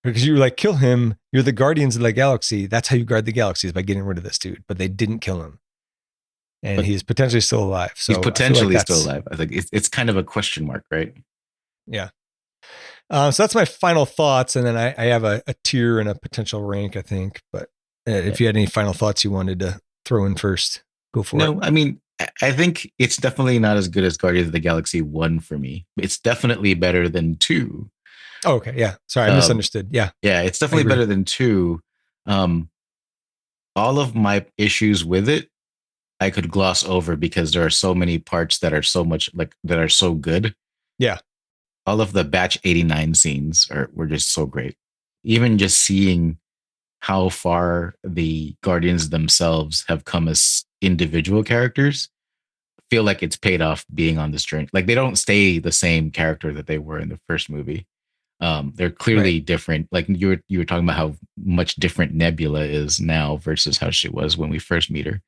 because you were like, kill him, you're the guardians of the galaxy. That's how you guard the galaxy, is by getting rid of this dude. But they didn't kill him. And but he's potentially still alive. So he's potentially still alive. I think it's kind of a question mark, right? Yeah. So that's my final thoughts. And then I have a tier and a potential rank, I think. But if you had any final thoughts you wanted to throw in first, go for it. No, I mean, I think it's definitely not as good as Guardians of the Galaxy 1 for me. It's definitely better than 2. Oh, okay. Yeah. Sorry, I misunderstood. Yeah. Yeah, it's definitely better than 2. All of my issues with it, I could gloss over because there are so many parts that are so much like that are so good. Yeah. All of the Batch 89 scenes were just so great. Even just seeing how far the Guardians themselves have come as individual characters, feel like it's paid off being on this journey. Like they don't stay the same character that they were in the first movie. They're clearly different. Like you were talking about how much different Nebula is now versus how she was when we first meet her.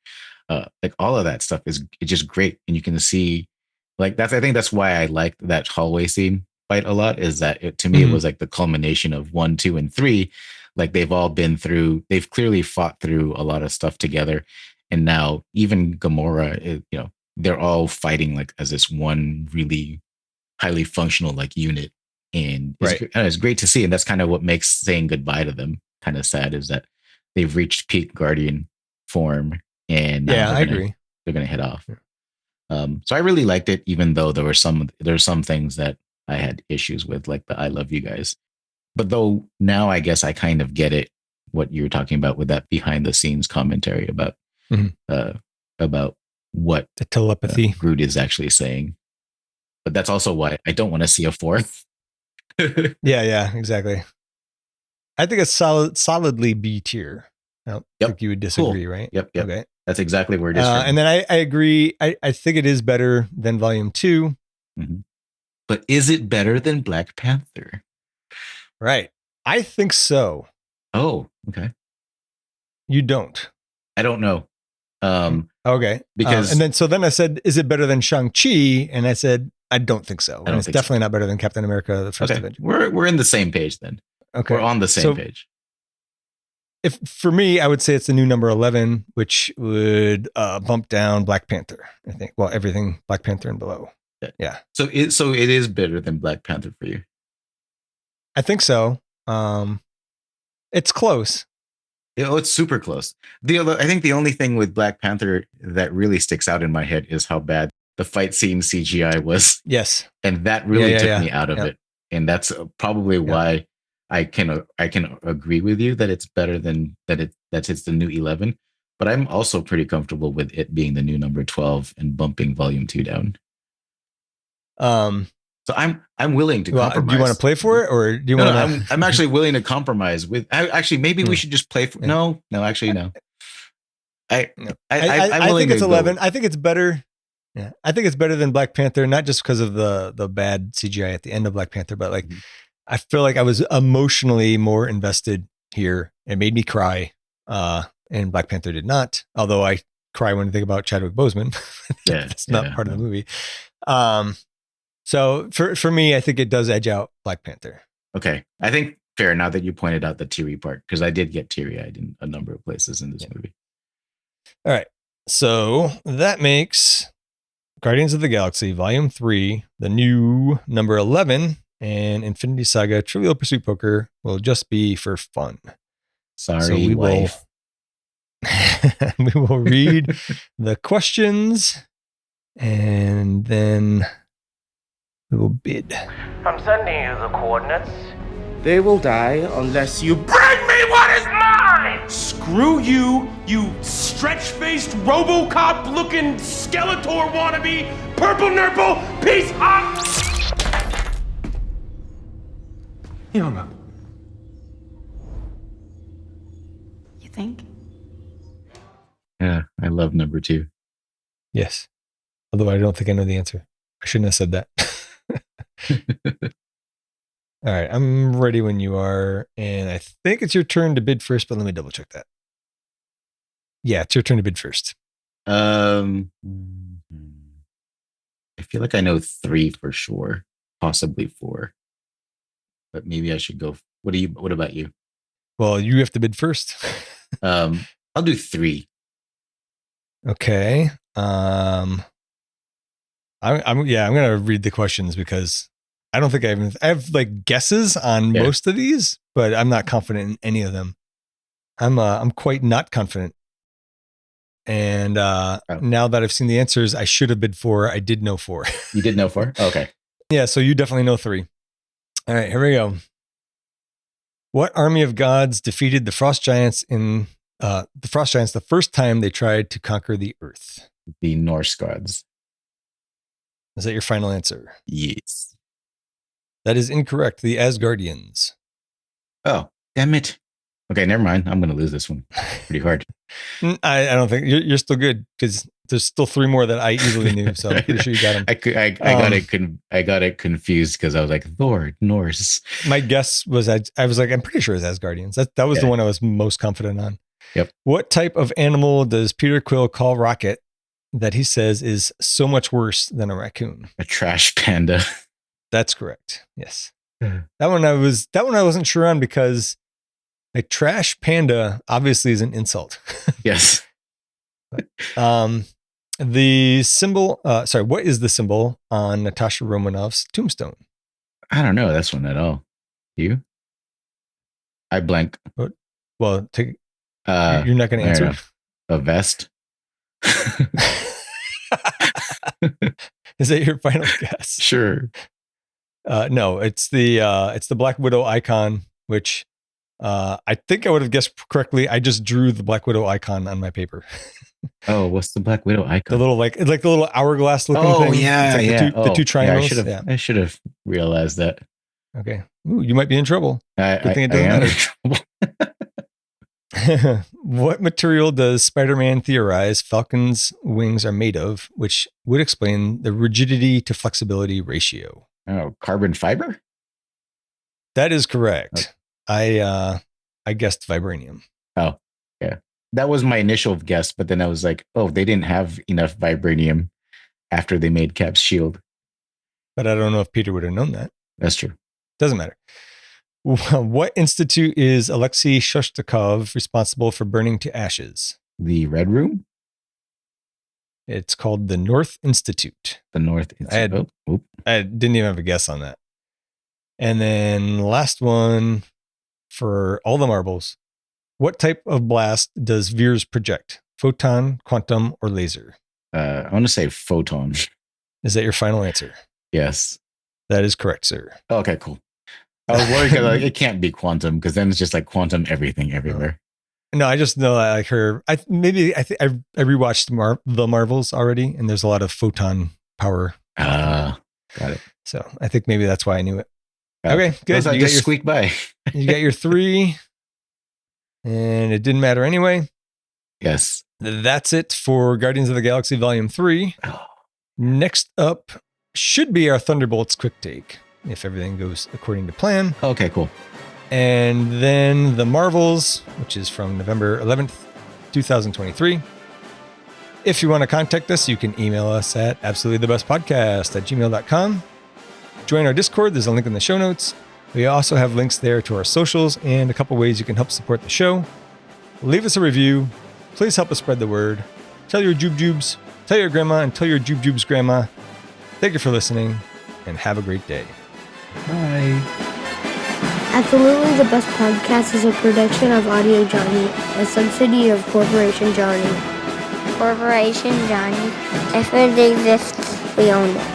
Like all of that stuff it's just great, and you can see like I think that's why I liked that hallway scene fight a lot. Is that to me it was like the culmination of 1, 2, and 3. Like they've clearly fought through a lot of stuff together, and now even Gamora, they're all fighting like as this one really highly functional like unit. And it's great to see. And that's kind of what makes saying goodbye to them kind of sad, is that they've reached peak Guardian form, and now I agree. They're going to head off. So I really liked it, even though there were some things that I had issues with, like the "I love you guys." But though now I guess I kind of get it, what you were talking about with that behind the scenes commentary about what the telepathy Groot is actually saying. But that's also why I don't want to see a 4th. Yeah, exactly. I think it's solidly B tier. I don't think you would disagree, right? Yep. Okay. That's exactly where it is. And then I agree. I think it is better than Volume 2. Mm-hmm. But is it better than Black Panther? Right. I think so. Oh, okay. You don't. I don't know. Okay. Because and then I said, is it better than Shang-Chi? And I said, I don't think so. And it's definitely not better than Captain America, the First Avenger. We're in the same page then. Okay. We're on the same page. If for me, I would say it's the new number 11, which would bump down Black Panther. I think. Well, everything Black Panther and below. Yeah. So it is better than Black Panther for you. I think so. It's close. It's super close. I think the only thing with Black Panther that really sticks out in my head is how bad the fight scene CGI was. Yes. And that really took me out of it. And that's probably why I can agree with you that it's better than that it's the new 11. But I'm also pretty comfortable with it being the new number 12 and bumping Volume 2 down. So I'm willing to compromise. Do you want to play for it, or do you want to? I'm actually willing to compromise with. Actually, maybe we should just play for. No. Actually, no. I'm think it's 11. I think it's better. Yeah, I think it's better than Black Panther, not just because of the bad CGI at the end of Black Panther, but like I feel like I was emotionally more invested here. It made me cry, and Black Panther did not. Although I cry when I think about Chadwick Boseman. That's not part of the movie. So for me, I think it does edge out Black Panther. Okay. I think fair now that you pointed out the teary part, because I did get teary-eyed in a number of places in this movie. All right. So that makes Guardians of the Galaxy Volume 3, the new number 11, and Infinity Saga Trivial Pursuit Poker will just be for fun. Sorry, wife. We will read the questions and then we will bid. I'm sending you the coordinates. They will die unless you bring me what is mine! Screw you, you stretch-faced RoboCop-looking Skeletor wannabe, purple nurple, piece of... He hung up. You think? Yeah, I love number 2. Yes. Although I don't think I know the answer. I shouldn't have said that. All right, I'm ready when you are, and I think it's your turn to bid first, but let me double check that. Yeah, it's your turn to bid first. I feel like I know 3 for sure, possibly 4, but maybe I should go. What about you? Well, you have to bid first. I'll do 3. Okay. I'm gonna read the questions because I don't think I have like guesses on most of these, but I'm not confident in any of them. I'm quite not confident. And now that I've seen the answers, I should have bid 4. I did know 4. You did know 4? Okay. Yeah, so you definitely know 3. All right, here we go. What army of gods defeated the frost giants the first time they tried to conquer the earth? The Norse gods. Is that your final answer? Yes. That is incorrect. The Asgardians. Oh, damn it. Okay, never mind. I'm going to lose this one pretty hard. I don't think you're still good because there's still 3 more that I easily knew. So I'm pretty sure you got them. I got it confused because I was like, Thor, Norse. My guess was I was like, I'm pretty sure it's Asgardians. That was the one I was most confident on. Yep. What type of animal does Peter Quill call Rocket that he says is so much worse than a raccoon? A trash panda. That's correct. Yes. That one I wasn't sure on because a trash panda obviously is an insult. Yes. The symbol, what is the symbol on Natasha Romanoff's tombstone? I don't know this one at all. You? I blank. Well, you're not going to answer. A vest. Is that your final guess? Sure. No, it's the Black Widow icon, which I think I would have guessed correctly. I just drew the Black Widow icon on my paper. Oh, what's the Black Widow icon? The little it's like the little hourglass looking thing. Oh yeah, the two triangles. Yeah, I should have realized that. Okay. Ooh, you might be in trouble. Good thing it doesn't matter. What material does Spider-Man theorize Falcon's wings are made of, which would explain the rigidity to flexibility ratio? Oh, carbon fiber? That is correct. Okay. I guessed vibranium. Oh, yeah. That was my initial guess, but then I was like, oh, they didn't have enough vibranium after they made Cap's shield. But I don't know if Peter would have known that. That's true. Doesn't matter. What institute is Alexei Shostakov responsible for burning to ashes? The Red Room? It's called the North Institute. The North Institute. I didn't even have a guess on that. And then last one for all the marbles. What type of blast does Veers project? Photon, quantum, or laser? I want to say photon. Is that your final answer? Yes. That is correct, sir. Okay, cool. I was worried because it can't be quantum because then it's just like quantum everything everywhere. No, I just know like her. I rewatched the Marvels already, and there's a lot of photon power. Got it. So I think maybe that's why I knew it. Okay, good. You just squeak by. You got your 3, and it didn't matter anyway. Yes. That's it for Guardians of the Galaxy Volume 3. Next up should be our Thunderbolts quick take, if everything goes according to plan. Okay, cool. And then the Marvels, which is from November 11th, 2023. If you want to contact us, you can email us at absolutelythebestpodcast@gmail.com. Join our Discord. There's a link in the show notes. We also have links there to our socials and a couple ways you can help support the show. Leave us a review. Please help us spread the word. Tell your jubes, tell your grandma, and tell your jube's grandma. Thank you for listening, and have a great day. Bye. Absolutely the Best Podcast is a production of Audio Johnny, a subsidy of Corporation Johnny. Corporation Johnny. If it exists, we own it.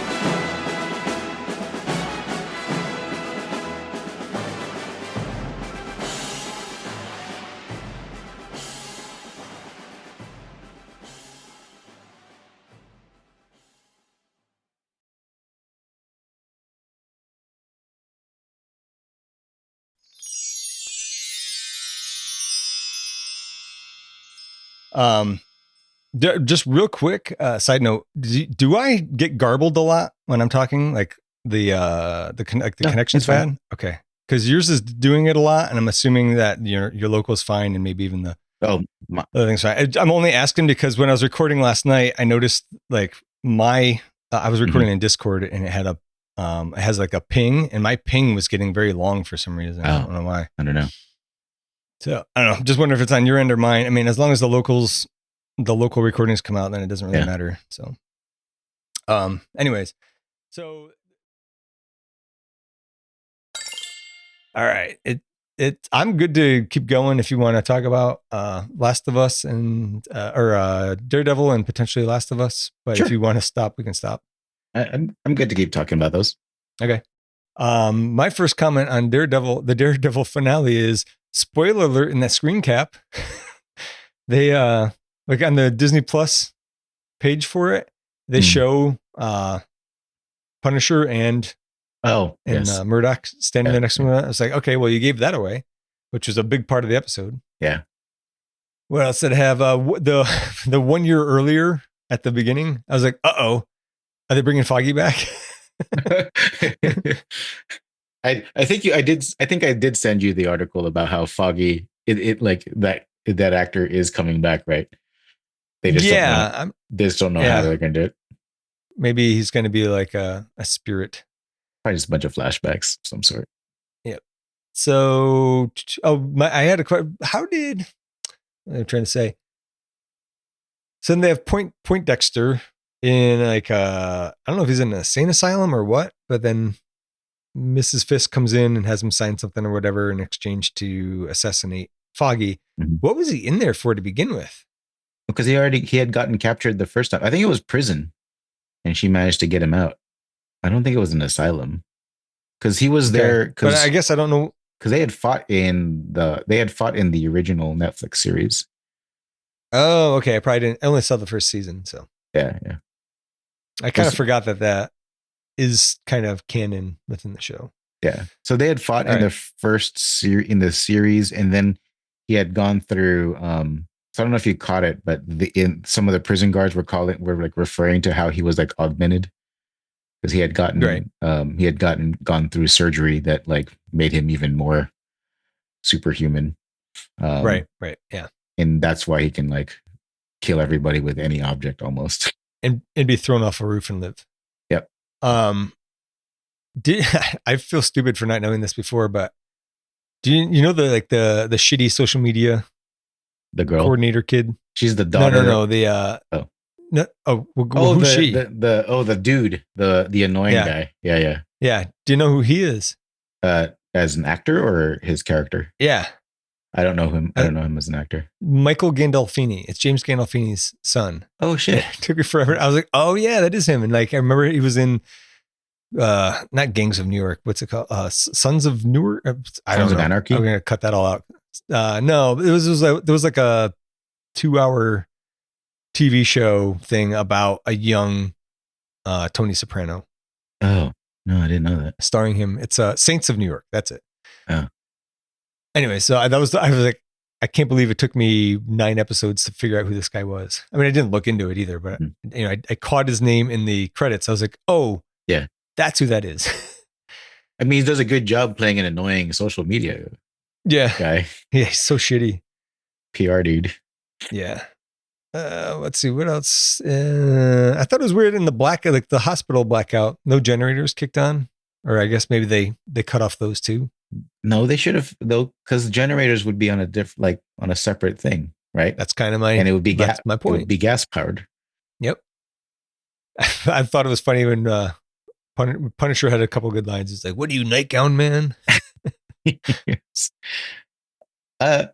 Just real quick, side note, do I get garbled a lot when I'm talking? Like the connection's bad? Okay. Because yours is doing it a lot, and I'm assuming that your local is fine, and maybe even the other thing's fine. I'm only asking because when I was recording last night, I noticed like I was recording in Discord, and it had it has like a ping, and my ping was getting very long for some reason. I don't know why. I don't know. So I don't know. Just wonder if it's on your end or mine. I mean, as long as the local recordings come out, then it doesn't really matter. So, anyways, so all right, I'm good to keep going if you want to talk about Last of Us and or Daredevil and potentially Last of Us. But Sure. if you want to stop, we can stop. I'm good to keep talking about those. Okay. My first comment on Daredevil, the Daredevil finale is spoiler alert in that screen cap. They like on the Disney Plus page for it, they show Punisher and Murdoch standing there next to him. I was like, okay, well, you gave that away, which was a big part of the episode. Yeah. What else did I have? The 1 year earlier at the beginning, I was like, are they bringing Foggy back? I think I did send you the article about how Foggy that actor is coming back, right? They just don't know how they're going to do it. Maybe he's going to be like a spirit. Probably just a bunch of flashbacks of some sort. Yep. So, I had a question. How did I'm trying to say? So then they have Point Dexter in like I don't know if he's in an insane asylum or what, but then Mrs. Fisk comes in and has him sign something or whatever in exchange to assassinate Foggy. Mm-hmm. What was he in there for to begin with? Because he had gotten captured the first time. I think it was prison, and she managed to get him out. I don't think it was an asylum because he was there. But I guess I don't know because they had fought in the original Netflix series. Oh, okay. I only saw the first season, so yeah. I kind of forgot that is kind of canon within the show. Yeah. So they had fought in the first series, and then he had gone through. So I don't know if you caught it, but in some of the prison guards were like referring to how he was like augmented because he had gone through surgery that like made him even more superhuman. Right. Yeah. And that's why he can like kill everybody with any object almost. And be thrown off a roof and live. Yep. I feel stupid for not knowing this before, but do you know the shitty social media coordinator kid? She's the daughter. No. Who's she? The dude, the annoying guy. Yeah. Do you know who he is? As an actor or his character? Yeah. I don't know him. I don't know him as an actor. Michael Gandolfini. It's James Gandolfini's son. Oh shit! It took me forever. I was like, oh yeah, that is him. And like, I remember he was in, not Gangs of New York. What's it called? Sons of Newark. I don't know. Sons of Anarchy. I'm gonna cut that all out. No, there was like a 2-hour TV show thing about a young Tony Soprano. Oh no, I didn't know that. Starring him. It's Saints of New York. That's it. Oh. Anyway, so I was like, I can't believe it took me 9 episodes to figure out who this guy was. I mean, I didn't look into it either, but I caught his name in the credits. I was like, oh, yeah, that's who that is. I mean, he does a good job playing an annoying social media guy. Yeah, he's so shitty. PR dude. Yeah. Let's see what else. I thought it was weird in the hospital blackout. No generators kicked on, or I guess maybe they cut off those too. No, they should have though, because generators would be on a separate thing, right? That's kind of and it would be my point. It would be gas powered. Yep. I thought it was funny when Punisher had a couple good lines. It's like, "What are you, nightgown man?" Yes. I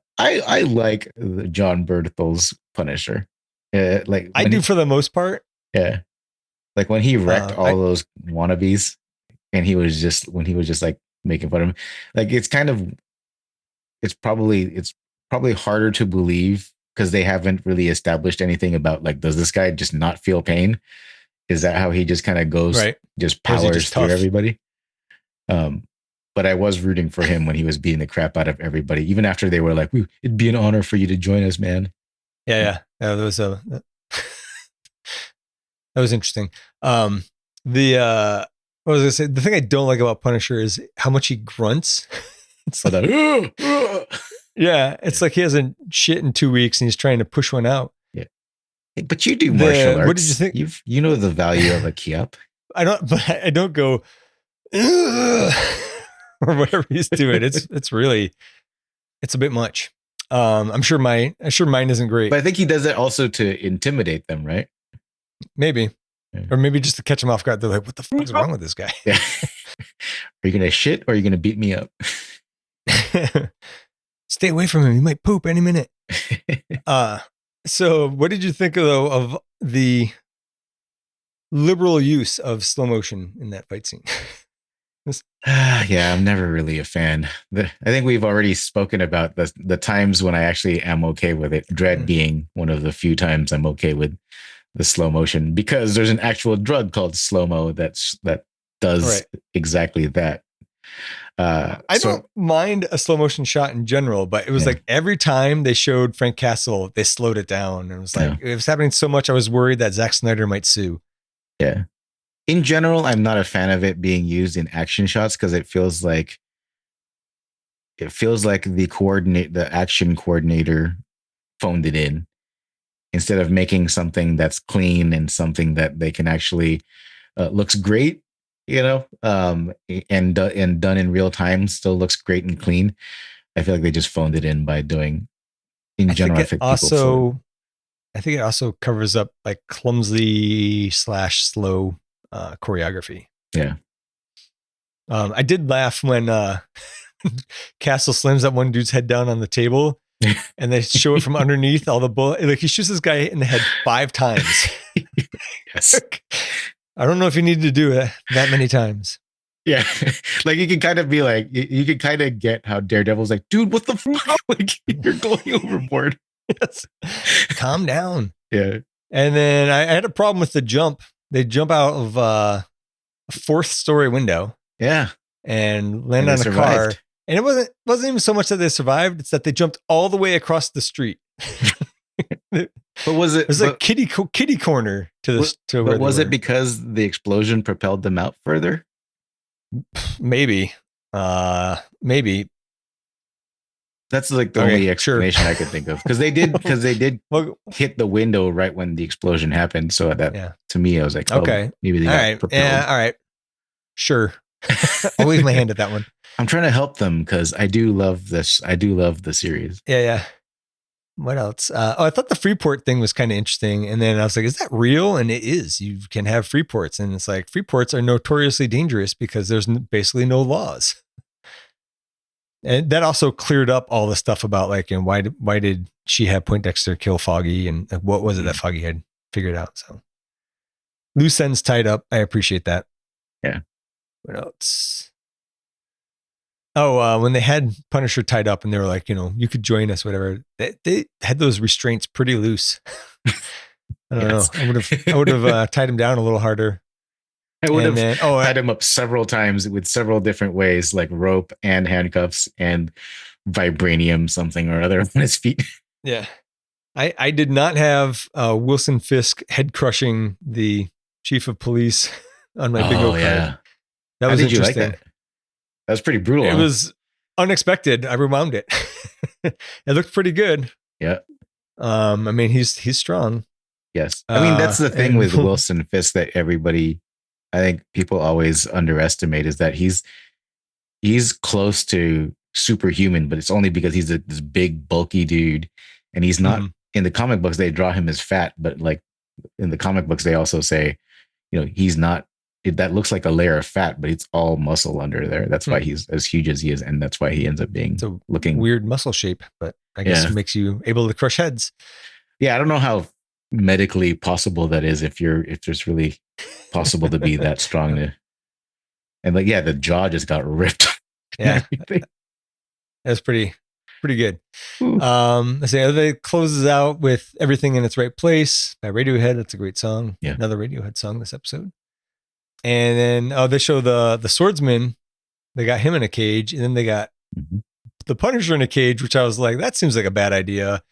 like the John Berthel's Punisher. I do for the most part. Yeah. Like when he wrecked all those wannabes, and he was just like making fun of him. Like it's probably harder to believe because they haven't really established anything about like, does this guy just not feel pain? Is that how he just kind of goes, just powers through everybody? But I was rooting for him when he was beating the crap out of everybody, even after they were like, it'd be an honor for you to join us, man. Yeah. That was interesting. What was I gonna say? The thing I don't like about Punisher is how much he grunts. It's like, it's like he hasn't shit in 2 weeks and he's trying to push one out. Yeah, but you do martial arts. What did you think? You know the value of a kiap. I don't go or whatever he's doing. It's really a bit much. I'm sure mine isn't great. But I think he does that also to intimidate them, right? Maybe. Or maybe just to catch them off guard. They're like, what the fuck is wrong with this guy? Yeah. Are you going to shit or are you going to beat me up? Stay away from him. He might poop any minute. So what did you think though of the liberal use of slow motion in that fight scene? Yeah, I'm never really a fan. I think we've already spoken about the times when I actually am okay with it. Dread being one of the few times I'm okay with the slow motion, because there's an actual drug called slow mo that does exactly that. I don't mind a slow motion shot in general, but it was like every time they showed Frank Castle, they slowed it down. It was like it was happening so much, I was worried that Zack Snyder might sue. Yeah. In general, I'm not a fan of it being used in action shots because it feels like the action coordinator phoned it in instead of making something that's clean and something that they can actually looks great, and done in real time still looks great and clean. I feel like they just phoned it in by doing. In general, I think it also covers up like clumsy / slow choreography. Yeah. I did laugh when Castle slams that one dude's head down on the table and they show it from underneath all the bullet. Like he shoots this guy in the head 5 times. Yes. I don't know if you need to do it that many times. Yeah. Like you can kind of be like, you can kind of get how Daredevil's like, dude, what the fuck? Like you're going overboard. Yes. Calm down. Yeah. And then I had a problem with the jump. They jump out of a 4th story window. Yeah. And land on a car. And it wasn't even so much that they survived, it's that they jumped all the way across the street. But was it? It was like kitty corner to this. But was it because the explosion propelled them out further? Maybe. Maybe. That's like the only explanation I could think of, because they did hit the window right when the explosion happened. So to me, I was like, okay, maybe they got propelled. Yeah, all right, sure. I'll wave my hand at that one. I'm trying to help them because I do love this. I do love the series. Yeah. What else? I thought the Freeport thing was kind of interesting. And then I was like, is that real? And it is. You can have Freeports. And it's like, Freeports are notoriously dangerous because there's basically no laws. And that also cleared up all the stuff about like, and why did she have Poindexter kill Foggy? And what was it that Foggy had figured out? So loose ends tied up. I appreciate that. Yeah. What else? Oh, when they had Punisher tied up and they were like, you could join us, whatever. They had those restraints pretty loose. I don't know. I would have tied him down a little harder. I would have tied him up several times with several different ways, like rope and handcuffs and vibranium something or other on his feet. Yeah. I did not have Wilson Fisk head crushing the chief of police on my bingo card. Yeah. That was interesting. You like that? That was pretty brutal. It was unexpected. I rewound it. It looked pretty good. Yeah. I mean, he's strong. Yes. I mean, that's the thing with Wilson Fisk that I think people always underestimate, is that he's close to superhuman, but it's only because he's this big, bulky dude. And he's not, in the comic books, they draw him as fat, but like in the comic books, they also say, he's not, that looks like a layer of fat, but it's all muscle under there. That's why he's as huge as he is. And that's why he ends up being looking weird muscle shape, but I guess it makes you able to crush heads. Yeah. I don't know how medically possible that is, if there's really possible to be that strong. And like, the jaw just got ripped. Yeah. That's pretty good. Let's see, they closes out with Everything in Its Right Place by Radiohead. That's a great song. Yeah. Another Radiohead song this episode. And then they show the swordsman. They got him in a cage, and then they got the Punisher in a cage, which I was like, that seems like a bad idea.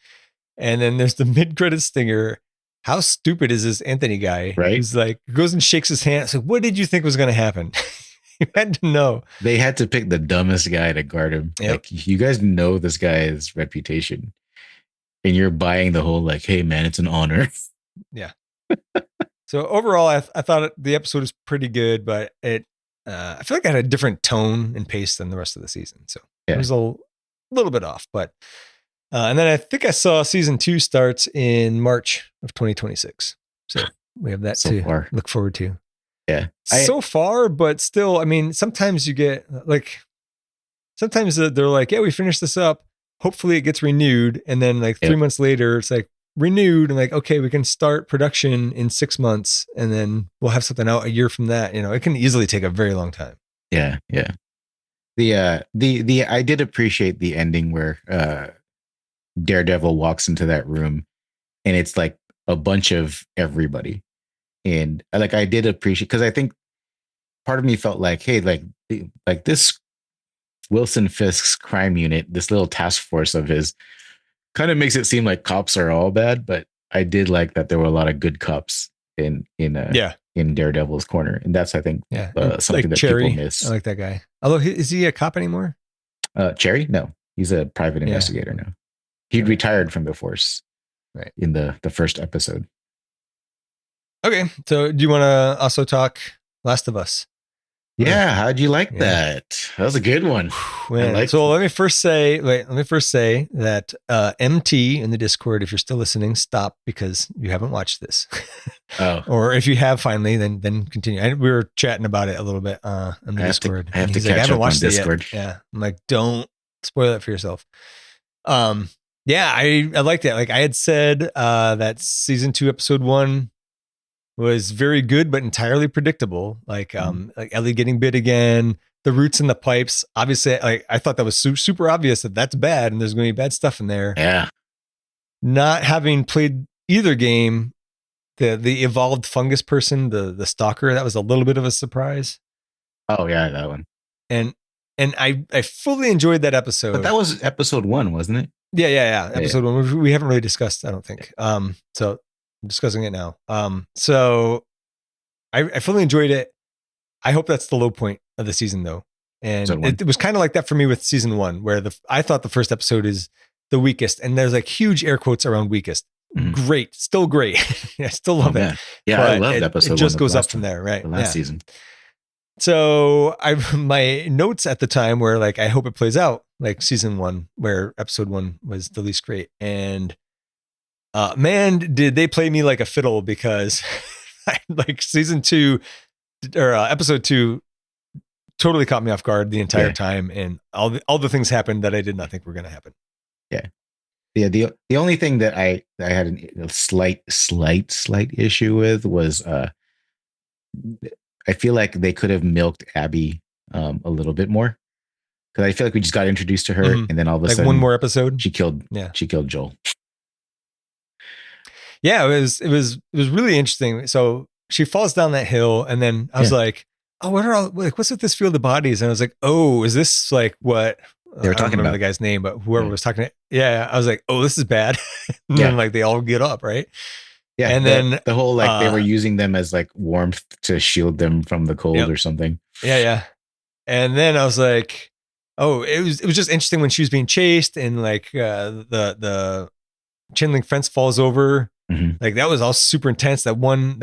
And then there's the mid-credit stinger. How stupid is this Anthony guy? Right. He's like, goes and shakes his hand. So what did you think was going to happen? You had to know. They had to pick the dumbest guy to guard him. Yep. Like, you guys know this guy's reputation, and you're buying the whole like, hey man, it's an honor. Yeah. So overall, I thought the episode was pretty good, but I feel like it had a different tone and pace than the rest of the season. So it was a little bit off, but and then I think I saw season 2 starts in March of 2026. So we have that to look forward to. Yeah. So far, but still, I mean, sometimes you get like, sometimes they're like, yeah, we finished this up. Hopefully it gets renewed. And then like 3 months later, it's like renewed and like, okay, we can start production in 6 months and then we'll have something out a year from that. It can easily take a very long time. Yeah. Yeah. The I did appreciate the ending where Daredevil walks into that room and it's like a bunch of everybody. And like I did appreciate, because I think part of me felt like, hey, like this Wilson Fisk's crime unit, this little task force of his, kind of makes it seem like cops are all bad, but I did like that there were a lot of good cops in Daredevil's corner, and that's, I think, something like that Cherry. people miss. I like that guy. Although, is he a cop anymore? Cherry? No, he's a private investigator now. He'd retired from the force, right, in the first episode. Okay, so do you want to also talk Last of Us? Yeah, how'd you like that? That was a good one. Man, so let me first say that MT in the Discord, if you're still listening, stop because you haven't watched this. Or if you have finally, then continue. We were chatting about it a little bit on the Discord. I have to He's catch like, I haven't up watched on it Discord. yet. Yeah, I'm like, don't spoil it for yourself. Yeah, I liked it. Like I had said, that season 2, episode 1 was very good, but entirely predictable. Like Ellie getting bit again, the roots in the pipes. Obviously, I thought that was super obvious that that's bad and there's going to be bad stuff in there. Yeah. Not having played either game, the evolved fungus person, the stalker, that was a little bit of a surprise. Oh yeah, that one. And I fully enjoyed that episode. But that was episode 1, wasn't it? Yeah. Episode 1. We haven't really discussed, I don't think. So I'm discussing it now. So I fully enjoyed it. I hope that's the low point of the season though. And it was kind of like that for me with season 1, where I thought the first episode is the weakest, and there's like huge air quotes around weakest. Great, still great. I still love it. Yeah, but I loved episode 1. It just goes up from there, right? The last season. So my notes at the time were like, I hope it plays out like season 1, where episode 1 was the least great. And man, did they play me like a fiddle, because like season 2 or episode 2 totally caught me off guard the entire time. And all the things happened that I did not think were going to happen. Yeah. Yeah. The only thing that I had a slight issue with was, I feel like they could have milked Abby a little bit more, because I feel like we just got introduced to her, and then all of a sudden, one more episode, she killed Joel. Yeah, it was really interesting. So she falls down that hill, and then I was like, "Oh, what's with this field of bodies?" And I was like, "Oh, is this like what they were talking about?" The guy's name, but whoever was talking. Yeah, I was like, "Oh, this is bad." And then like they all get up, right? Yeah, and then the whole like they were using them as like warmth to shield them from the cold or something. Yeah. And then I was like, oh, it was just interesting when she was being chased, and like the chain link fence falls over. Like that was all super intense. That one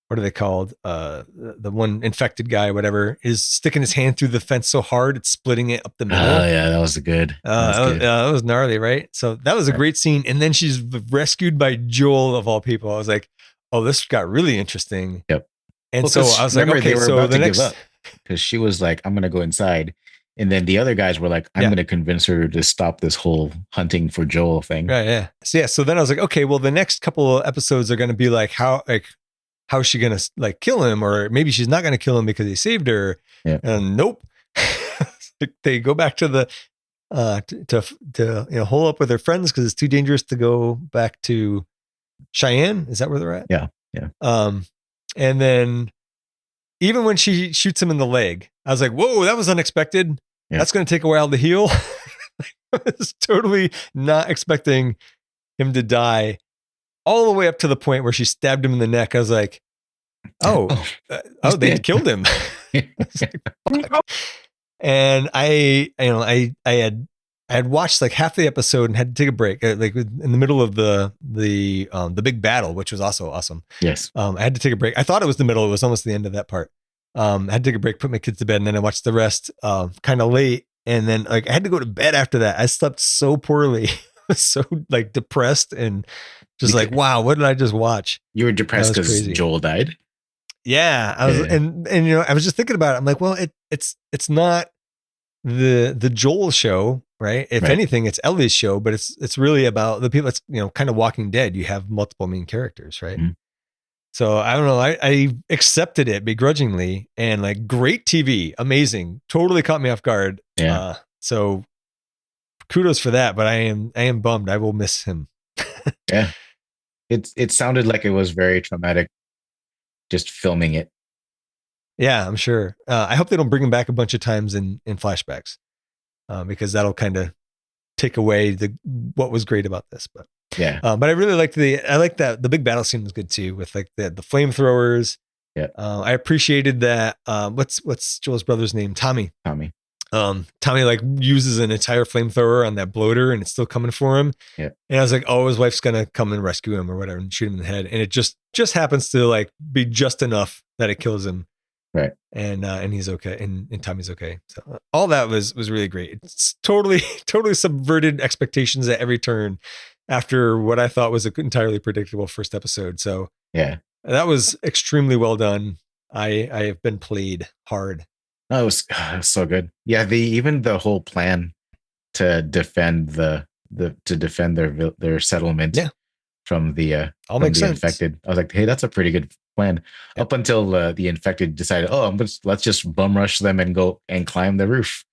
what are they called? The one infected guy, whatever, is sticking his hand through the fence so hard it's splitting it up the middle. Oh yeah, that was good. That was gnarly, right? So that was a great scene. And then she's rescued by Joel of all people. I was like, oh, this got really interesting. Yep. And so I was like, okay, they were so about the to next, give up, because she was like, I'm gonna go inside. And then the other guys were like, I'm going to convince her to stop this whole hunting for Joel thing. Right. Yeah. So then I was like, okay, well, the next couple of episodes are going to be like, how is she going to like kill him? Or maybe she's not going to kill him because he saved her. Yeah. And nope. They go back to the, to hole up with their friends because it's too dangerous to go back to Cheyenne. Is that where they're at? Yeah. Yeah. And then even when she shoots him in the leg, I was like, whoa, that was unexpected. Yeah. That's going to take a while to heal. I was totally not expecting him to die, all the way up to the point where she stabbed him in the neck. I was like, they killed him. And I had watched like half the episode and had to take a break, like in the middle of the big battle, which was also awesome. Yes. I had to take a break. I thought it was the middle. It was almost the end of that part. I had to take a break, put my kids to bed, and then I watched the rest kind of late. And then like I had to go to bed after that. I slept so poorly. I was so like depressed and just like, wow, what did I just watch? You were depressed because Joel died? Yeah. I was, and I was just thinking about it. I'm like, well, it's not the Joel show, right? If anything, it's Ellie's show, but it's really about the people. It's kind of Walking Dead. You have multiple main characters, right? So I don't know. I accepted it begrudgingly, and like great TV, amazing, totally caught me off guard. Yeah. So kudos for that. But I am bummed. I will miss him. Yeah. It sounded like it was very traumatic just filming it. Yeah, I'm sure. I hope they don't bring him back a bunch of times in flashbacks, because that'll kind of take away what was great about this. But yeah, but I really liked that the big battle scene was good too, with like the flamethrowers. Yeah, I appreciated that. What's Joel's brother's name? Tommy. Tommy like uses an entire flamethrower on that bloater, and it's still coming for him. Yeah, and I was like, oh, his wife's gonna come and rescue him or whatever and shoot him in the head, and it just happens to like be just enough that it kills him. Right. And he's okay, and Tommy's okay. So all that was really great. It's totally subverted expectations at every turn after what I thought was an entirely predictable first episode. So yeah, that was extremely well done. I have been played hard. Oh, it was so good. Yeah, even the whole plan to defend their settlement from the all makes sense. infected. I was like, hey, that's a pretty good plan. Yep. Up until the infected decided, let's just bum rush them and go and climb the roof.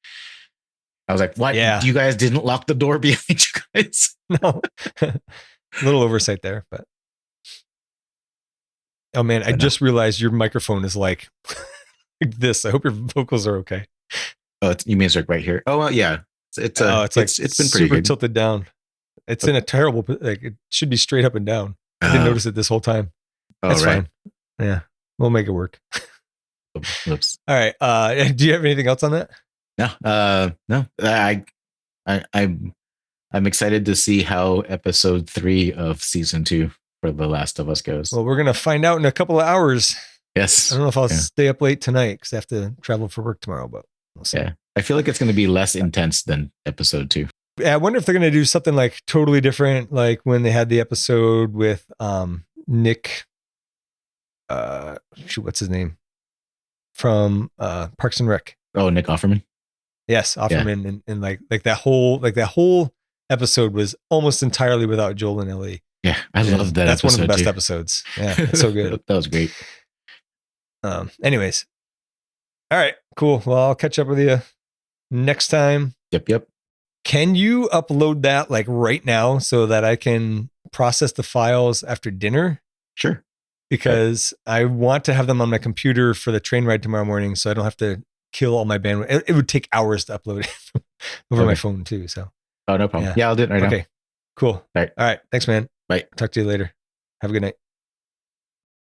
I was like, what? Yeah. You guys didn't lock the door behind you guys? No. A little oversight there, but oh man, I just realized your microphone is like this. I hope your vocals are okay. Oh, you mean it's like right here? Oh, well, yeah. It's been pretty super good. Tilted down. It's in a terrible, like it should be straight up and down. I didn't notice it this whole time. That's fine. Yeah, we'll make it work. Oops. All right. Do you have anything else on that? No. I'm excited to see how episode 3 of season 2 for The Last of Us goes. Well, we're gonna find out in a couple of hours. Yes. I don't know if I'll stay up late tonight because I have to travel for work tomorrow, but we'll see. Yeah, I feel like it's going to be less intense than episode 2. Yeah, I wonder if they're going to do something like totally different, like when they had the episode with Nick. What's his name? From Parks and Rec. Oh, Nick Offerman. Yes, Offerman, yeah. and like that whole episode was almost entirely without Joel and Ellie. Yeah, I love that. That's one of the best episodes. Yeah, it's so good. That was great. Anyways, all right, cool. Well, I'll catch up with you next time. Yep. Can you upload that like right now so that I can process the files after dinner? Sure. Because I want to have them on my computer for the train ride tomorrow morning, so I don't have to kill all my bandwidth. It would take hours to upload it over my phone too. So. Oh, no problem. Yeah, I'll do it right now. Okay, cool. All right. Thanks, man. Bye. Talk to you later. Have a good night.